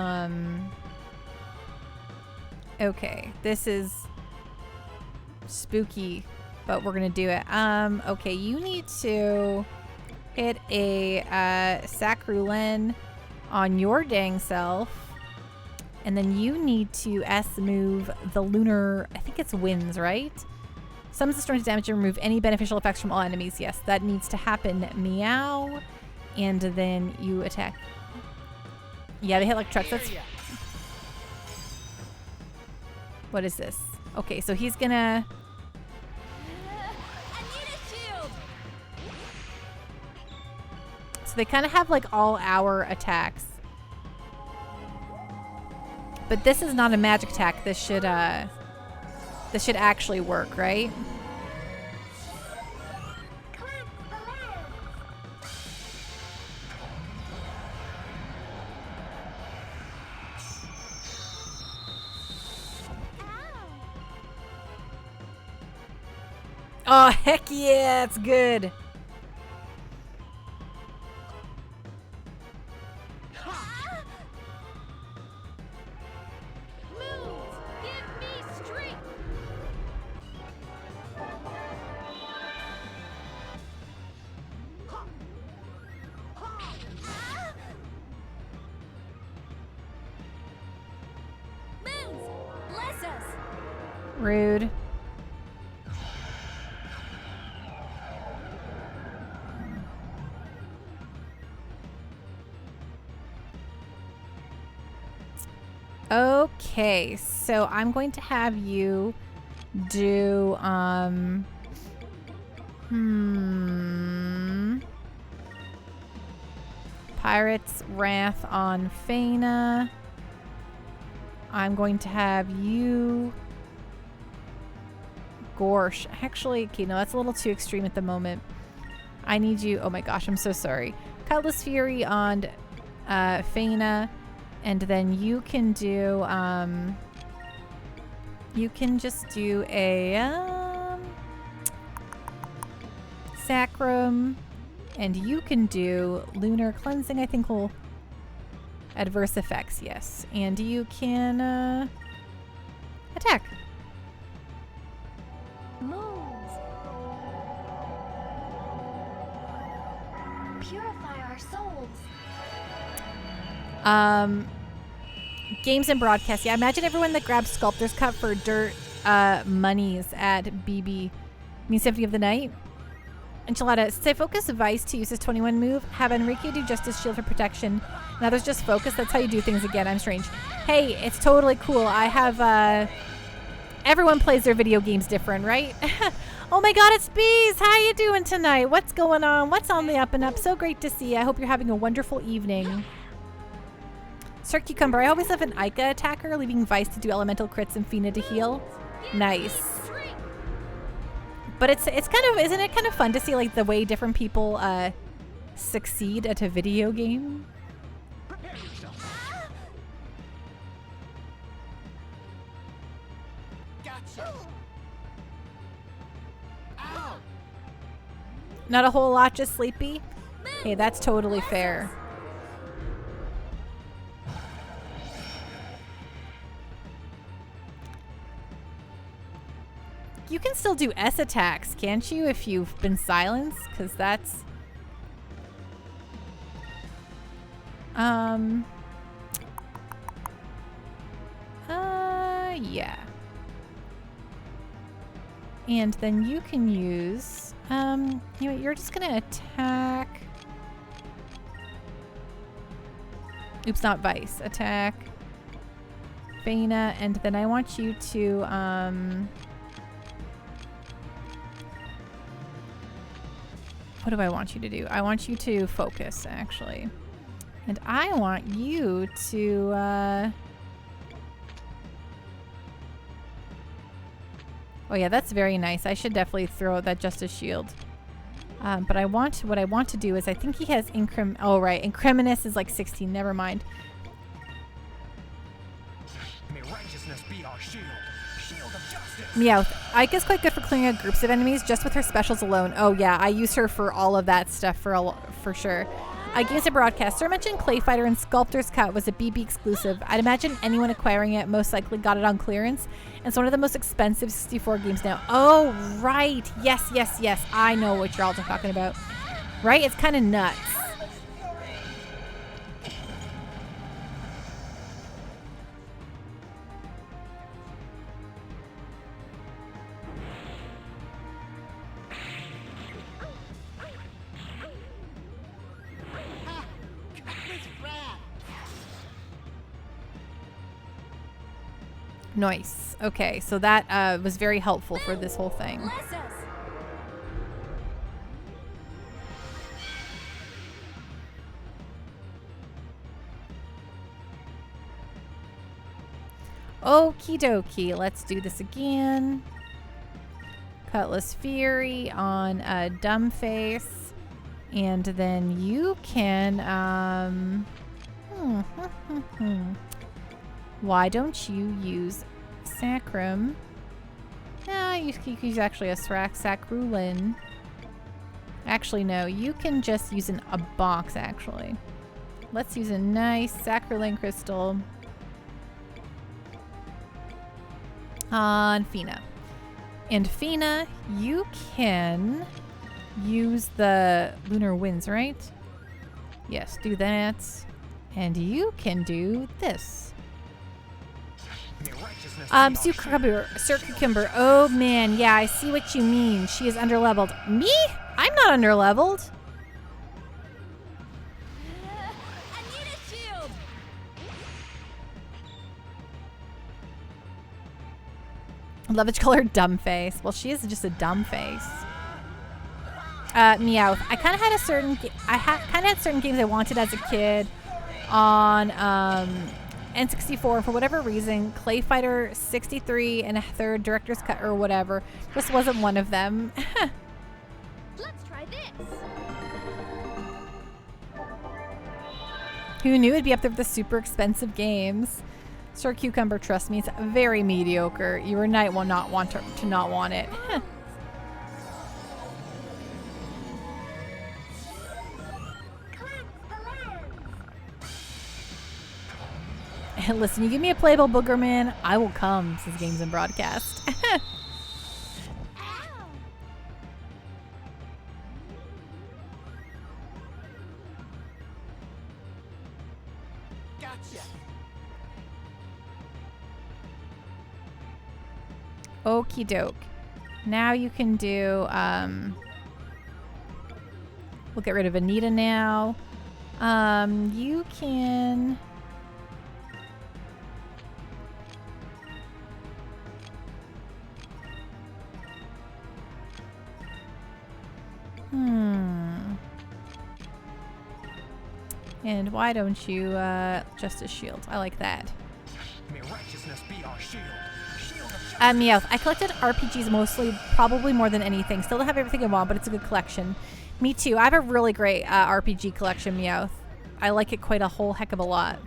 okay, this is spooky, but we're gonna do it. Okay, you need to hit a, Sacrulen on your dang self. And then you need to S-move the lunar, I think it's winds, right? Summons the storm to damage and remove any beneficial effects from all enemies. Yes, that needs to happen. Meow. And then you attack. Yeah, they hit like trucks. That's... What is this? Okay, so he's gonna... So they kind of have like all hour attacks. But this is not a magic attack. This should actually work, right? Oh, heck yeah, it's good. Rude. Okay, so I'm going to have you do Pirate's Wrath on Faina. I'm going to have you Gorsh. Actually, okay, no, that's a little too extreme at the moment. I need you. Oh my gosh, I'm so sorry. Cutlass Fury on Faina, and then you can do you can just do a Sacrum, and you can do Lunar Cleansing. I think will adverse effects, yes, and you can attack. Moons. Purify our souls. Games and broadcasts. Yeah, imagine everyone that grabs Sculptor's Cup for dirt monies at BB. Mean Symphony of the Night. Enchilada. Say focus Vice to use his 21 move. Have Enrique do Justice Shield for protection. Now there's just focus. That's how you do things again. I'm strange. Hey, it's totally cool. I have everyone plays their video games different, right? Oh my god, it's Bees! How you doing tonight? What's going on? What's on the up and up? So great to see you. I hope you're having a wonderful evening. Sir Cucumber, I always have an Ica attacker, leaving Vice to do elemental crits and Fina to heal. Nice. But it's kind of, isn't it kind of fun to see like the way different people succeed at a video game? Prepare yourself. Gotcha. Ow. Not a whole lot, just sleepy? Hey, that's totally fair. you can still do S attacks, can't you, if you've been silenced? Because that's... yeah. And then you can use, you know what, you're just gonna attack. Oops, not Vice. Attack Feyna, and then I want you to, what do I want you to do? I want you to focus, actually. And I want you to, oh yeah, that's very nice. I should definitely throw that Justice Shield. But what I want to do is, I think he has oh right, Incriminus is like 16, never mind. May righteousness be our shield. Shield of justice. Meowth. Ika's quite good for clearing out groups of enemies just with her specials alone. Oh yeah, I use her for all of that stuff for sure. Games and Broadcast. Sir mentioned Clay Fighter and Sculptor's Cut was a BB exclusive. I'd imagine anyone acquiring it most likely got it on clearance. And it's one of the most expensive 64 games now. Oh, right. Yes, yes, yes. I know what you're all talking about. Right? It's kind of nuts. Nice. Okay, so that was very helpful for this whole thing. Bless us. Okie dokie. Let's do this again. Cutlass Fury on Dumbface. And then you can, why don't you use Sacrum? No, you can use actually a Sacrulin. Actually, no. You can just use a box, actually. Let's use a nice Sacrulin crystal on Feyna. And Feyna, you can use the Lunar Winds, right? Yes, do that. And you can do this. Sir Cucumber. Oh man, yeah, I see what you mean. She is underleveled. Me? I'm not underleveled. I need a shield. Love it colored dumb face. Well, she is just a dumb face. Meowth. I kind of had certain games I wanted as a kid on N64. For whatever reason, Clay Fighter 63 and a third Director's Cut or whatever just wasn't one of them. Let's try this. Who knew it'd be up there with the super expensive games? Sir Cucumber, trust me, it's very mediocre. You or Knight will not want to not want it. And listen, you give me a playable Boogerman, I will come, says Games and Broadcast. Gotcha. Okie doke. Now you can do, we'll get rid of Anita now. You can... And why don't you, Justice Shield? I like that. May righteousness be our shield. Shield of justice. Meowth. I collected RPGs mostly, probably more than anything. Still don't have everything I want, but it's a good collection. Me too. I have a really great RPG collection, Meowth. I like it quite a whole heck of a lot.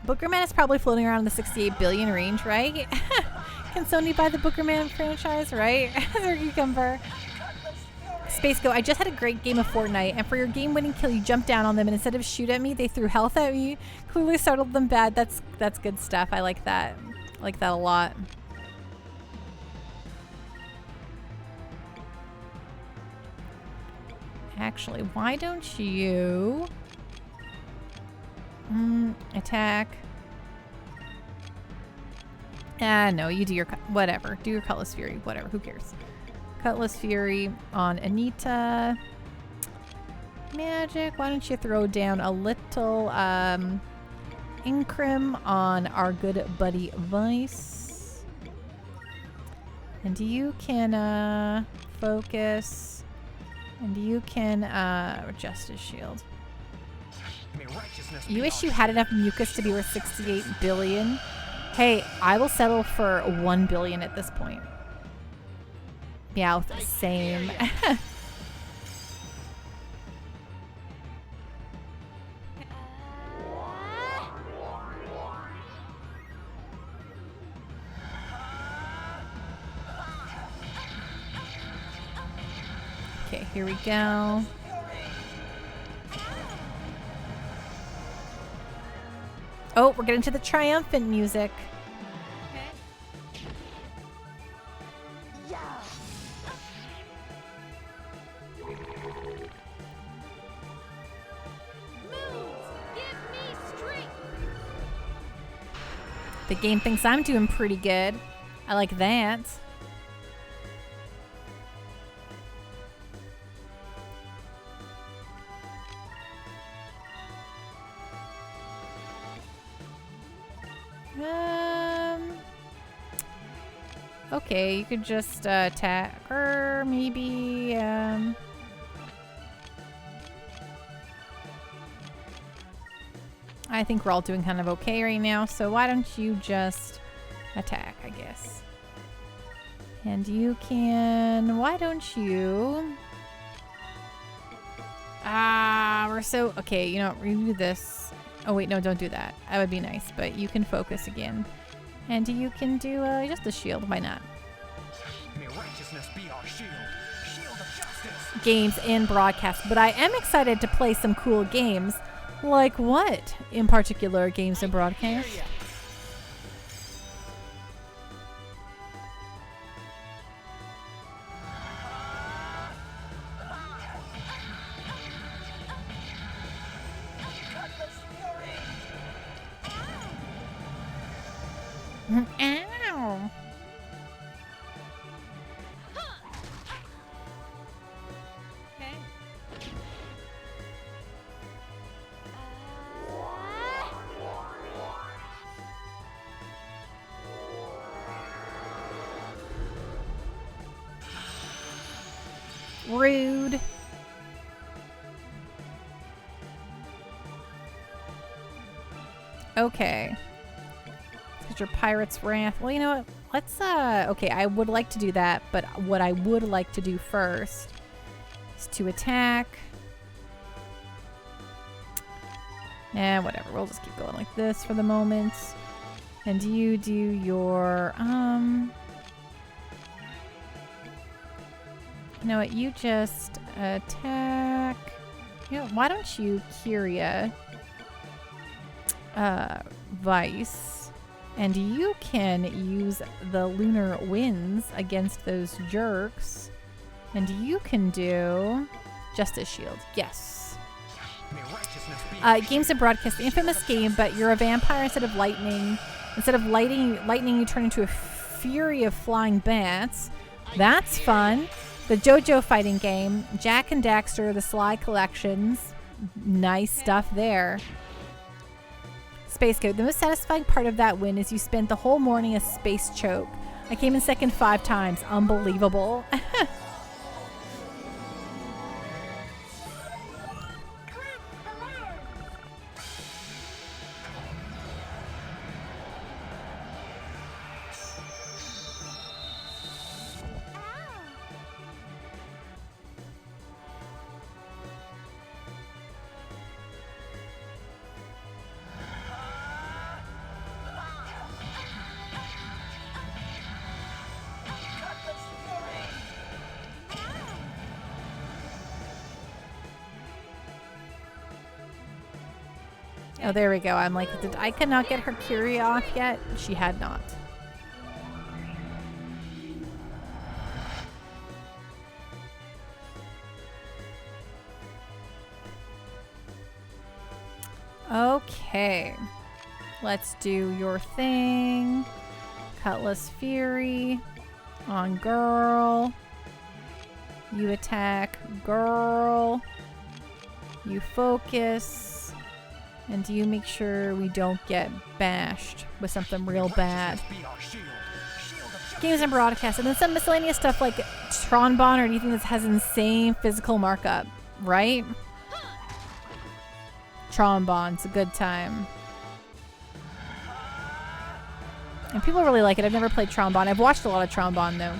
Boogerman is probably floating around in the 68 billion range, right? Can Sony buy the Boogerman franchise, right? Sir Cucumber. Space Go, I just had a great game of Fortnite, and for your game-winning kill, you jumped down on them, and instead of shoot at me, they threw health at me. Clearly startled them bad. That's good stuff. I like that. I like that a lot. Actually, why don't you attack? No, you do your whatever. Do your Cutlass Fury, whatever. Who cares? Cutlass Fury on Anita. Magic. Why don't you throw down a little Incrim on our good buddy Vice? And you can focus. And you can Justice Shield. You wish you had enough mucus to be worth 68 billion. Hey, I will settle for 1 billion at this point. Yeah, same. Okay, here we go. Oh, we're getting to the triumphant music. The game thinks I'm doing pretty good. I like that. Okay, you could just attack her, maybe. I think we're all doing kind of okay right now, so why don't you just attack, I guess. And you can... Why don't you... we're so... Okay, you know, redo this. Oh, wait, no, don't do that. That would be nice, but you can focus again. And you can do just a shield. Why not? May righteousness be our shield. Shield of justice. Games and broadcast. But I am excited to play some cool games. Like what, in particular, games and broadcast? Ow! Rude. Okay. Let's get your Pirate's Wrath. Well, you know what? Let's, okay, I would like to do that, but what I would like to do first is to attack. Whatever. We'll just keep going like this for the moment. And you do your, you know what? You just attack. You know, why don't you Kyria Vice? And you can use the Lunar Winds against those jerks. And you can do Justice Shield. Yes. Games and broadcast, the infamous game, but you're a vampire instead of lightning. Instead of lightning, you turn into a fury of flying bats. That's fun. The JoJo fighting game, Jack and Daxter, the Sly collections. Nice stuff there. Space Code. The most satisfying part of that win is you spent the whole morning as Space Choke. I came in second 5 times. Unbelievable. Oh, there we go. I'm like, I could not get her Curie off yet. She had not. Okay. Let's do your thing. Cutlass Fury on girl. You attack girl. You focus. And you make sure we don't get bashed with something real bad. Games and broadcast. And then some miscellaneous stuff like Tronbon or anything that has insane physical markup. Right? Trombon's a good time. And people really like it. I've never played Trombon. I've watched a lot of Trombon though.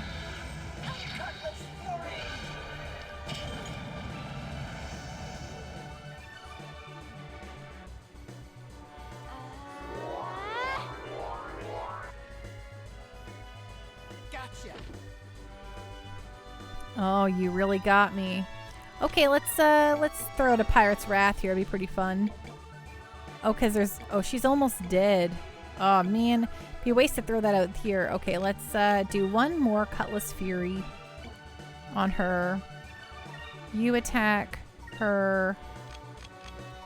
Gotcha. Oh, you really got me. Okay, let's throw out a Pirate's Wrath here. It'd be pretty fun. Oh, cause there's she's almost dead. Oh man, be a waste to throw that out here. Okay, let's do one more Cutlass Fury on her. You attack her.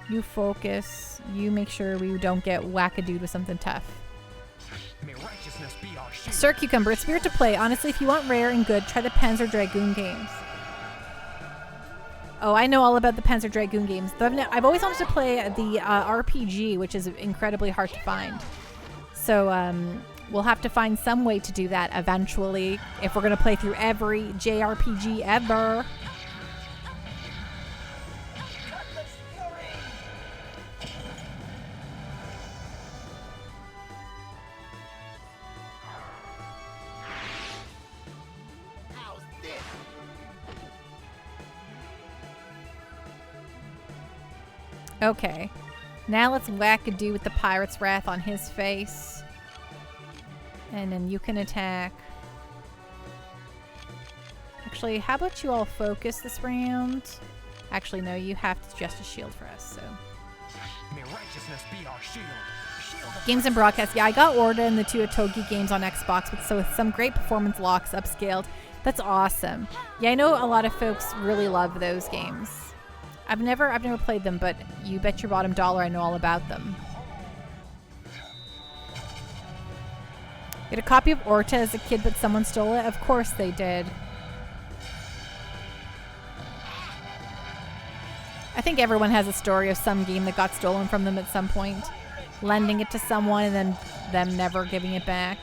You focus. You make sure we don't get whack-a-dude with something tough. May righteousness be our shield. Sir Cucumber, it's weird to play. Honestly, if you want rare and good, try the Panzer Dragoon games. Oh, I know all about the Panzer Dragoon games. I've always wanted to play the RPG, which is incredibly hard to find. So we'll have to find some way to do that eventually if we're going to play through every JRPG ever. Okay, now let's whack a dude with the Pirate's Wrath on his face. And then you can attack. Actually, how about you all focus this round? Actually, no, you have to just a shield for us, so. May righteousness be our shield. Shield of Games and broadcast. Yeah, I got Orda and the two Otogi games on Xbox, with some great performance locks upscaled. That's awesome. Yeah, I know a lot of folks really love those games. I've never played them, but you bet your bottom dollar I know all about them. Get a copy of Orta as a kid, but someone stole it? Of course they did. I think everyone has a story of some game that got stolen from them at some point. Lending it to someone and then them never giving it back.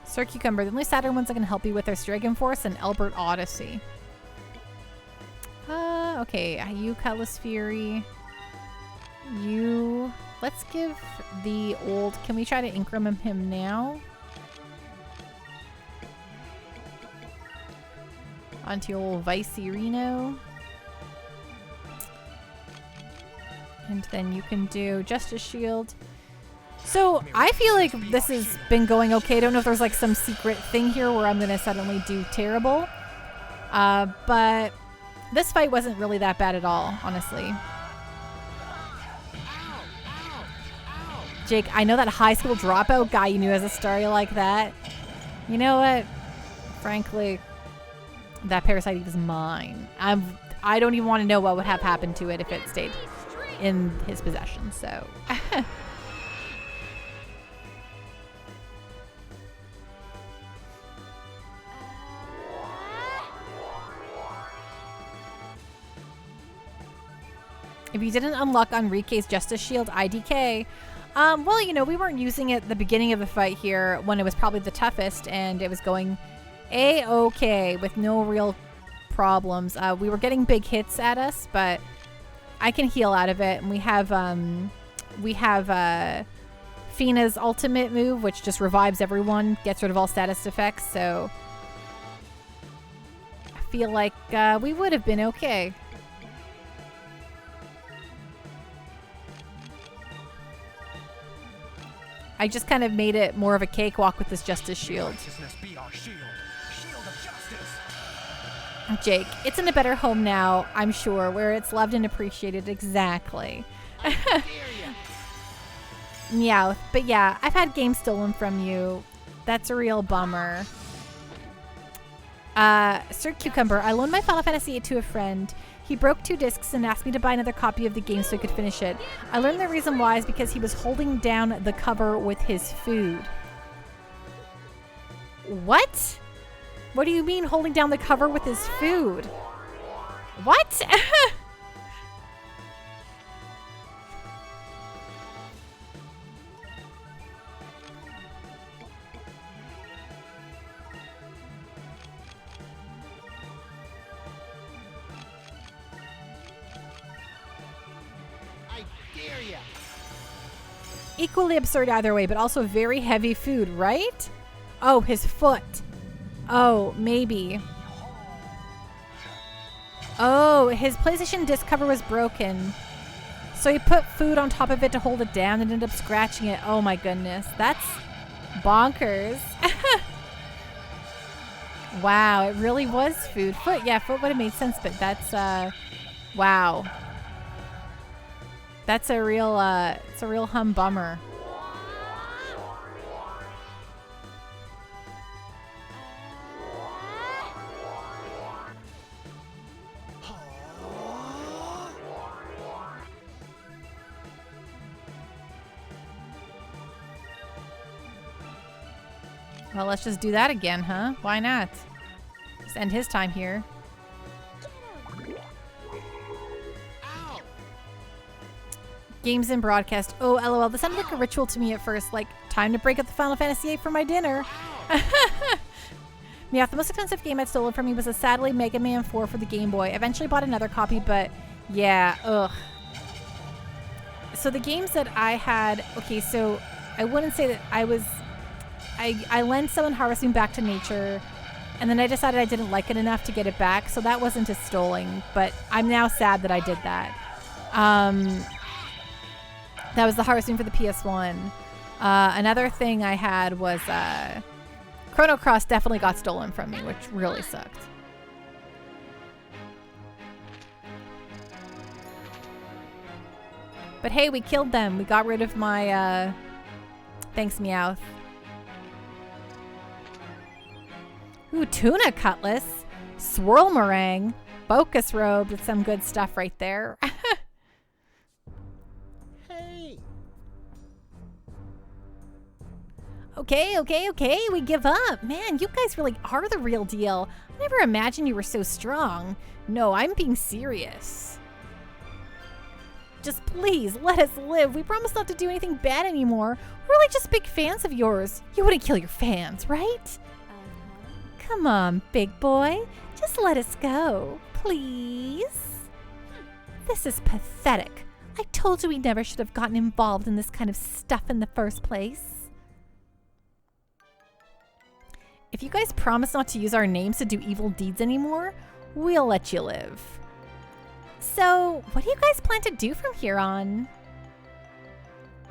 Sir Cucumber, the only Saturn ones I can help you with are Dragon Force and Albert Odyssey. Okay, you Cutlass Fury. You... Let's give the old... Can we try to increment him now? Onto old Vice-Reno. And then you can do Justice Shield. So, I feel like this has been going okay. I don't know if there's like some secret thing here where I'm going to suddenly do terrible. But this fight wasn't really that bad at all, honestly. Jake, I know that high school dropout guy you knew has a story like that. You know what? Frankly, that parasite was mine. I don't even want to know what would have happened to it if it stayed in his possession, so... If you didn't unlock Enrique's Justice Shield IDK, well, you know, we weren't using it at the beginning of the fight here when it was probably the toughest, and it was going A-okay with no real problems. We were getting big hits at us, but I can heal out of it, and we have Fina's ultimate move, which just revives everyone, gets rid of all status effects, so I feel like we would have been okay. I just kind of made it more of a cakewalk with this Justice Shield. Righteousness be our shield. Shield of justice. Jake, it's in a better home now, I'm sure, where it's loved and appreciated. Exactly. Meowth. But yeah, I've had games stolen from you. That's a real bummer. Sir Cucumber, I loaned my Final Fantasy VIII to a friend. He broke 2 discs and asked me to buy another copy of the game so I could finish it. I learned the reason why is because he was holding down the cover with his food. What? What do you mean holding down the cover with his food? What? Equally absurd either way, but also very heavy food, right? Oh, his foot. Oh, maybe. Oh, his PlayStation disc cover was broken. So he put food on top of it to hold it down and ended up scratching it. Oh my goodness. That's bonkers. Wow, it really was food. Foot, yeah, foot would have made sense, but that's, wow. That's a real, it's a real bummer. Well, let's just do that again, huh? Why not? Just end his time here. Games and broadcast. Oh, LOL. This sounded like a ritual to me at first. Like, time to break up the Final Fantasy VIII for my dinner. Yeah, the most expensive game I'd stolen from me was a sadly Mega Man 4 for the Game Boy. Eventually bought another copy, but yeah, ugh. So the games that I had, okay, so I wouldn't say that I lent someone Harvest Moon back to nature, and then I decided I didn't like it enough to get it back, so that wasn't a stoling, but I'm now sad that I did that. That was the Harvest Moon for the PS1. Another thing I had was Chrono Cross definitely got stolen from me, which really sucked. But hey, we killed them. We got rid of my, thanks, Meowth. Ooh, tuna cutlass, swirl meringue, focus robe. That's some good stuff right there. Hey. Okay. We give up. Man, you guys really are the real deal. I never imagined you were so strong. No, I'm being serious. Just please let us live. We promise not to do anything bad anymore. We're really just big fans of yours. You wouldn't kill your fans, right? Come on, big boy. Just let us go, please. This is pathetic. I told you we never should have gotten involved in this kind of stuff in the first place. If you guys promise not to use our names to do evil deeds anymore, we'll let you live. So, what do you guys plan to do from here on?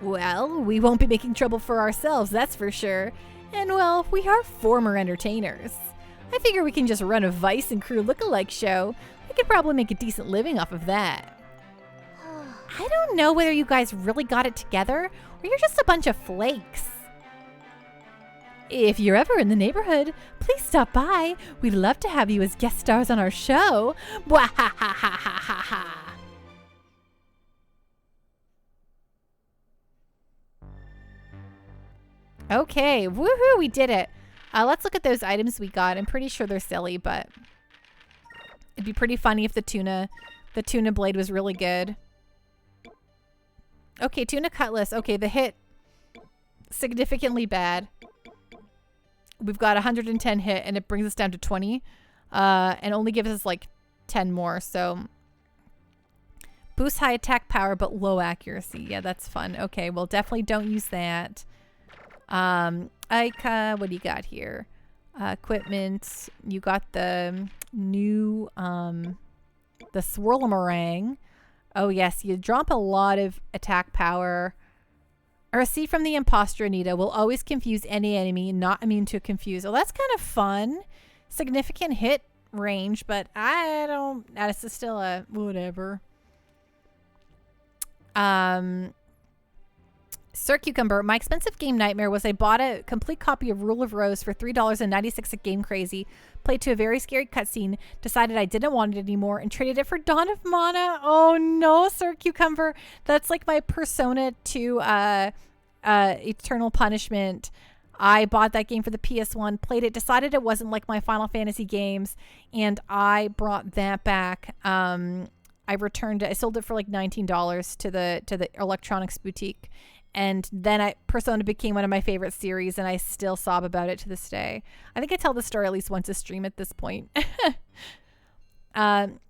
Well, we won't be making trouble for ourselves, that's for sure. And well, we are former entertainers. I figure we can just run a Vice and Crew lookalike show. We could probably make a decent living off of that. I don't know whether you guys really got it together, or you're just a bunch of flakes. If you're ever in the neighborhood, please stop by. We'd love to have you as guest stars on our show. Bwahahahahaha. Okay, woohoo, we did it. Let's look at those items we got. I'm pretty sure they're silly, but it'd be pretty funny if the tuna blade was really good. Okay, tuna cutlass. Okay, the hit, significantly bad. We've got 110 hit, and it brings us down to 20, and only gives us like 10 more, so boost high attack power, but low accuracy. Yeah, that's fun. Okay, well, definitely don't use that. Ika, what do you got here? Equipment. You got the new, the swirl meringue. Oh yes, you drop a lot of attack power. Or C from the imposter, Anita. Will always confuse any enemy, not immune to confuse. Oh, that's kind of fun. Significant hit range, but I don't... This is still a... whatever. Sir Cucumber, my expensive game nightmare was I bought a complete copy of Rule of Rose for $3.96 at Game Crazy, played to a very scary cutscene, decided I didn't want it anymore, and traded it for Dawn of Mana. Oh no, Sir Cucumber. That's like my Persona 2 Eternal Punishment. I bought that game for the PS1, played it, decided it wasn't like my Final Fantasy games, and I brought that back. I returned it. I sold it for like $19 to the electronics boutique. And then Persona became one of my favorite series, and I still sob about it to this day. I think I tell the story at least once a stream at this point.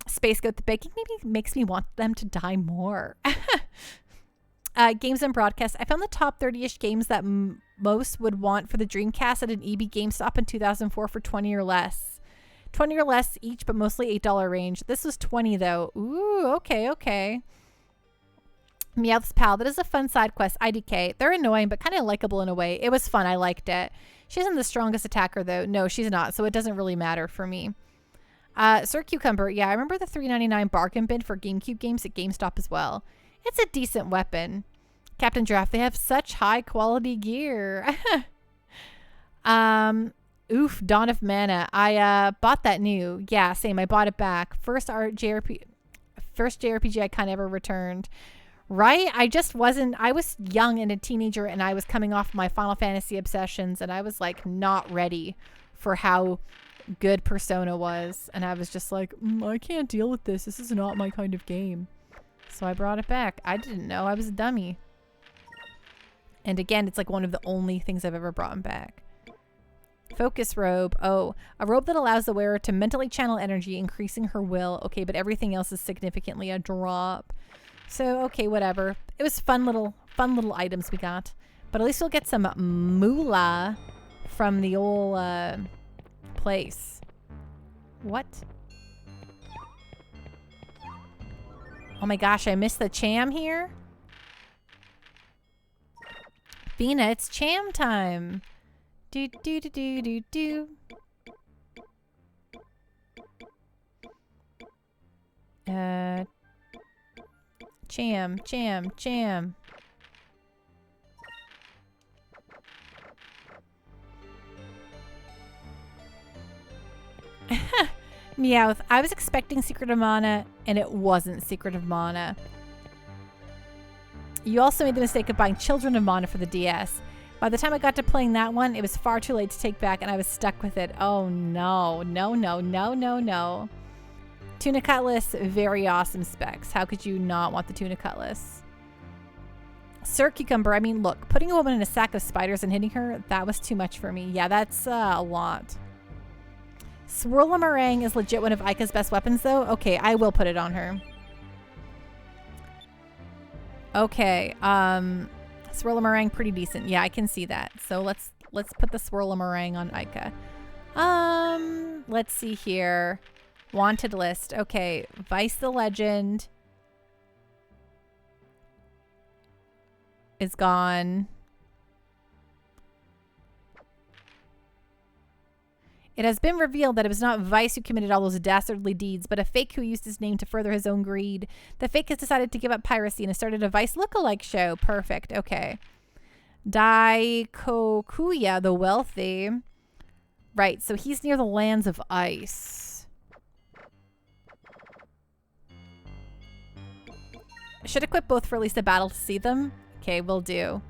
Space Goat, the baking maybe makes me want them to die more. Games and broadcast. I found the top 30-ish games that most would want for the Dreamcast at an EB GameStop in 2004 for 20 or less. 20 or less each, but mostly $8 range. This was 20 though. Ooh, okay. Meowth's Pal. That is a fun side quest. IDK. They're annoying, but kind of likable in a way. It was fun. I liked it. She isn't the strongest attacker, though. No, she's not, so it doesn't really matter for me. Sir Cucumber. Yeah, I remember the $3.99 bargain bin for GameCube games at GameStop as well. It's a decent weapon. Captain Giraffe. They have such high-quality gear. Oof, Dawn of Mana. I bought that new. Yeah, same. I bought it back. First JRPG I kind of ever returned. Right? I was young and a teenager, and I was coming off my Final Fantasy obsessions, and I was like not ready for how good Persona was. And I was just like, I can't deal with this. This is not my kind of game. So I brought it back. I didn't know. I was a dummy. And again, it's like one of the only things I've ever brought back. Focus robe. Oh, a robe that allows the wearer to mentally channel energy, increasing her will. Okay, but everything else is significantly a drop. So, okay, whatever. It was fun little items we got. But at least we'll get some moolah from the old place. What? Oh my gosh, I missed the cham here. Fina, it's cham time. Do do do do do do. Cham. Meowth. I was expecting Secret of Mana, and it wasn't Secret of Mana. You also made the mistake of buying Children of Mana for the DS. By the time I got to playing that one, it was far too late to take back, and I was stuck with it. Oh no. No. Tuna Cutlass, very awesome specs. How could you not want the Tuna Cutlass? Sir Cucumber, I mean, look, putting a woman in a sack of spiders and hitting her, that was too much for me. Yeah, that's a lot. Swirl-a-Meringue is legit one of Aika's best weapons, though. Okay, I will put it on her. Okay, Swirl-a-Meringue, pretty decent. Yeah, I can see that. So let's put the Swirl-a-Meringue on Aika. Let's see here. Wanted list. Okay, Vice the Legend is gone. It has been revealed that it was not Vice who committed all those dastardly deeds, but a fake who used his name to further his own greed. The fake has decided to give up piracy and has started a Vice lookalike show. Perfect. Okay. Daikokuya, the wealthy. Right, so he's near the lands of ice. Should equip both for at least a battle to see them. Okay, will do.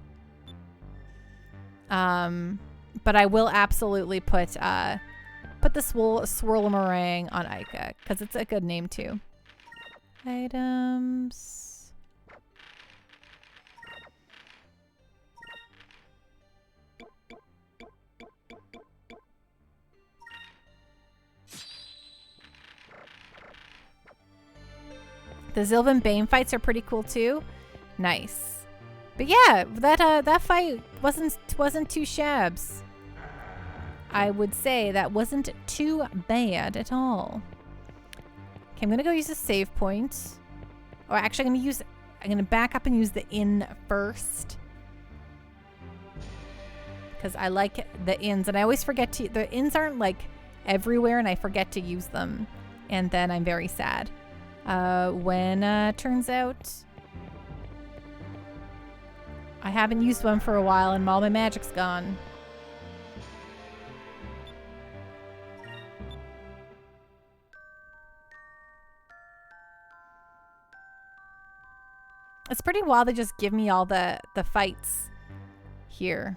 But I will absolutely put the Swirl-a-Meringue on Aika, because it's a good name too. Items. The Zylvan Bane fights are pretty cool too. Nice. But yeah, that fight wasn't too shabs. I would say that wasn't too bad at all. Okay, I'm gonna go use a save point. Or actually I'm gonna back up and use the inn first. because I like the inns, and I always forget to. The inns aren't like everywhere, and I forget to use them, and then I'm very sad. When turns out I haven't used one for a while, and all my magic's gone. It's pretty wild they just give me all the fights here.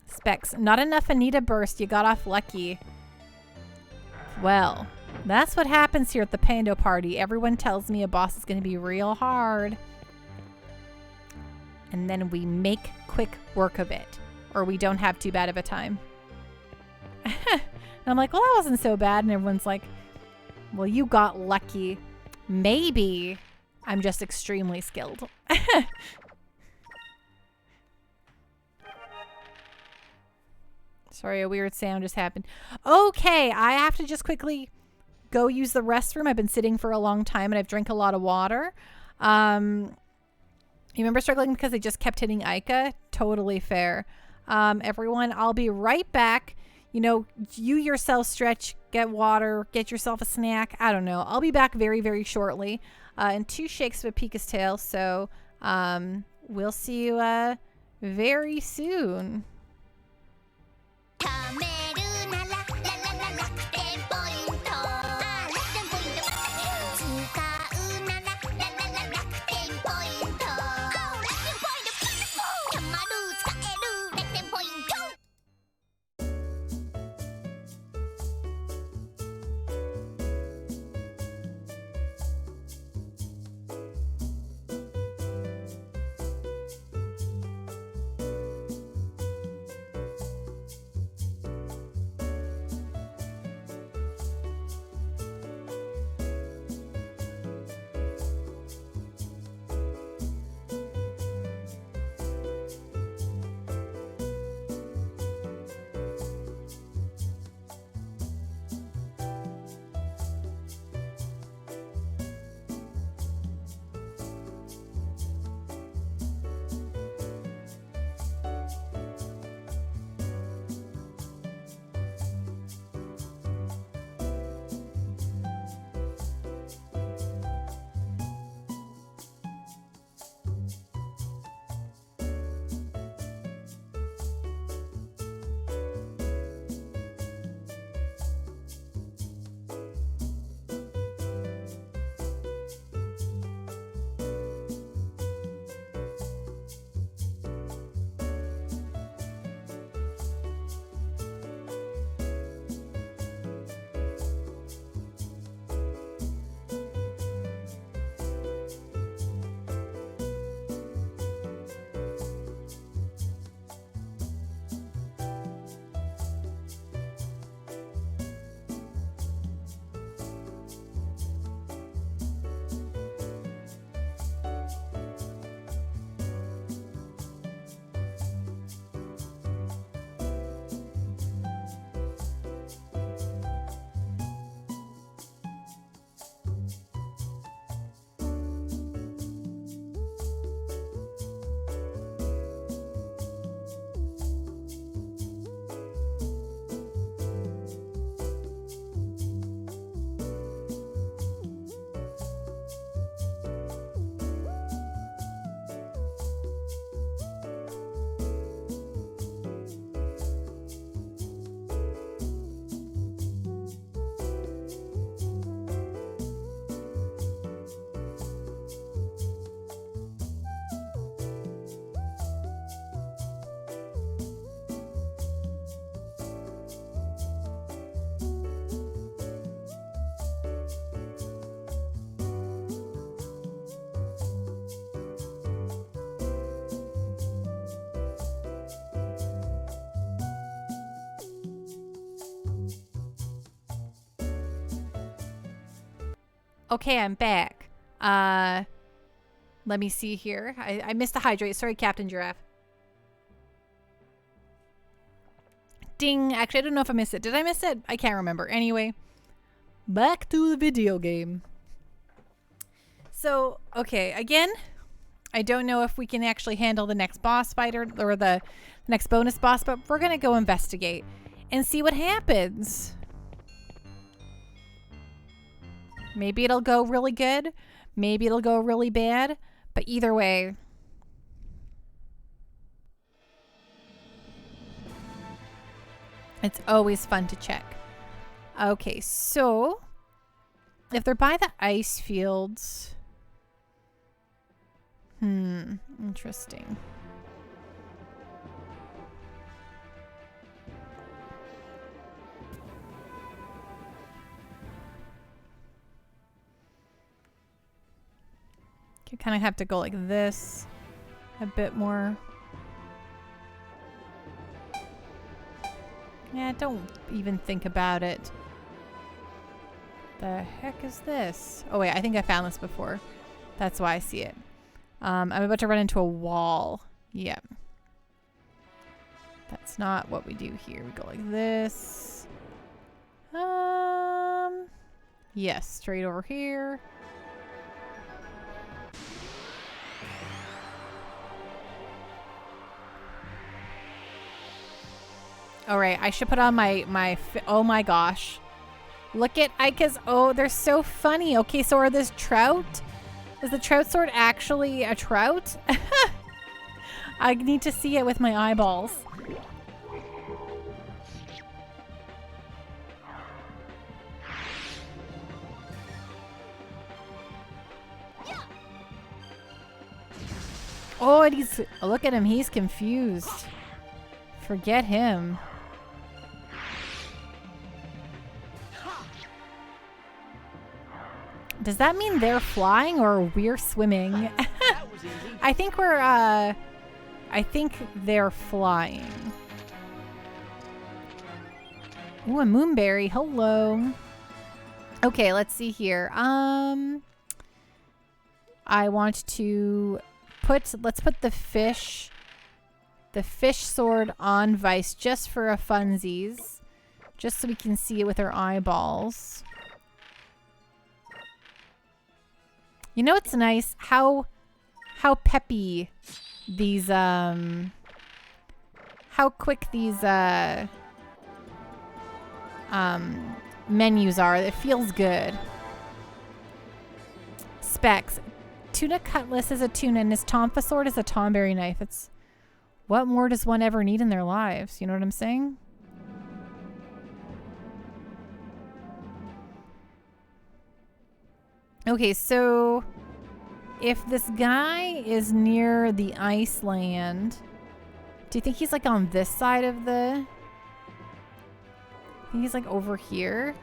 Specs. Not enough Anita burst. You got off lucky. Well, that's what happens here at the Pando Party. Everyone tells me a boss is going to be real hard. And then we make quick work of it. Or we don't have too bad of a time. And I'm like, well, that wasn't so bad. And everyone's like, well, you got lucky. Maybe I'm just extremely skilled. Sorry, a weird sound just happened. Okay, I have to just quickly go use the restroom. I've been sitting for a long time and I've drank a lot of water. You remember struggling because they just kept hitting Ica? Totally fair. Everyone, I'll be right back. You know, you yourself stretch, get water, get yourself a snack. I don't know. I'll be back very, very shortly. And 2 shakes of a Pika's tail. So we'll see you very soon. Okay, I'm back. Let me see here. I missed the hydrate. Sorry, Captain Giraffe. Ding. Actually, I don't know if I missed it. Did I miss it? I can't remember. Anyway, Back to the video game. So, okay, again, I don't know if we can actually handle the next boss fight or the next bonus boss, but we're going to go investigate and see what happens. Maybe it'll go really good. Maybe it'll go really bad. But either way, it's always fun to check. Okay, so if they're by the ice fields, interesting. You kind of have to go like this a bit more. Yeah, don't even think about it. The heck is this? Oh wait, I think I found this before. That's why I see it. I'm about to run into a wall. Yep. That's not what we do here. We go like this. Yes, straight over here. All right, I should put on my oh my gosh. Look at Ika's. Oh, they're so funny. Okay, so are this trout? Is the trout sword actually a trout? I need to see it with my eyeballs. Oh, and he's, look at him. He's confused. Forget him. Does that mean they're flying or we're swimming? I think we're, I think they're flying. Ooh, a moonberry. Hello. Okay, let's see here. I want to let's put the fish sword on Vice just for a funsies. Just so we can see it with our eyeballs. You know what's nice? How peppy these how quick these menus are. It feels good. Specs. Tuna cutlass is a tuna and his tonfa sword is a tomberry knife. It's what more does one ever need in their lives? You know what I'm saying? Okay, so if this guy is near the Iceland, do you think he's like on this side of the... I think he's like over here.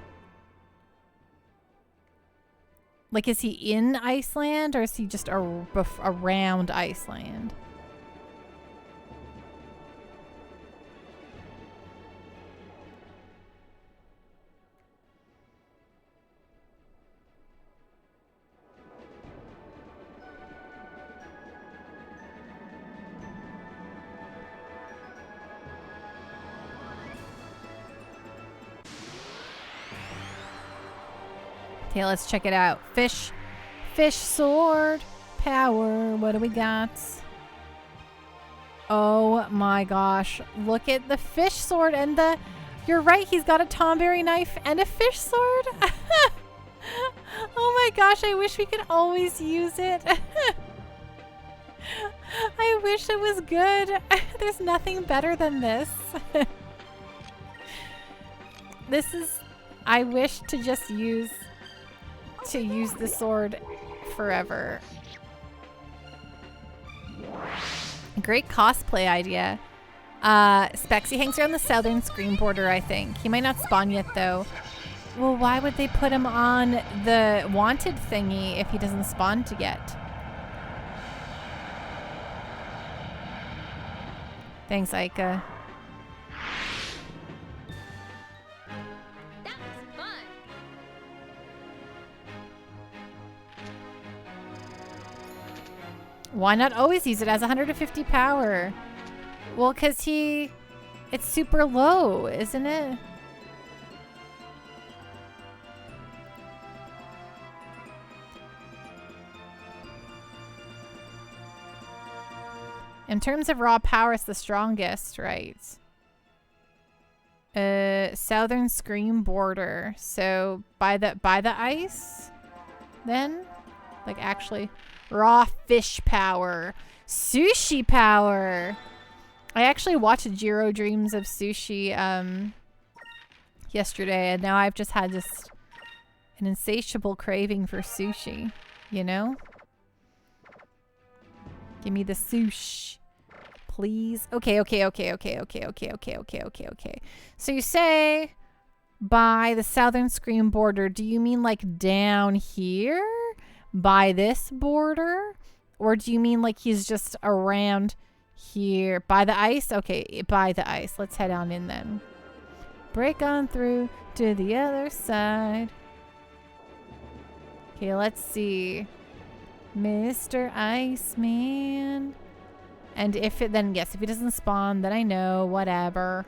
Like, is he in Iceland or is he just around Iceland? Okay, let's check it out. Fish sword, power. What do we got? Oh my gosh. Look at the fish sword and the... You're right, he's got a tomberry knife and a fish sword. Oh my gosh, I wish we could always use it. I wish it was good. There's nothing better than this. This is... I wish to just use the sword forever. Great cosplay idea. Spexy hangs around the southern screen border, I think. He might not spawn yet, though. Well, why would they put him on the wanted thingy if he doesn't spawn yet? Thanks, Aika. That was fun. Why not always use it as 150 power? Well, because it's super low, isn't it? In terms of raw power, it's the strongest, right? Southern Scream border. So by the ice, then, like actually, raw fish power, sushi power. I actually watched Jiro Dreams of Sushi yesterday, and now I've just had just an insatiable craving for sushi. You know, give me the sushi. Please. Okay. So you say by the Southern Scream border. Do you mean like down here by this border? Or do you mean like he's just around here by the ice? Okay, by the ice. Let's head on in then. Break on through to the other side. Okay, let's see. Mr. Iceman. And if it then, yes, if he doesn't spawn, then I know, whatever.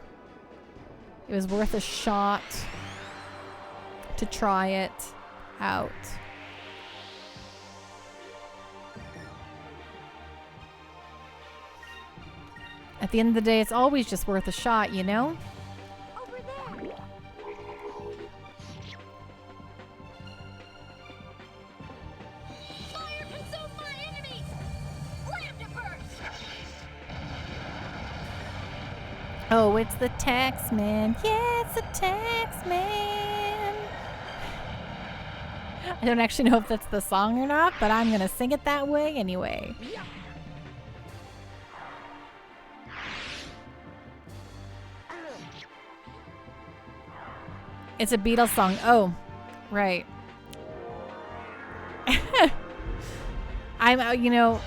It was worth a shot to try it out. At the end of the day, it's always just worth a shot, you know? Over there. Fire consume my enemies. Slam to burst. Oh, it's the Taxman. Yeah, it's the Taxman. I don't actually know if that's the song or not, but I'm going to sing it that way anyway. It's a Beatles song. Oh, right. I'm, you know,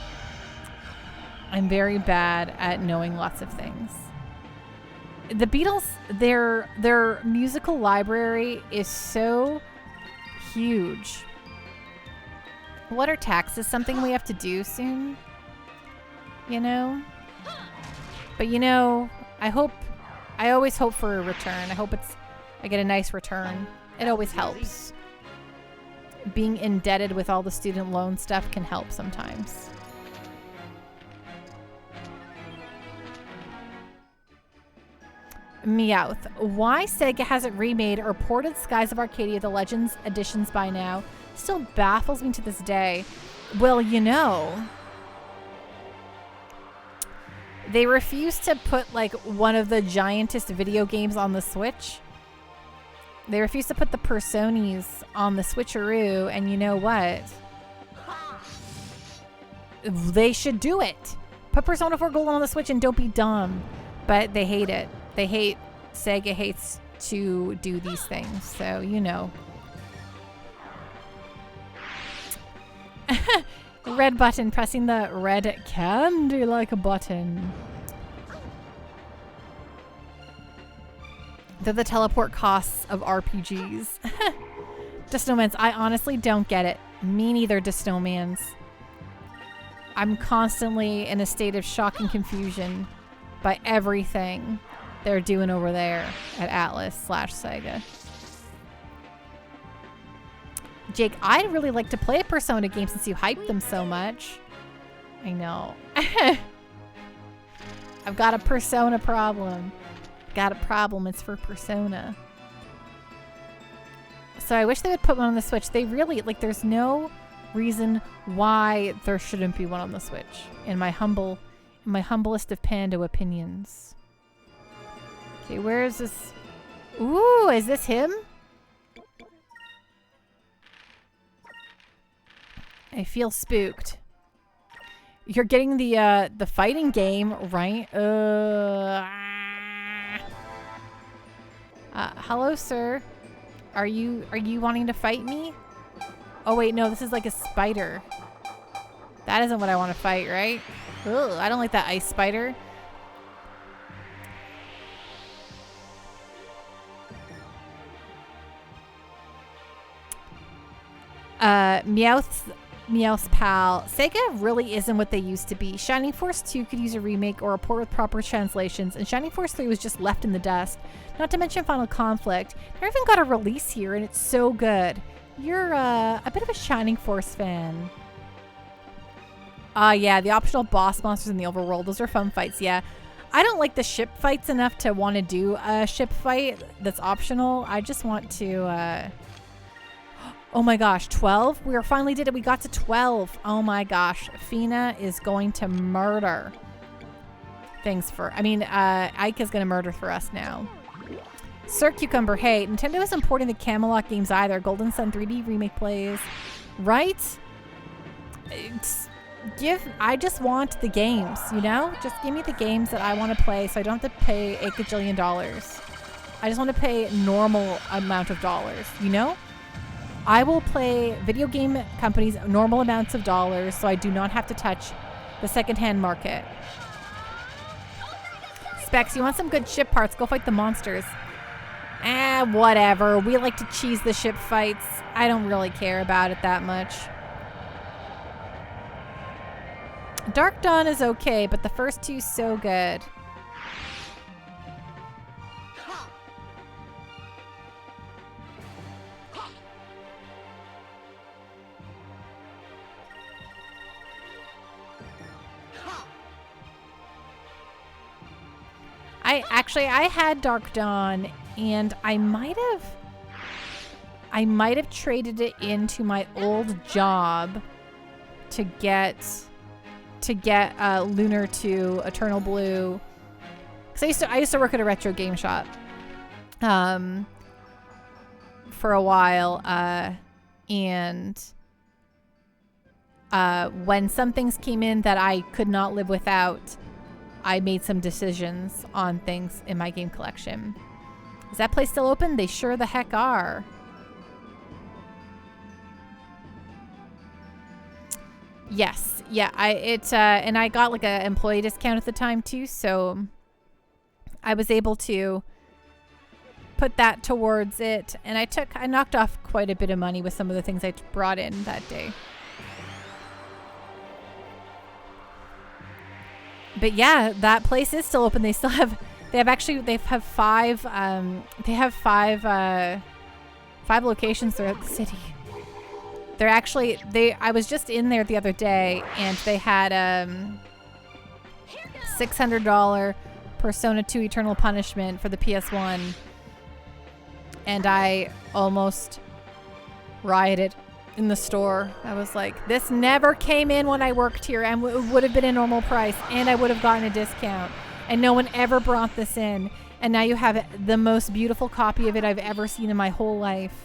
I'm very bad at knowing lots of things. The Beatles, their musical library is so huge. What are taxes? Something we have to do soon? You know? But you know, I always hope for a return. I get a nice return. It always helps. Being indebted with all the student loan stuff can help sometimes. Meowth. Why Sega hasn't remade or ported Skies of Arcadia the Legends editions by now still baffles me to this day. Well, you know, they refuse to put like one of the giantest video games on the Switch. They refuse to put the Personas on the Switcheroo, and you know what? They should do it. Put Persona 4 Golden on the Switch and don't be dumb. But they hate it. Sega hates to do these things, so you know. Red button, pressing the red candy like a button. They're the teleport costs of RPGs. Dysnomans, I honestly don't get it. Me neither, Dysnomans. I'm constantly in a state of shock and confusion by everything they're doing over there at Atlas/Sega. Jake, I'd really like to play a Persona game since you hyped them so much. I know. I've got a Persona problem. Got a problem, it's for Persona. So I wish they would put one on the Switch. They really, like, there's no reason why there shouldn't be one on the Switch, in my humblest of Panda opinions. Okay, where is this? Ooh, is this him? I feel spooked. You're getting the fighting game, right? Hello, sir. Are you wanting to fight me? Oh wait, no, this is like a spider. That isn't what I want to fight, right? Ugh, I don't like that ice spider. Meowth's pal. Sega really isn't what they used to be. Shining Force 2 could use a remake or a port with proper translations, and Shining Force 3 was just left in the dust. Not to mention Final Conflict. Never even got a release here, and it's so good. You're a bit of a Shining Force fan. Yeah, the optional boss monsters in the overworld. Those are fun fights, yeah. I don't like the ship fights enough to want to do a ship fight that's optional. I just want to, oh my gosh, 12? We finally did it. We got to 12. Oh my gosh. Fina is going to murder things for, Ike is going to murder for us now. Sir Cucumber, hey, Nintendo isn't porting the Camelot games either. Golden Sun 3D remake plays. Right? I just want the games, you know? Just give me the games that I want to play so I don't have to pay $8 gajillion. I just want to pay normal amount of dollars, you know? I will play video game companies normal amounts of dollars so I do not have to touch the secondhand market. Specs, you want some good ship parts? Go fight the monsters. Whatever. We like to cheese the ship fights. I don't really care about it that much. Dark Dawn is okay, but the first two so good. I had Dark Dawn, and I might have traded it into my old job to get Lunar 2, Eternal Blue. Because I used to work at a retro game shop for a while, and when some things came in that I could not live without, I made some decisions on things in my game collection. Is that place still open? They sure the heck are. Yes. Yeah, and I got like a employee discount at the time too, so I was able to put that towards it, and I knocked off quite a bit of money with some of the things I brought in that day. But yeah, that place is still open. They have five locations throughout the city. I was just in there the other day, and they had $600 Persona 2 Eternal Punishment for the PS1, and I almost rioted in the store. I was like, this never came in when I worked here, and it would have been a normal price, and I would have gotten a discount, and no one ever brought this in, and now you have the most beautiful copy of it I've ever seen in my whole life,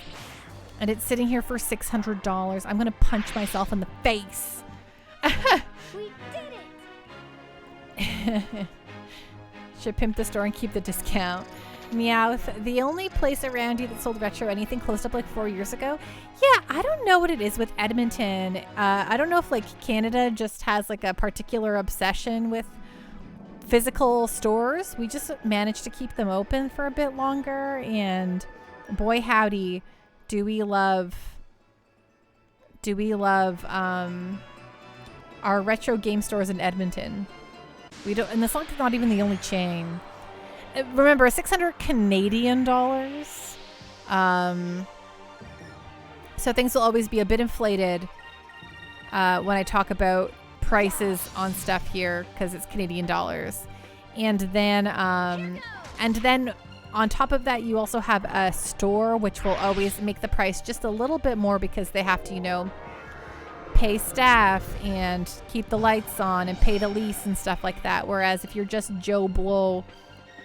and it's sitting here for $600. I'm gonna punch myself in the face. We did it! Should pimp the store and keep the discount. Meowth, the only place around you that sold retro anything closed up like 4 years ago? Yeah, I don't know what it is with Edmonton. I don't know if like Canada just has like a particular obsession with physical stores. We just managed to keep them open for a bit longer, and boy howdy, do we love our retro game stores in Edmonton. We don't, and it's not even the only chain. Remember, $600 Canadian dollars. So things will always be a bit inflated when I talk about prices on stuff here because it's Canadian dollars. And then on top of that, you also have a store which will always make the price just a little bit more because they have to, you know, pay staff and keep the lights on and pay the lease and stuff like that. Whereas if you're just Joe Blow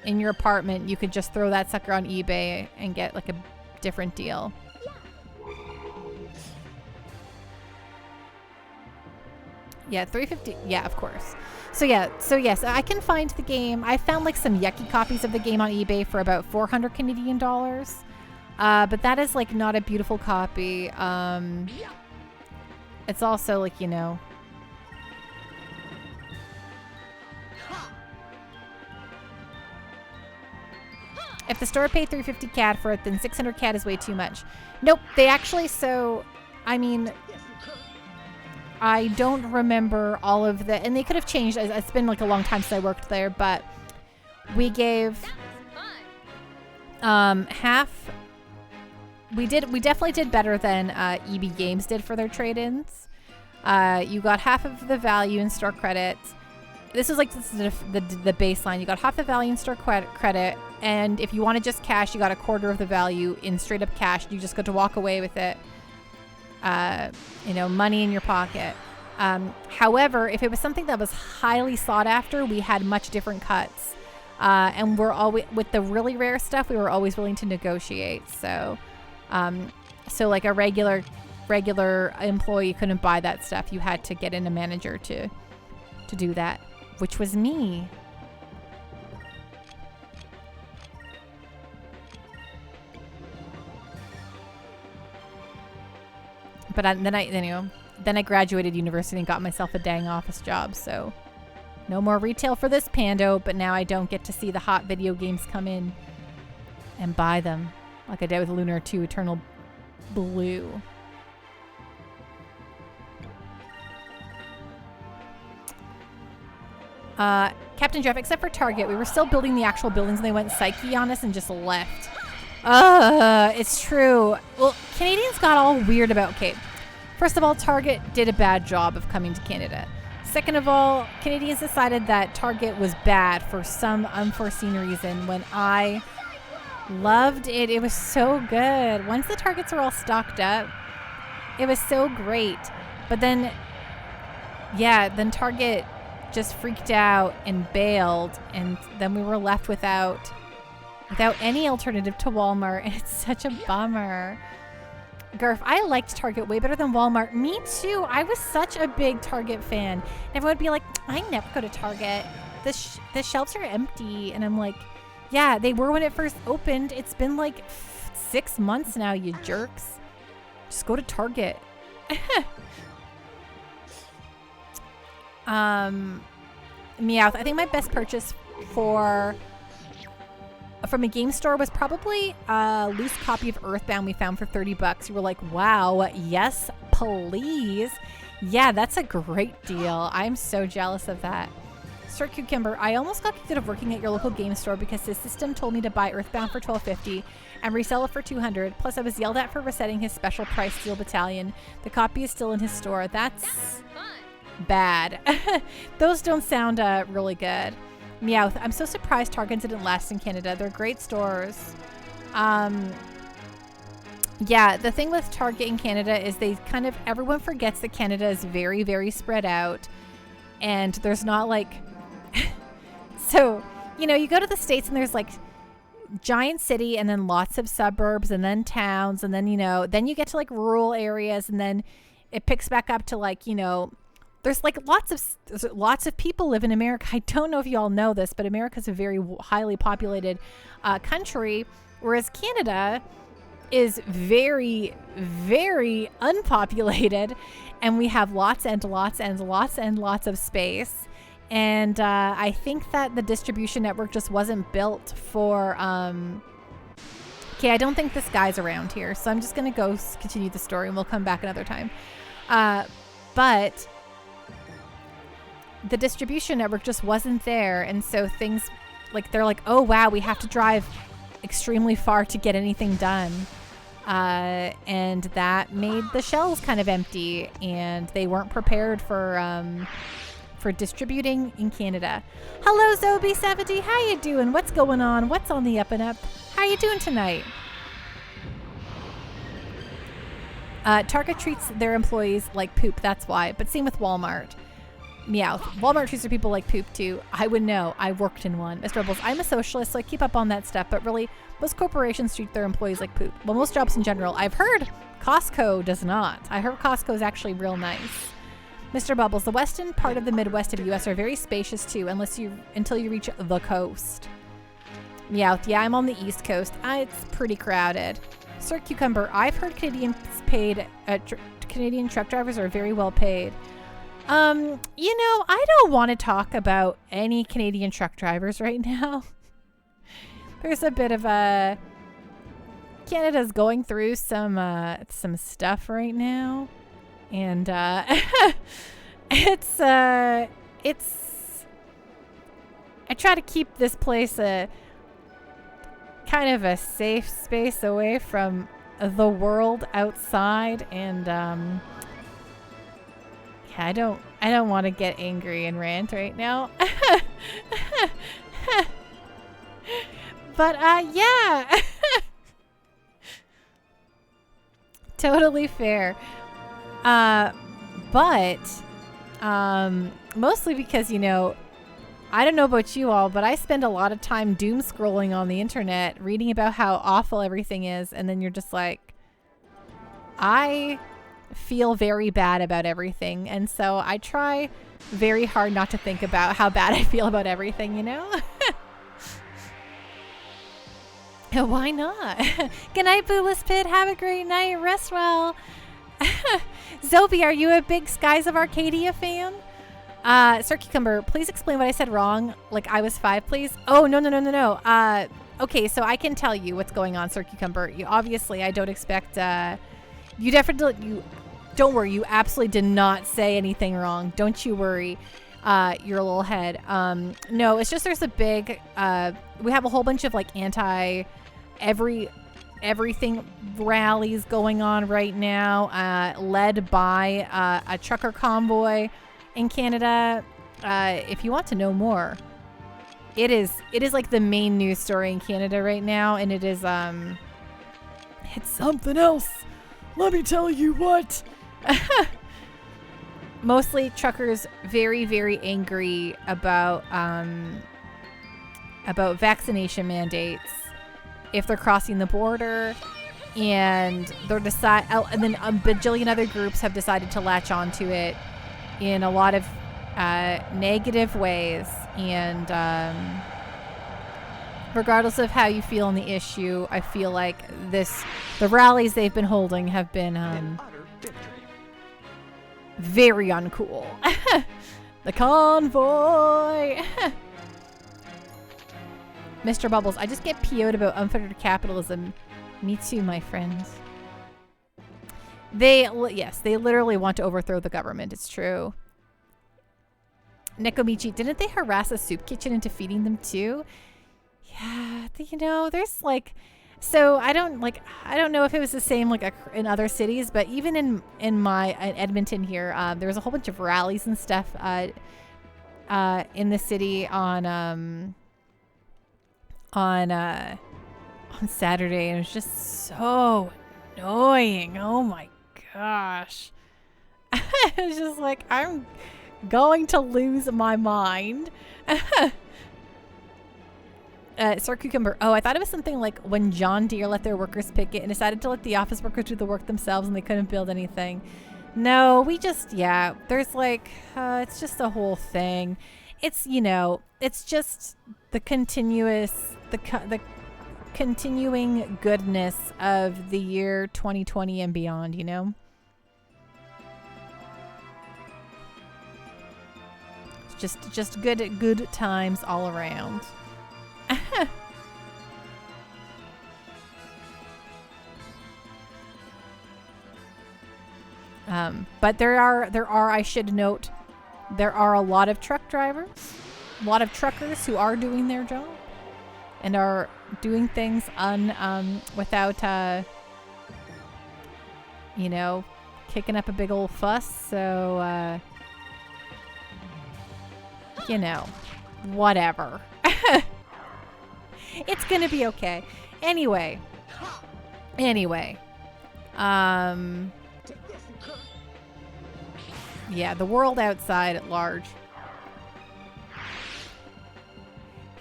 in your apartment, you could just throw that sucker on eBay and get like a different deal. Yeah, $350. Yeah, of course. So yes, I can find the game. I found like some yucky copies of the game on eBay for about 400 Canadian dollars. But that is like not a beautiful copy. It's also like, you know, if the store paid $350 CAD for it, then $600 CAD is way too much. Nope, they actually, so, I mean, I don't remember all of the, and they could have changed. It's been like a long time since I worked there, but we gave half. We definitely did better than EB Games did for their trade-ins. You got half of the value in store credits. This is like the baseline. You got half the value in store credit, and if you wanted just cash, you got a quarter of the value in straight up cash. You just got to walk away with it. Money in your pocket. However, if it was something that was highly sought after, we had much different cuts. And we're always, with the really rare stuff, we were always willing to negotiate. So like a regular employee couldn't buy that stuff. You had to get in a manager to do that, which was me. But then I graduated university and got myself a dang office job. So no more retail for this Pando, but now I don't get to see the hot video games come in and buy them like I did with Lunar 2 Eternal Blue. Captain Jeff, except for Target, we were still building the actual buildings and they went psyche on us and just left. It's true. Well, Canadians got all weird about, okay, first of all, Target did a bad job of coming to Canada. Second of all, Canadians decided that Target was bad for some unforeseen reason when I loved it. It was so good. Once the Targets were all stocked up, it was so great. But then Target just freaked out and bailed, and then we were left without any alternative to Walmart, and it's such a bummer. Garf, I liked Target way better than Walmart. Me too. I was such a big Target fan. Everyone would be like, I never go to Target. The shelves are empty. And I'm like, yeah, they were when it first opened. It's been like 6 months now, you jerks. Just go to Target. Meowth, I think my best purchase from a game store was probably a loose copy of Earthbound we found for $30. You were like, wow, yes, please. Yeah, that's a great deal. I'm so jealous of that. Sir Cucumber, I almost got kicked out of working at your local game store because his system told me to buy Earthbound for $12.50 and resell it for $200. Plus, I was yelled at for resetting his special price Steel Battalion. The copy is still in his store. That's bad. Those don't sound really good. Meowth, I'm so surprised Target didn't last in Canada. They're great stores. Yeah, the thing with Target in Canada is everyone forgets that Canada is very, very spread out. And there's not like... So, you go to the States and there's like giant city and then lots of suburbs and then towns. And then, then you get to like rural areas and then it picks back up to like, there's like lots of people live in America. I don't know if you all know this, but America's a very highly populated country, whereas Canada is very, very unpopulated, and we have lots and lots and lots and lots of space. And I think that the distribution network just wasn't built for... Okay, I don't think this guy's around here, so I'm just going to go continue the story, and we'll come back another time. But... the distribution network just wasn't there, and so things like they're like, oh wow, we have to drive extremely far to get anything done, and that made the shelves kind of empty, and they weren't prepared for distributing in Canada. Hello Zobi70, how you doing? What's going on? What's on the up and up? How you doing tonight? Target treats their employees like poop, that's why, but same with Walmart. Meowth. Walmart treats their people like poop too. I would know. I worked in one. Mr. Rebels, I'm a socialist, so I keep up on that stuff, but really, most corporations treat their employees like poop. Well, most jobs in general. I've heard Costco does not. I heard Costco is actually real nice. Mr. Bubbles, the western part of the Midwest of the U.S. are very spacious too, until you reach the coast. Meowth. Yeah, I'm on the East Coast. It's pretty crowded. Sir Cucumber, I've heard Canadian truck drivers are very well paid. I don't want to talk about any Canadian truck drivers right now. There's a bit of Canada's going through some stuff right now, and it's I try to keep this place a kind of a safe space away from the world outside, and I don't want to get angry and rant right now. But yeah. Totally fair. But mostly because, you know, I don't know about you all, but I spend a lot of time doom scrolling on the internet, reading about how awful everything is, and then you're just like, I feel very bad about everything, and so I try very hard not to think about how bad I feel about everything, you know? Why not? Good night, Boobless Pit. Have a great night. Rest well. Zobi, are you a big Skies of Arcadia fan? Sir Cucumber, please explain what I said wrong. Like I was 5, please. Oh, no. Okay, so I can tell you what's going on, Sir Cucumber. You obviously, I don't expect, don't worry. You absolutely did not say anything wrong. Don't you worry. Your little head. No, it's just there's a big, we have a whole bunch of like everything rallies going on right now, led by a trucker convoy in Canada. If you want to know more, it is like the main news story in Canada right now, and it is it's something else. Let me tell you what. Mostly truckers very, very angry about vaccination mandates if they're crossing the border, and they're and then a bajillion other groups have decided to latch onto it in a lot of negative ways. And regardless of how you feel on the issue, I feel like the rallies they've been holding have been very uncool. The convoy. Mr. Bubbles, I just get PO'd about unfettered capitalism. Me too, my friends. Yes, they literally want to overthrow the government. It's true. Nekomichi, didn't they harass a soup kitchen into feeding them too? Yeah, you know, there's like, so I don't know if it was the same like in other cities, but even in Edmonton here, there was a whole bunch of rallies and stuff in the city on Saturday, and it was just so annoying. Oh my gosh. It was just like, I'm going to lose my mind. Sir Cucumber, oh, I thought it was something like when John Deere let their workers picket and decided to let the office workers do the work themselves and they couldn't build anything. No, we just, yeah, there's like, it's just a whole thing. It's, you know, it's just the the continuing goodness of the year 2020 and beyond, you know? It's just good times all around. But there are, I should note, there are a lot of truck drivers, a lot of truckers who are doing their job and are doing things without, you know, kicking up a big old fuss. So, you know, whatever. It's gonna be okay. Anyway. Yeah, the world outside at large.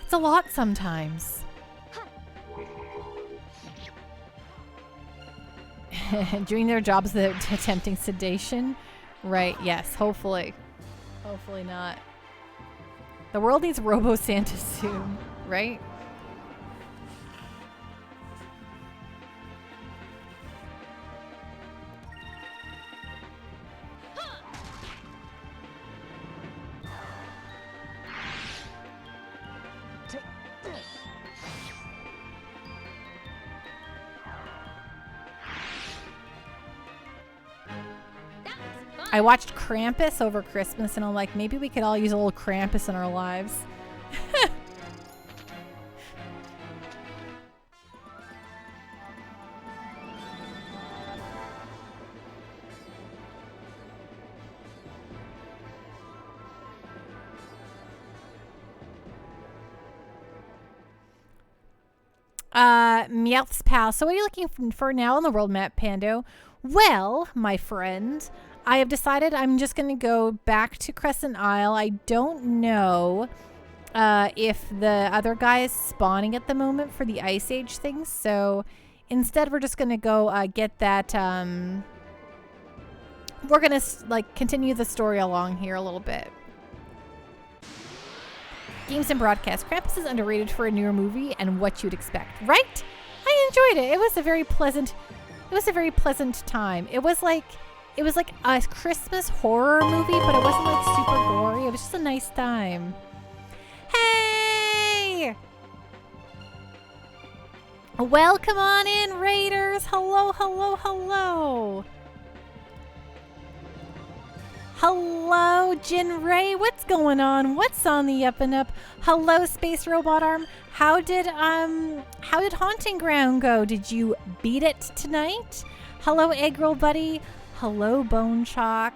It's a lot sometimes. Doing their jobs, attempting sedation. Right, yes, hopefully. Hopefully not. The world needs Robo Santa soon, right? I watched Krampus over Christmas, and I'm like, maybe we could all use a little Krampus in our lives. Meowth's pal. So what are you looking for now on the world map, Pando? Well, my friend, I have decided I'm just going to go back to Crescent Isle. I don't know if the other guy is spawning at the moment for the Ice Age thing. So instead, we're just going to go get that. We're going to continue the story along here a little bit. Games and broadcast. Krampus is underrated for a newer movie and what you'd expect, right? I enjoyed it. It was a very pleasant time. It was like a Christmas horror movie, but it wasn't like super gory. It was just a nice time. Hey! Welcome on in, Raiders. Hello, hello, hello. Hello, Jin Ray. What's going on? What's on the up and up? Hello, Space Robot Arm. How did Haunting Ground go? Did you beat it tonight? Hello, Egg Roll Buddy. Hello, Bone Chalk.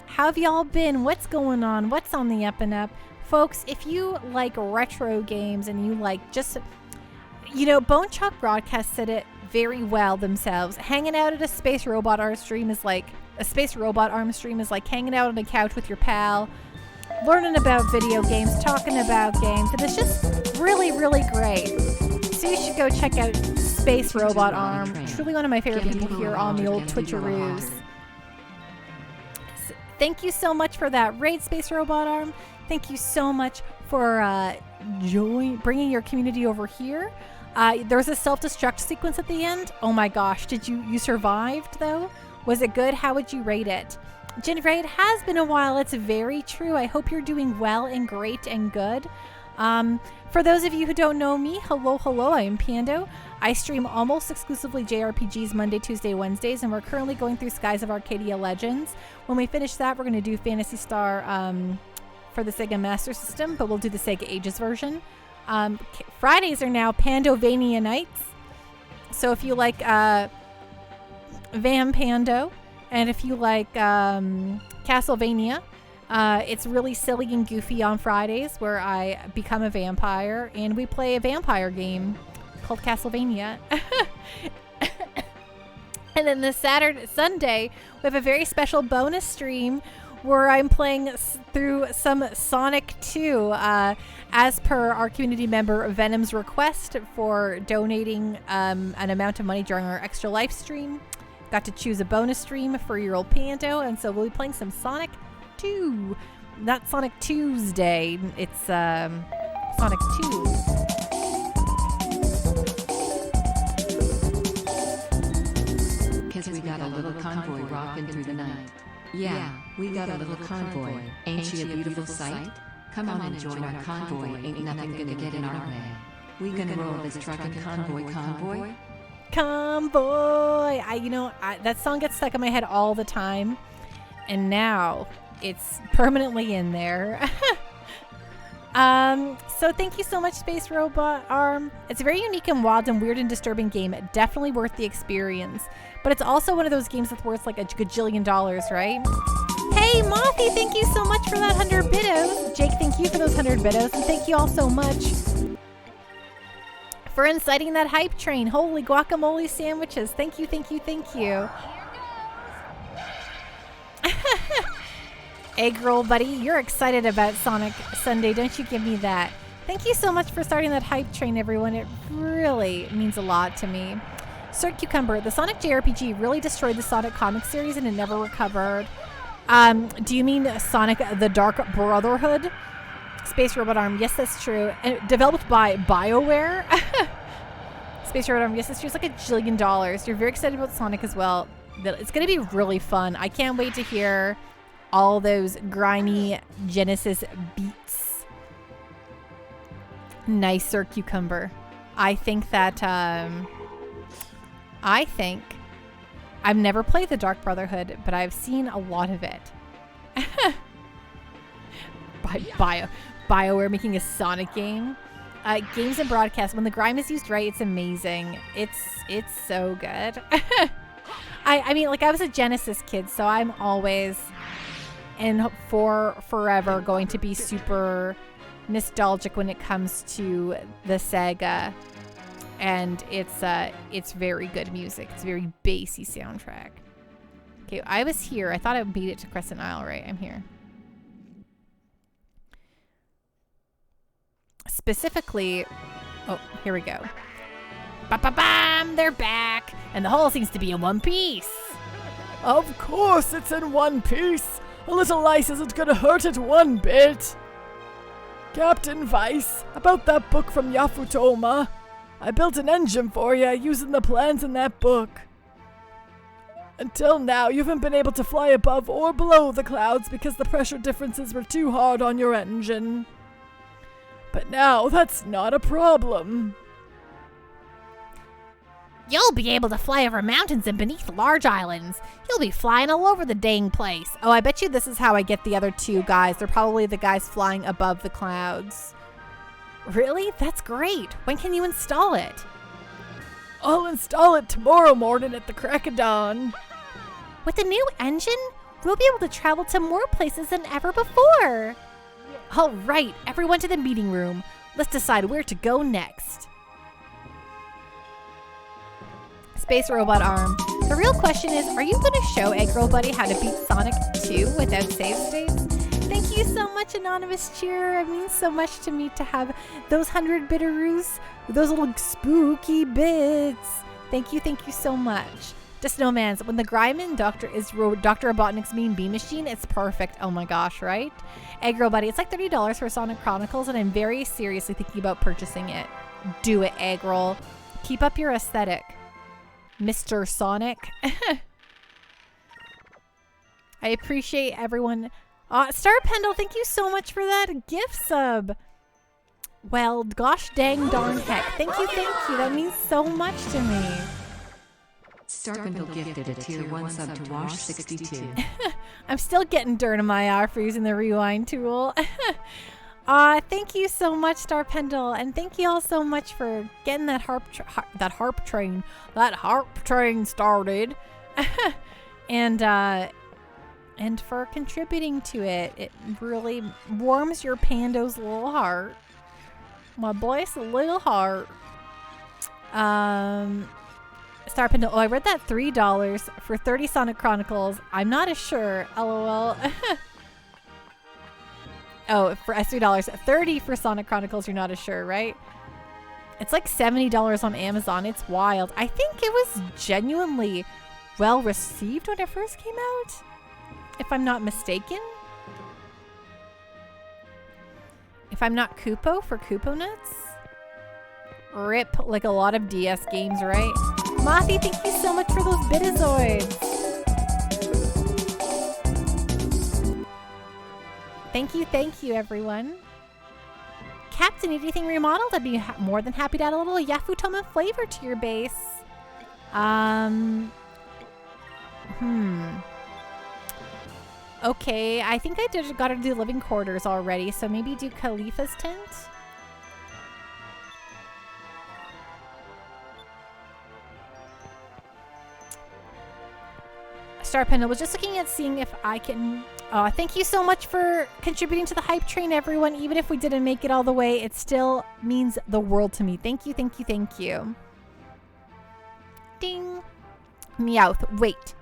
How have y'all been? What's going on? What's on the up and up? Folks, if you like retro games and you like just, Bone Chalk Broadcast said it very well themselves. Hanging out at a Space Robot Arm stream is like hanging out on a couch with your pal, learning about video games, talking about games, and it's just really, really great. So you should go check out Space Robot Arm. Truly one of my favorite people here on the old Twitcheroos. Thank you so much for that raid, Space Robot Arm. Thank you so much for bringing your community over here. There was a self-destruct sequence at the end. Oh my gosh, did you survived though? Was it good? How would you rate it? Jen Ray, it has been a while. It's very true. I hope you're doing well and great and good. For those of you who don't know me, hello, hello. I am Pando. I stream almost exclusively JRPGs Monday, Tuesday, Wednesdays, and we're currently going through Skies of Arcadia Legends. When we finish that, we're going to do Phantasy Star for the Sega Master System, but we'll do the Sega Ages version. Fridays are now Pandovania nights. So if you like Vampando, and if you like Castlevania, it's really silly and goofy on Fridays where I become a vampire and we play a vampire game called Castlevania. And then this Sunday, we have a very special bonus stream where I'm playing through some Sonic 2 as per our community member Venom's request for donating an amount of money during our extra live stream. Got to choose a bonus stream for your old Pando, and so we'll be playing some Sonic 2. Not Sonic Tuesday, it's Sonic 2. Cause we got a little convoy rocking through the night. Yeah, we got a little convoy. Ain't she a beautiful sight? Come on and join our convoy. Ain't nothing gonna get in our way. We gonna roll this truck and convoy. Convoy. That song gets stuck in my head all the time, and now it's permanently in there. So thank you so much, Space Robot Arm. It's a very unique and wild and weird and disturbing game. Definitely worth the experience. But it's also one of those games that's worth like a gajillion dollars, right? Hey, Mothy, thank you so much for that 100 bitos. Jake, thank you for those 100 bitos. And thank you all so much for inciting that hype train. Holy guacamole sandwiches. Thank you, thank you, thank you. Egg roll, buddy. You're excited about Sonic Sunday. Don't you give me that. Thank you so much for starting that hype train, everyone. It really means a lot to me. Sir Cucumber, the Sonic JRPG really destroyed the Sonic comic series and it never recovered. Do you mean Sonic the Dark Brotherhood? Space Robot Arm, yes, that's true. And developed by BioWare. Space Robot Arm, yes, that's true. It's like $1 jillion. You're very excited about Sonic as well. It's going to be really fun. I can't wait to hear all those grimy Genesis beats. Nice, Sir Cucumber. I think that, I've never played the Dark Brotherhood, but I've seen a lot of it. BioWare making a Sonic game. Games and broadcast. When the grime is used right, it's amazing. It's so good. I mean, like, I was a Genesis kid, so I'm always and forever going to be super nostalgic when it comes to the Sega. and it's very good music. It's a very bassy soundtrack. Okay, I was here. I thought I beat it to Crescent Isle, right? I'm here. Specifically, oh, here we go. Ba-ba-bam! They're back, and the whole seems to be in one piece. Of course it's in one piece. A little ice isn't gonna hurt it one bit. Captain Vice, about that book from Yafutoma. I built an engine for you using the plans in that book. Until now, you haven't been able to fly above or below the clouds because the pressure differences were too hard on your engine. But now, that's not a problem. You'll be able to fly over mountains and beneath large islands. You'll be flying all over the dang place. Oh, I bet you this is how I get the other two guys. They're probably the guys flying above the clouds. Really? That's great. When can you install it? I'll install it tomorrow morning at the crack of dawn. With the new engine, we'll be able to travel to more places than ever before. All right, everyone to the meeting room. Let's decide where to go next. Space Robot Arm. The real question is, are you going to show Eggroll Buddy how to beat Sonic 2 without save states? Thank you so much, Anonymous Cheerer. It means so much to me to have those 100 bitteroos, those little spooky bits. Thank you so much. To Snowman's, when the Gryman Doctor is Dr. Robotnik's mean bee machine, it's perfect. Oh my gosh, right? Eggroll Buddy, it's like $30 for Sonic Chronicles, and I'm very seriously thinking about purchasing it. Do it, Eggroll. Keep up your aesthetic, Mr. Sonic. I appreciate everyone. Star Pendle, thank you so much for that gift sub. Well, gosh dang darn heck. Thank you. That means so much to me. Starpindle gifted a tier 1 sub to Wash 62. I'm still getting dirt in my eye for using the rewind tool. Thank you so much, Star Pendle, and thank you all so much for getting that harp train started, and for contributing to it. It really warms your Pando's little heart. My blessed little heart. Star Pendle. Oh, I read that $3 for 30 Sonic Chronicles. I'm not as sure. LOL. Oh, for $3. 30 for Sonic Chronicles, you're not as sure, right? It's like $70 on Amazon. It's wild. I think it was genuinely well received when it first came out, if I'm not mistaken. If I'm not Koopo for Koopo Nuts. RIP, like a lot of DS games, right? Mothy, thank you so much for those Bitazoids. Thank you, everyone. Captain, anything remodeled? I'd be more than happy to add a little Yafutoma flavor to your base. Okay, I think I got to do living quarters already, so maybe do Khalifa's tent. Starpendle was just looking at seeing if I can... thank you so much for contributing to the hype train, everyone. Even if we didn't make it all the way, it still means the world to me. Thank you. Ding. Meowth. Wait.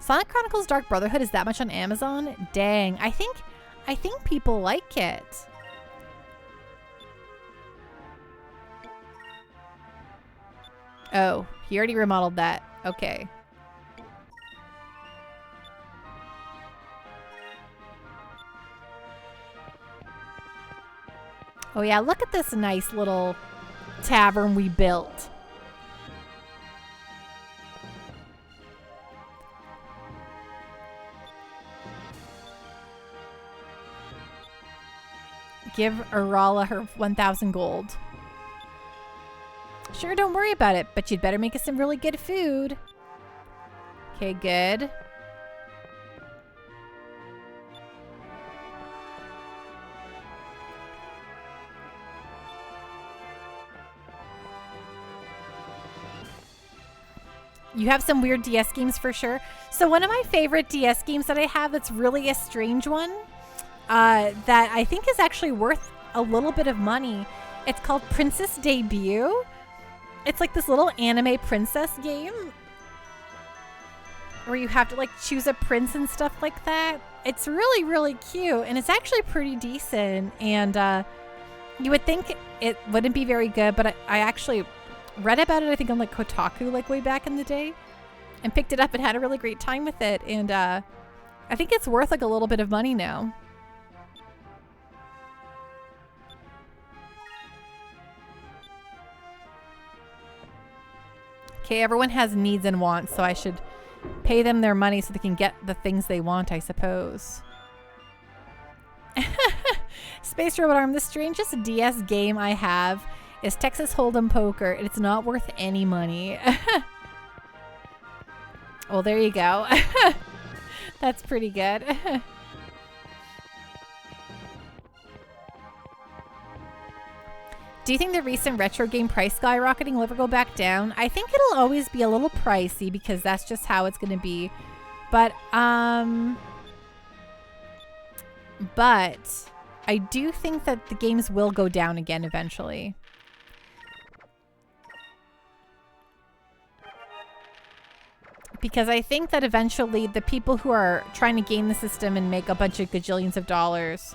Sonic Chronicles Dark Brotherhood is that much on Amazon? Dang. I think people like it. Oh, he already remodeled that. Okay. Oh yeah, look at this nice little tavern we built. Give Arala her 1,000 gold. Sure, don't worry about it, but you'd better make us some really good food. Okay, good. You have some weird DS games for sure. So one of my favorite DS games that I have that's really a strange one, that I think is actually worth a little bit of money. It's called Princess Debut. It's like this little anime princess game where you have to like choose a prince and stuff like that. It's really, really cute, and it's actually pretty decent. And you would think it wouldn't be very good, but I actually read about it, I think on like Kotaku, like way back in the day, and picked it up and had a really great time with it. And I think it's worth like a little bit of money now. Okay, everyone has needs and wants, so I should pay them their money so they can get the things they want, I suppose. Space Robot Arm, the strangest DS game I have is Texas Hold'em Poker, and it's not worth any money. Well, there you go. That's pretty good. Do you think the recent retro game price skyrocketing will ever go back down? I think it'll always be a little pricey because that's just how it's going to be. But I do think that the games will go down again eventually. Because I think that eventually the people who are trying to game the system and make a bunch of gajillions of dollars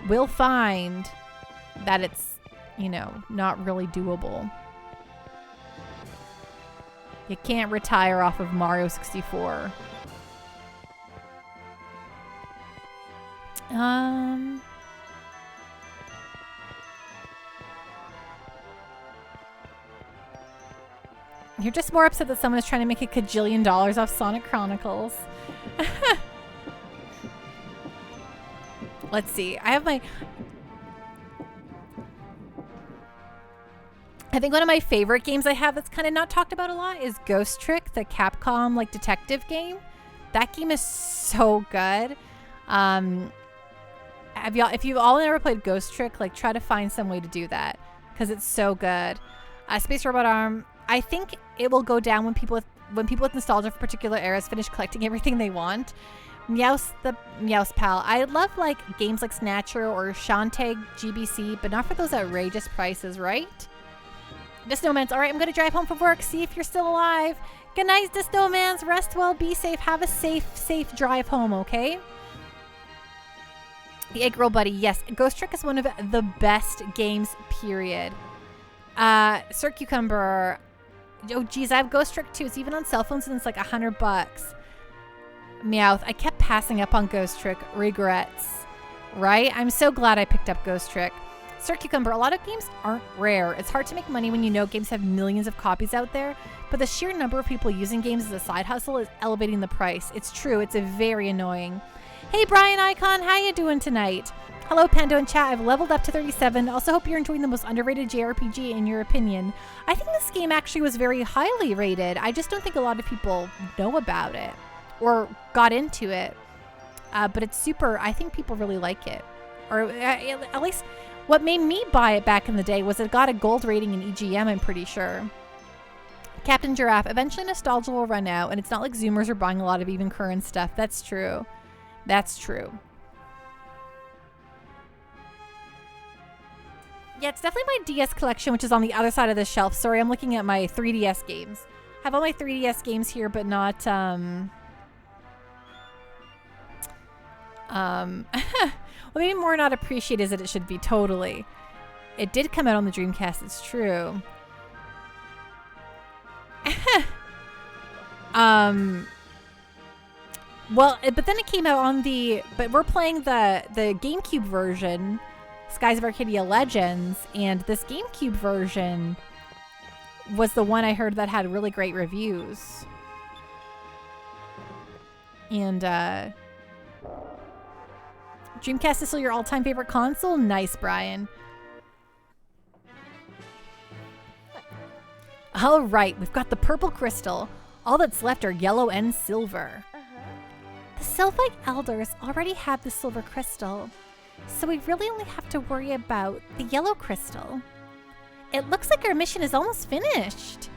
will find that it's, you know, not really doable. You can't retire off of Mario 64. You're just more upset that someone is trying to make a gajillion dollars off Sonic Chronicles. Let's see. I think one of my favorite games I have that's kind of not talked about a lot is Ghost Trick, the Capcom like detective game. That game is so good. If you've all never played Ghost Trick, like try to find some way to do that because it's so good. Space Robot Arm, I think it will go down when people with nostalgia for particular eras finish collecting everything they want. Meowth Pal. I love like games like Snatcher or Shantae GBC, but not for those outrageous prices, right? The Snowman's. All right, I'm going to drive home from work. See if you're still alive. Good night, the Snowman's. Rest well. Be safe. Have a safe drive home, okay? The Egg Roll Buddy. Yes, Ghost Trick is one of the best games, period. Sir Cucumber. Oh, geez, I have Ghost Trick too. It's even on cell phones and it's like $100. Meowth. I kept passing up on Ghost Trick. Regrets. Right? I'm so glad I picked up Ghost Trick. Sir Cucumber, a lot of games aren't rare. It's hard to make money when you know games have millions of copies out there, but the sheer number of people using games as a side hustle is elevating the price. It's true. It's a very annoying. Hey, Brian Icon, how you doing tonight? Hello, Pando and chat. I've leveled up to 37. Also hope you're enjoying the most underrated JRPG in your opinion. I think this game actually was very highly rated. I just don't think a lot of people know about it or got into it, but it's super. I think people really like it, or at least... What made me buy it back in the day was it got a gold rating in EGM, I'm pretty sure. Captain Giraffe, eventually nostalgia will run out, and it's not like Zoomers are buying a lot of even current stuff. That's true. That's true. Yeah, it's definitely my DS collection, which is on the other side of the shelf. Sorry, I'm looking at my 3DS games. I have all my 3DS games here, but not, well, maybe more not appreciated as it should be, totally. It did come out on the Dreamcast, it's true. Well, but then it came out on but we're playing the GameCube version, Skies of Arcadia Legends, and this GameCube version was the one I heard that had really great reviews. And, Dreamcast is still your all-time favorite console? Nice, Brian. All right, we've got the purple crystal. All that's left are yellow and silver. The Sylphite Elders already have the silver crystal, so we really only have to worry about the yellow crystal. It looks like our mission is almost finished.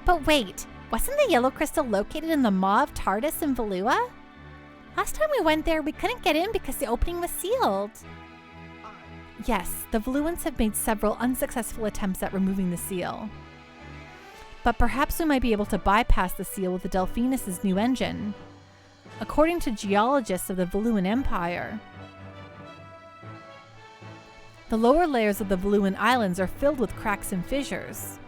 But wait, wasn't the yellow crystal located in the Maw of Tardis in Valua? Last time we went there, we couldn't get in because the opening was sealed. Yes, the Voluans have made several unsuccessful attempts at removing the seal. But perhaps we might be able to bypass the seal with the Delphinus' new engine. According to geologists of the Voluan Empire, the lower layers of the Voluan Islands are filled with cracks and fissures.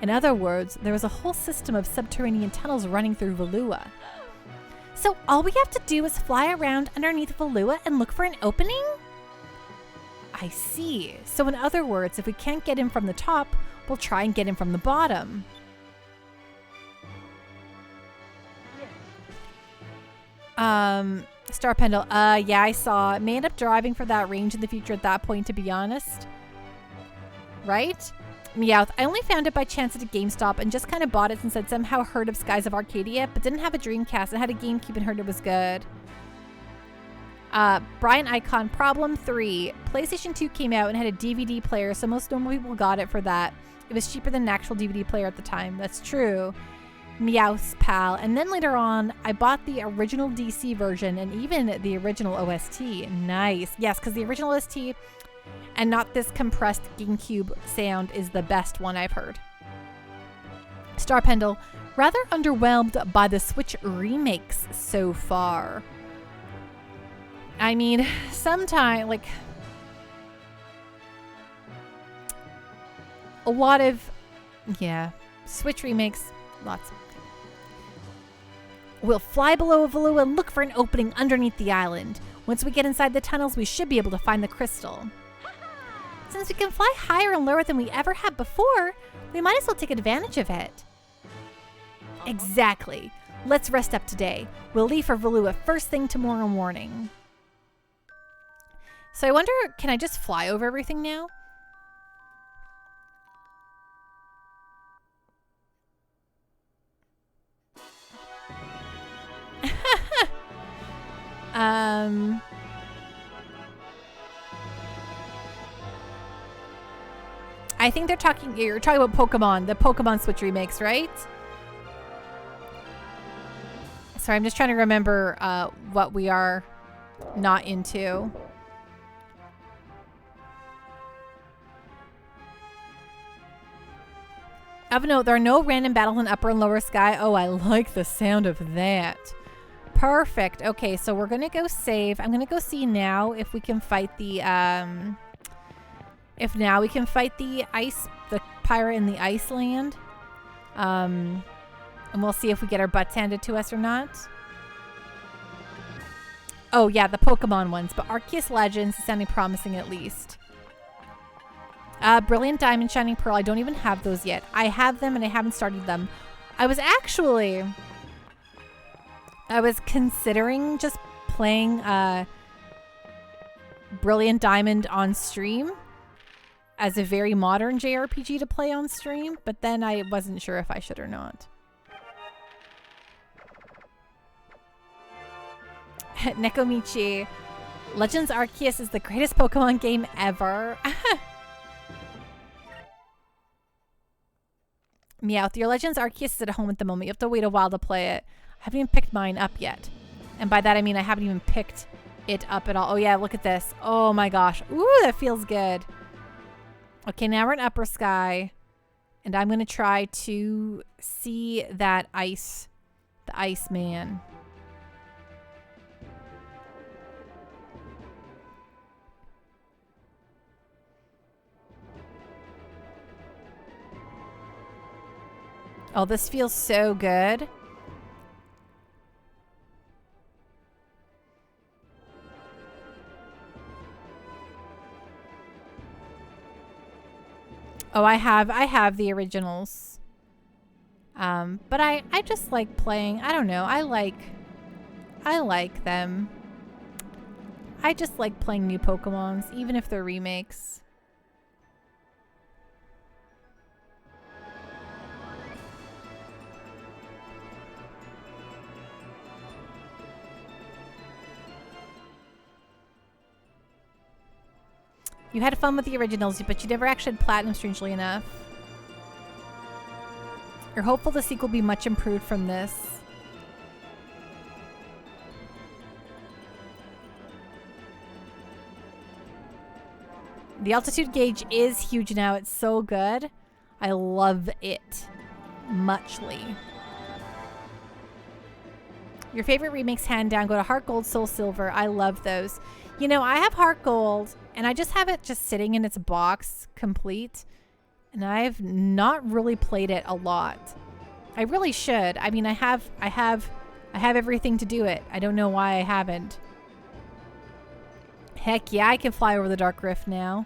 In other words, there is a whole system of subterranean tunnels running through Valua. So all we have to do is fly around underneath Valua and look for an opening? I see. So in other words, if we can't get in from the top, we'll try and get in from the bottom. Star Pendle, yeah, I saw. May end up driving for that range in the future at that point, to be honest. Right? Meowth, I only found it by chance at a GameStop and just kind of bought it since I'd somehow heard of Skies of Arcadia, but didn't have a Dreamcast and had a GameCube and heard it was good. Brian Icon, problem 3. PlayStation 2 came out and had a DVD player, so most normal people got it for that. It was cheaper than an actual DVD player at the time. That's true. Meowth's pal. And then later on, I bought the original DC version and even the original OST. Nice. Yes, because the original OST and not this compressed GameCube sound is the best one I've heard. Star Pendle, rather underwhelmed by the Switch remakes so far. I mean, sometimes, like, a lot of, yeah, Switch remakes, lots. We'll fly below Valua and look for an opening underneath the island. Once we get inside the tunnels, we should be able to find the crystal. Since we can fly higher and lower than we ever have before, we might as well take advantage of it. Exactly. Let's rest up today. We'll leave for Valua first thing tomorrow morning. So I wonder, can I just fly over everything now? I think you're talking about Pokemon, the Pokemon Switch remakes, right? Sorry, I'm just trying to remember what we are not into. Of note, there are no random battles in Upper and Lower Sky. Oh, I like the sound of that. Perfect. Okay, so we're gonna go save. I'm gonna go see now if we can fight the the pirate in the Iceland. And we'll see if we get our butts handed to us or not. Oh yeah, the Pokemon ones, but Arceus Legends is sounding promising at least. Brilliant Diamond, Shining Pearl, I don't even have those yet. I have them and I haven't started them. I was considering just playing Brilliant Diamond on stream as a very modern JRPG to play on stream, but then I wasn't sure if I should or not. Nekomichi, Legends Arceus is the greatest Pokemon game ever. Meowth, your Legends Arceus is at home at the moment. You have to wait a while to play it. I haven't even picked mine up yet. And by that I mean I haven't even picked it up at all. Oh yeah, look at this. Oh my gosh. Ooh, that feels good. Okay, now we're in Upper Sky. And I'm going to try to see that ice. The Ice Man. Oh, this feels so good. Oh, I have the originals. But I just like playing, I don't know, I like them. I just like playing new Pokemons, even if they're remakes. You had fun with the originals, but you never actually had Platinum, strangely enough. You're hopeful the sequel will be much improved from this. The altitude gauge is huge now. It's so good. I love it. Muchly. Your favorite remakes, hand down, go to Heart Gold, Soul Silver. I love those. You know, I have Heart Gold, and I just have it just sitting in its box, complete. And I've not really played it a lot. I really should. I mean, I have everything to do it. I don't know why I haven't. Heck yeah, I can fly over the Dark Rift now.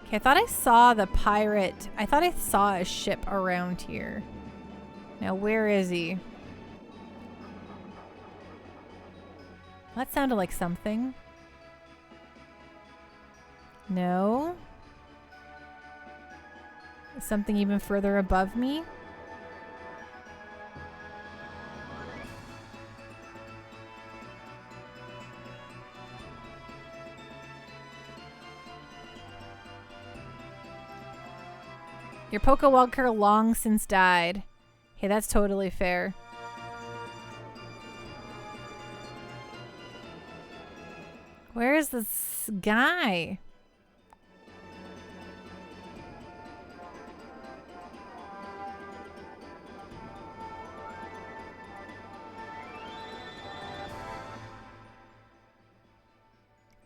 Okay, I thought I saw the pirate. I thought I saw a ship around here. Now, where is he? That sounded like something. No. Something even further above me. Your Pokewalker long since died. Hey, that's totally fair. Where is this guy?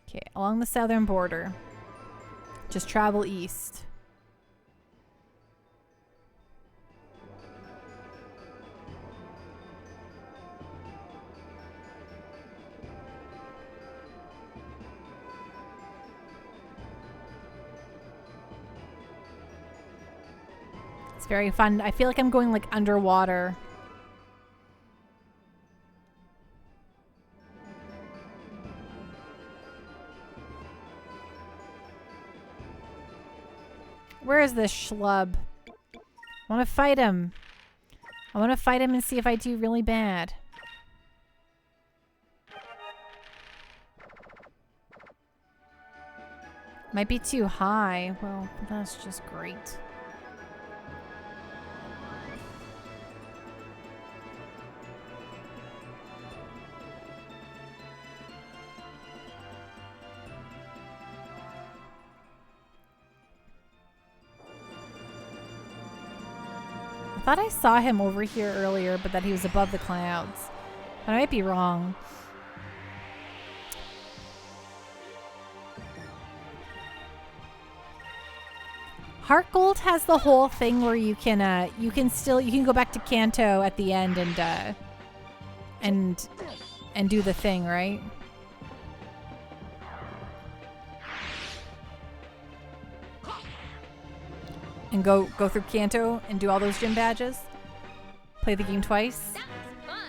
Okay, along the southern border. Just travel east. It's very fun. I feel like I'm going like underwater. Where is this schlub? I want to fight him. I want to fight him and see if I do really bad. Might be too high. Well, that's just great. I thought I saw him over here earlier, but that he was above the clouds. But I might be wrong. Heart Gold has the whole thing where you can go back to Kanto at the end and do the thing, right? And go through Kanto and do all those gym badges. Play the game twice. That was fun.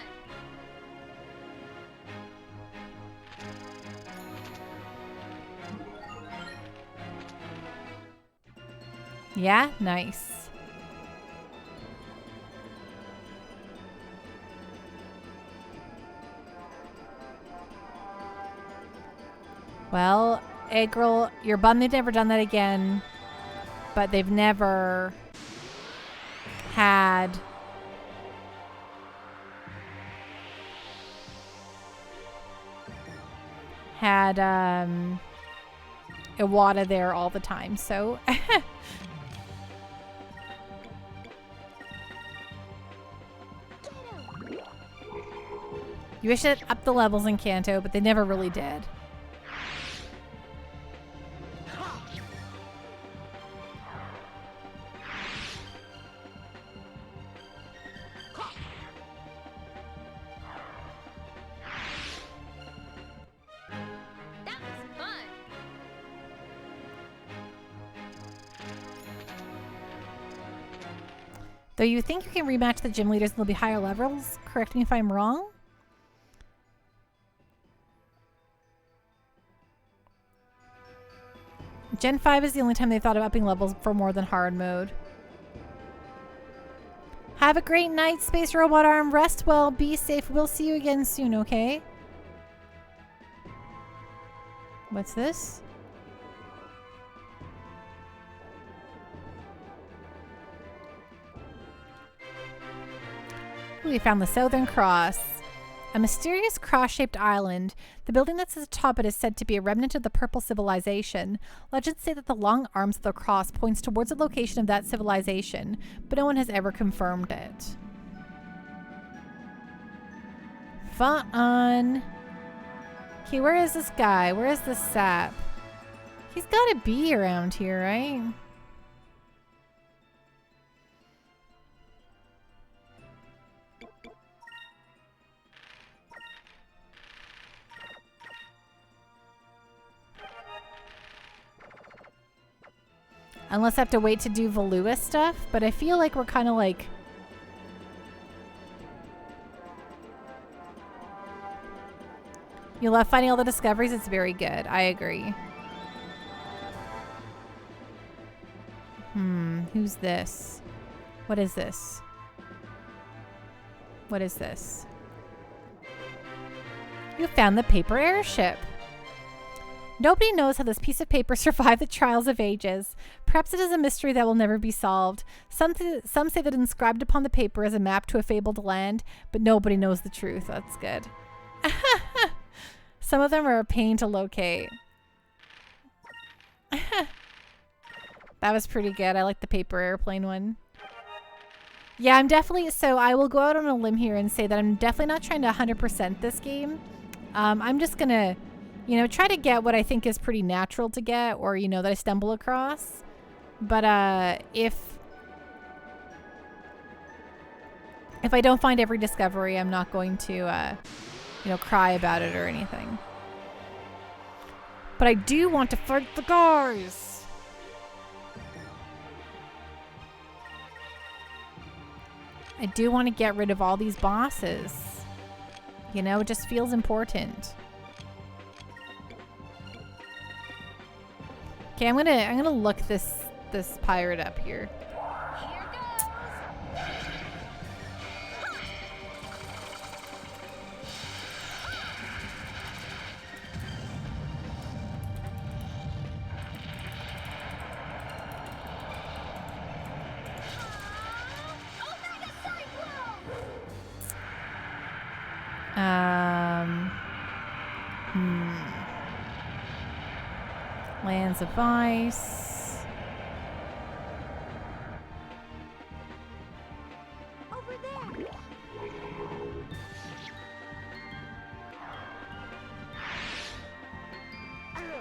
Yeah, nice. Well, Egg Girl, you're bummed they've never done that again. But they've never had Iwata there all the time, so you wish it upped the levels in Kanto, but they never really did. Though you think you can rematch the gym leaders and they'll be higher levels? Correct me if I'm wrong. Gen 5 is the only time they thought of upping levels for more than hard mode. Have a great night, Space Robot Arm. Rest well. Be safe. We'll see you again soon, okay? What's this? We found the Southern Cross. A mysterious cross-shaped island. The building that sits atop it is said to be a remnant of the Purple civilization. Legends say that the long arms of the cross points towards the location of that civilization, but no one has ever confirmed it. Fun. Okay, where is this guy? Where is this sap? He's got to be around here, right? Unless I have to wait to do Valua stuff, but I feel like we're kind of like... You love finding all the discoveries? It's very good. I agree. Who's this? What is this? What is this? You found the paper airship. Nobody knows how this piece of paper survived the trials of ages. Perhaps it is a mystery that will never be solved. Some say that inscribed upon the paper is a map to a fabled land, but nobody knows the truth. That's good. Some of them are a pain to locate. That was pretty good. I like the paper airplane one. Yeah, I'm definitely... So I will go out on a limb here and say that I'm definitely not trying to 100% this game. I'm just going to... You know, try to get what I think is pretty natural to get, or, you know, that I stumble across. But if I don't find every discovery, I'm not going to, you know, cry about it or anything. But I do want to fight the guys. I do want to get rid of all these bosses. You know, it just feels important. Okay, I'm gonna look this pirate up here. Here goes. Omega Cyclone! Lands of Ice. Over there.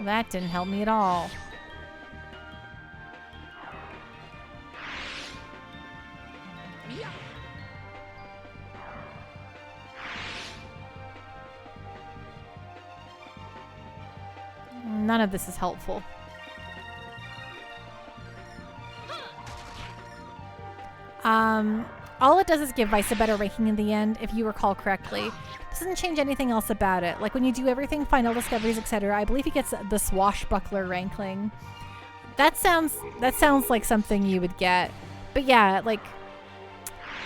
That didn't help me at all. None of this is helpful. All it does is give Vice a better ranking in the end, if you recall correctly. It doesn't change anything else about it. Like when you do everything, find all discoveries, etc. I believe he gets the swashbuckler ranking. That sounds like something you would get. But yeah, like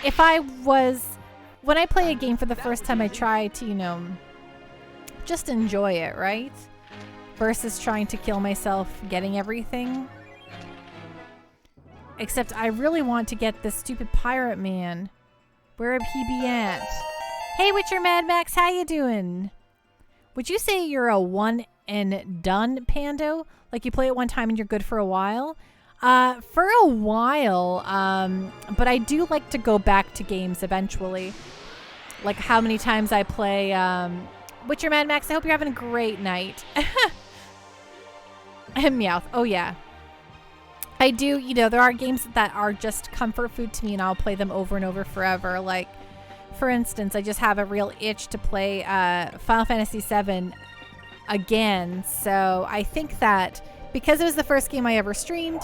if when I play a game for the first time, I try to, you know, just enjoy it, right? Versus trying to kill myself getting everything. Except I really want to get this stupid pirate man. Where would he be at? Hey, Witcher Mad Max, how you doing? Would you say you're a one and done Pando? Like you play it one time and you're good for a while? For a while, but I do like to go back to games eventually. Like how many times I play Witcher Mad Max. I hope you're having a great night. Meowth. Oh yeah. I do, you know, there are games that are just comfort food to me and I'll play them over and over forever. Like, for instance, I just have a real itch to play Final Fantasy VII again. So I think that because it was the first game I ever streamed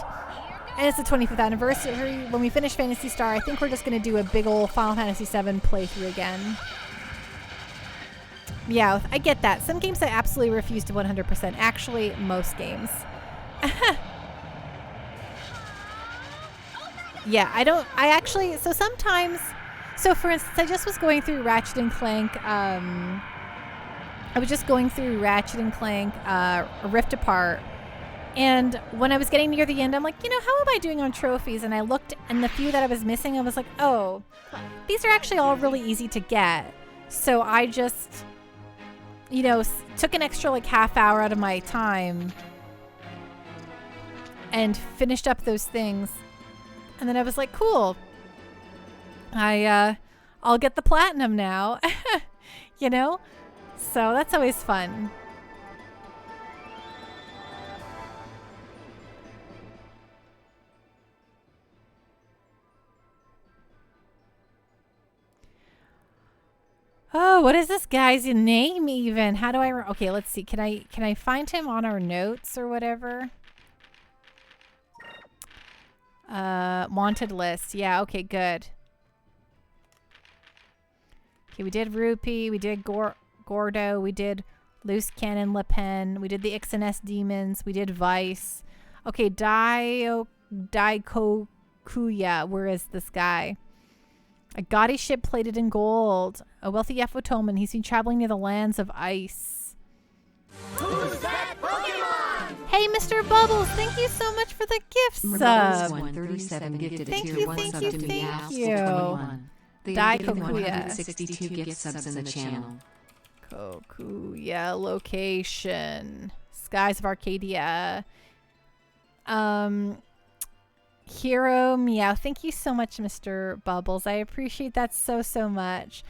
and it's the 25th anniversary, when we finish Phantasy Star, I think we're just going to do a big old Final Fantasy VII playthrough again. Yeah, I get that. Some games I absolutely refuse to 100%. Actually, most games. Yeah, so sometimes, so for instance, I just was going through Ratchet and Clank, Rift Apart, And when I was getting near the end, I'm like, how am I doing on trophies? And I looked, and the few that I was missing, I was like, oh, these are actually all really easy to get. So I just, took an extra like half hour out of my time and finished up those things. And then I was like, cool. I'll get the platinum now, So that's always fun. Oh, what is this guy's name even? How do I... Okay, let's see. Can I find him on our notes or whatever? Wanted list. Yeah, okay, good. Okay, we did Rupee. We did Gordo. We did Loose Cannon Le Pen. We did the XNS Demons. We did Vice. Okay, Daikokuya. Where is this guy? A gaudy ship plated in gold. A wealthy Yafutoman. He's been traveling near the lands of ice. Who's that Pokemon? Hey, Mr. Bubbles. Thank you so much for the gift sub. 137 gifted a Thank tier you, 1 thank sub you, to thank Meowth you. 21. They are getting Daikokuya. 162 gift subs in the channel. Kokuya location. Skies of Arcadia. Hero Meow. Thank you so much, Mr. Bubbles. I appreciate that so much.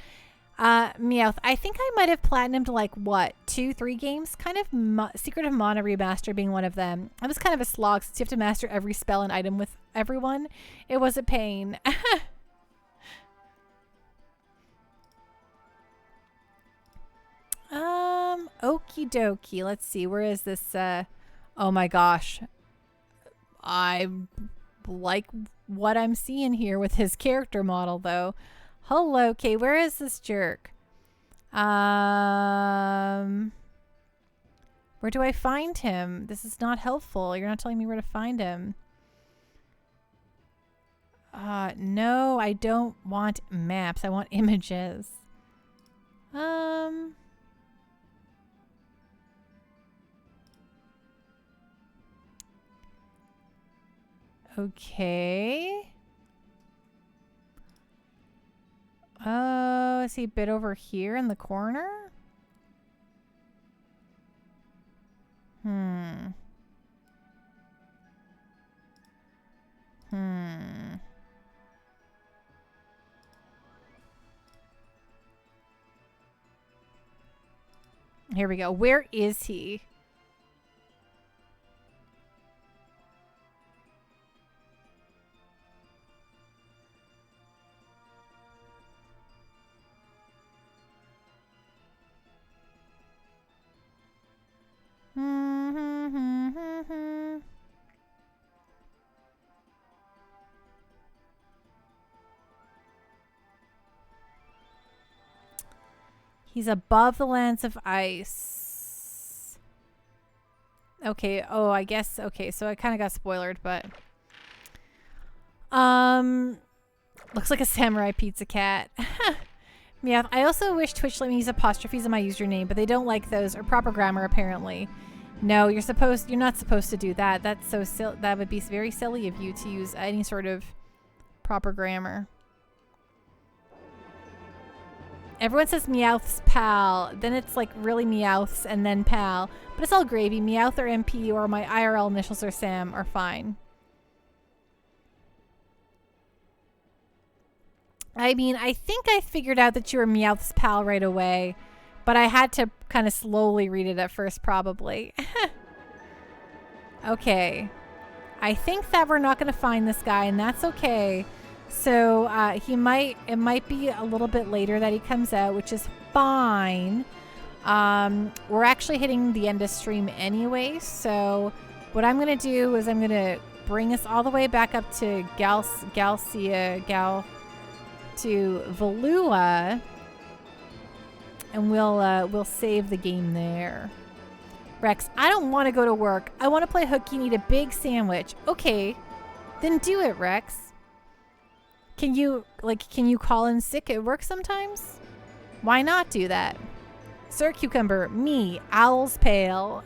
Meowth, I think I might have platinumed like, what, 2-3 games? Kind of Secret of Mana Remaster being one of them. It was kind of a slog since you have to master every spell and item with everyone. It was a pain. Okie dokie. Let's see. Where is this? Oh my gosh. I like what I'm seeing here with his character model, though. Hello. Okay, where is this jerk? Where do I find him? This is not helpful. You're not telling me where to find him. No, I don't want maps. I want images. Okay. Oh, is he a bit over here in the corner? Here we go. Where is he? He's above the lands of ice. Okay. Oh, I guess. Okay. So I kind of got spoiled, but looks like a samurai pizza cat. Yeah. I also wish Twitch let me use apostrophes in my username, but they don't like those, or proper grammar apparently. No, you're not supposed to do that. That's so silly. That would be very silly of you to use any sort of proper grammar. Everyone says Meowth's pal, then it's like really Meowth's and then pal. But it's all gravy. Meowth or MP or my IRL initials or Sam are fine. I mean, I think I figured out that you were Meowth's pal right away. But I had to kind of slowly read it at first, probably. Okay. I think that we're not going to find this guy, and that's okay. So it might be a little bit later that he comes out, which is fine. We're actually hitting the end of stream anyway, so what I'm going to do is I'm going to bring us all the way back up to to Valua, and we'll save the game there. Rex, I don't want to go to work. I want to play hooky and eat a big sandwich. Okay, then do it, Rex. Can you call in sick at work sometimes? Why not do that? Sir Cucumber, me, Owl's Pale.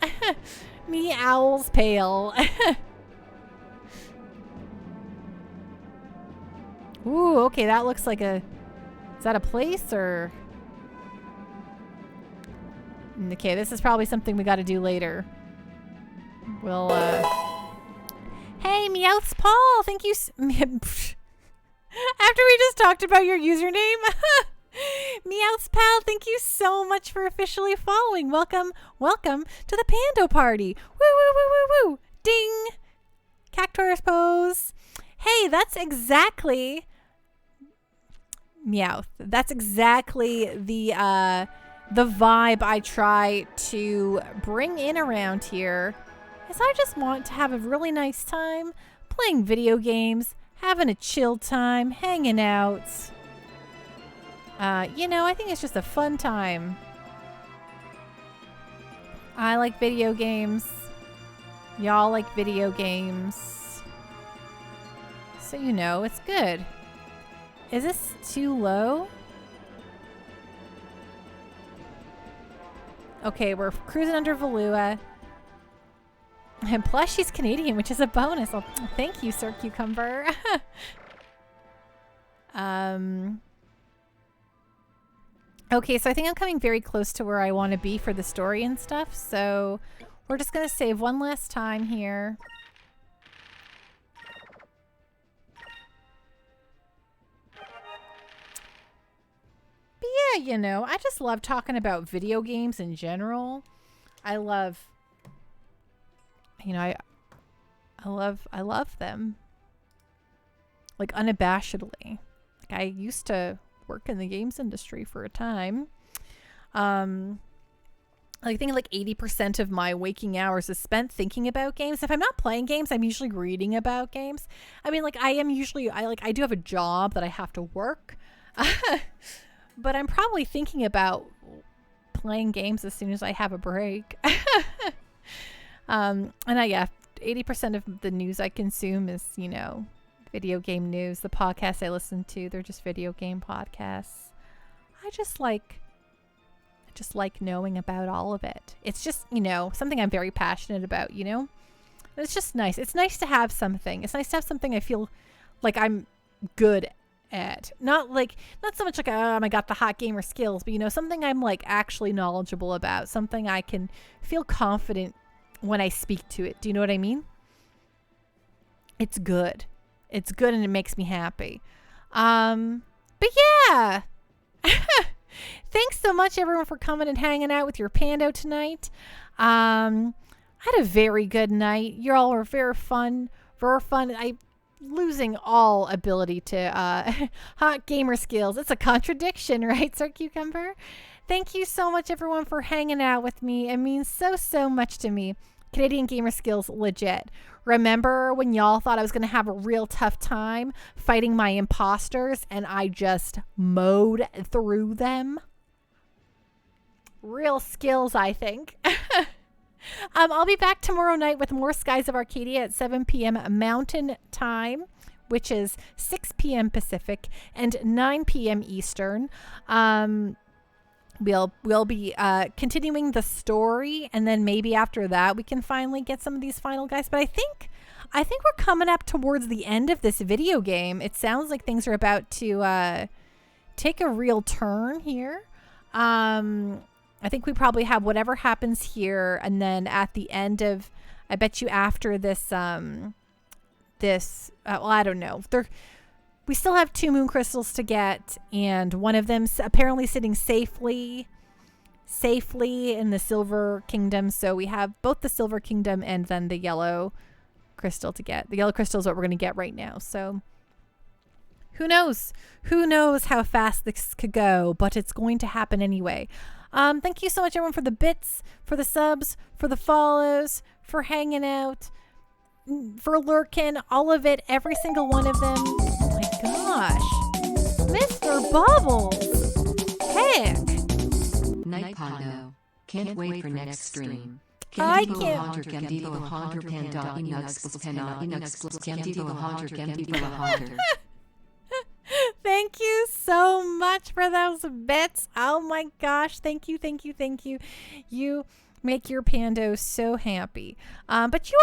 Meow's pale. Ooh, okay, that looks like a... Is that a place or... Okay, this is probably something we gotta do later. We'll, Hey, Meowth's Paul! Thank you After we just talked about your username. Meowth's Pal, thank you so much for officially following. Welcome to the Pando Party. Woo, woo, woo, woo, woo. Ding! Cactus pose. Hey, that's exactly... Meowth. That's exactly the vibe I try to bring in around here. Is I just want to have a really nice time playing video games, having a chill time, hanging out. You know, I think it's just a fun time. I like video games. Y'all like video games. So you know, it's good. Is this too low? Okay, we're cruising under Valua. And plus she's Canadian, which is a bonus. Oh, thank you, Sir Cucumber. Okay, so I think I'm coming very close to where I want to be for the story and stuff. So we're just going to save one last time here. But yeah, you know, I just love talking about video games in general. I love, you know, I love them. Like unabashedly. Like I used to work in the games industry for a time. I think like 80% of my waking hours is spent thinking about games. If I'm not playing games, I'm usually reading about games. I mean, like I do have a job that I have to work. But I'm probably thinking about playing games as soon as I have a break. And 80% of the news I consume is, you know, video game news. The podcasts I listen to, they're just video game podcasts. I just like knowing about all of it. It's just, you know, something I'm very passionate about, you know? And it's just nice. It's nice to have something. It's nice to have something I feel like I'm good at. Not so much like, I got the hot gamer skills, but, you know, something I'm like actually knowledgeable about. Something I can feel confident when I speak to it. Do you know what I mean? It's good. It's good and it makes me happy. But yeah. Thanks so much everyone for coming and hanging out with your Pando tonight. I had a very good night. You all were very fun. I losing all ability to hot gamer skills. It's a contradiction, right, Sir Cucumber? Thank you so much everyone for hanging out with me. It means so much to me. Canadian gamer skills legit. Remember when y'all thought I was going to have a real tough time fighting my imposters and I just mowed through them? Real skills, I think. I'll be back tomorrow night with more Skies of Arcadia at 7 p.m. Mountain Time, which is 6 p.m. Pacific and 9 p.m. Eastern. We'll be continuing the story, and then maybe after that we can finally get some of these final guys. But I think we're coming up towards the end of this video game. It sounds like things are about to take a real turn here. I think we probably have whatever happens here, and then at the end of, I bet you after this, well, I don't know. We still have 2 moon crystals to get, and one of them apparently sitting safely in the Silver Kingdom. So we have both the Silver Kingdom and then the yellow crystal to get. The yellow crystal is what we're going to get right now. So who knows? Who knows how fast this could go, but it's going to happen anyway. Thank you so much, everyone, for the bits, for the subs, for the follows, for hanging out, for lurking, all of it, every single one of them. Oh my gosh. Mr. Bubbles. Heck. Night Pondo. Can't wait for next stream. I can't. Thank you so much for those bits. Oh my gosh. Thank you. You make your Pando so happy. But you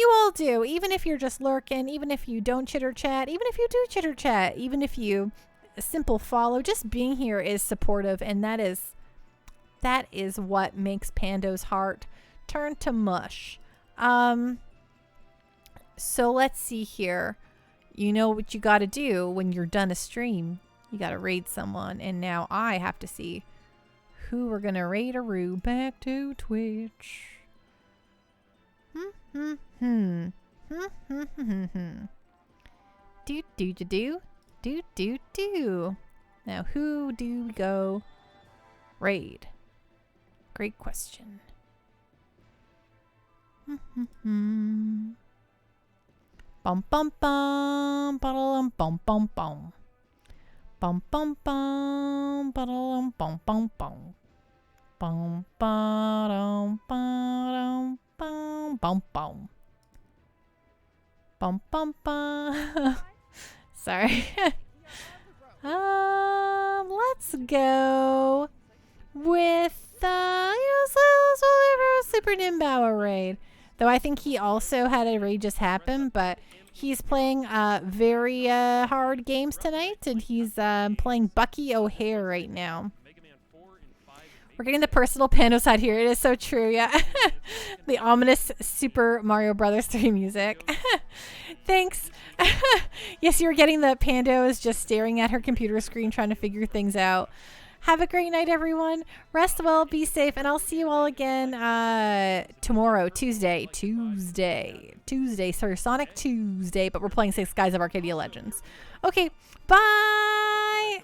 all do, even if you're just lurking, even if you don't chitter chat, even if you do chitter chat, even if you simple follow, just being here is supportive, and that is what makes Pando's heart turn to mush. So let's see here. You know what you got to do when you're done a stream. You got to raid someone, and now I have to see who we're gonna raid-a-roo. Back to Twitch. Do. Now who do we go raid? Great question. Bum bum bum, bum bum bum bum. Bum bum bum, bum bum bum bum. Bum ba-dum ba-dum bum bum bum. Bum bum bum. Sorry. Let's go with Super Nimbauer raid. Though I think he also had a raid just happen, but he's playing very hard games tonight, and he's playing Bucky O'Hare right now. We're getting the personal Pando side here. It is so true, yeah. The ominous Super Mario Brothers 3 music. Thanks. Yes, you're getting the Pando is just staring at her computer screen trying to figure things out. Have a great night, everyone. Rest well, be safe, and I'll see you all again tomorrow, Tuesday, sorry, Sonic Tuesday, but we're playing Skies of Arcadia Legends. Okay, bye!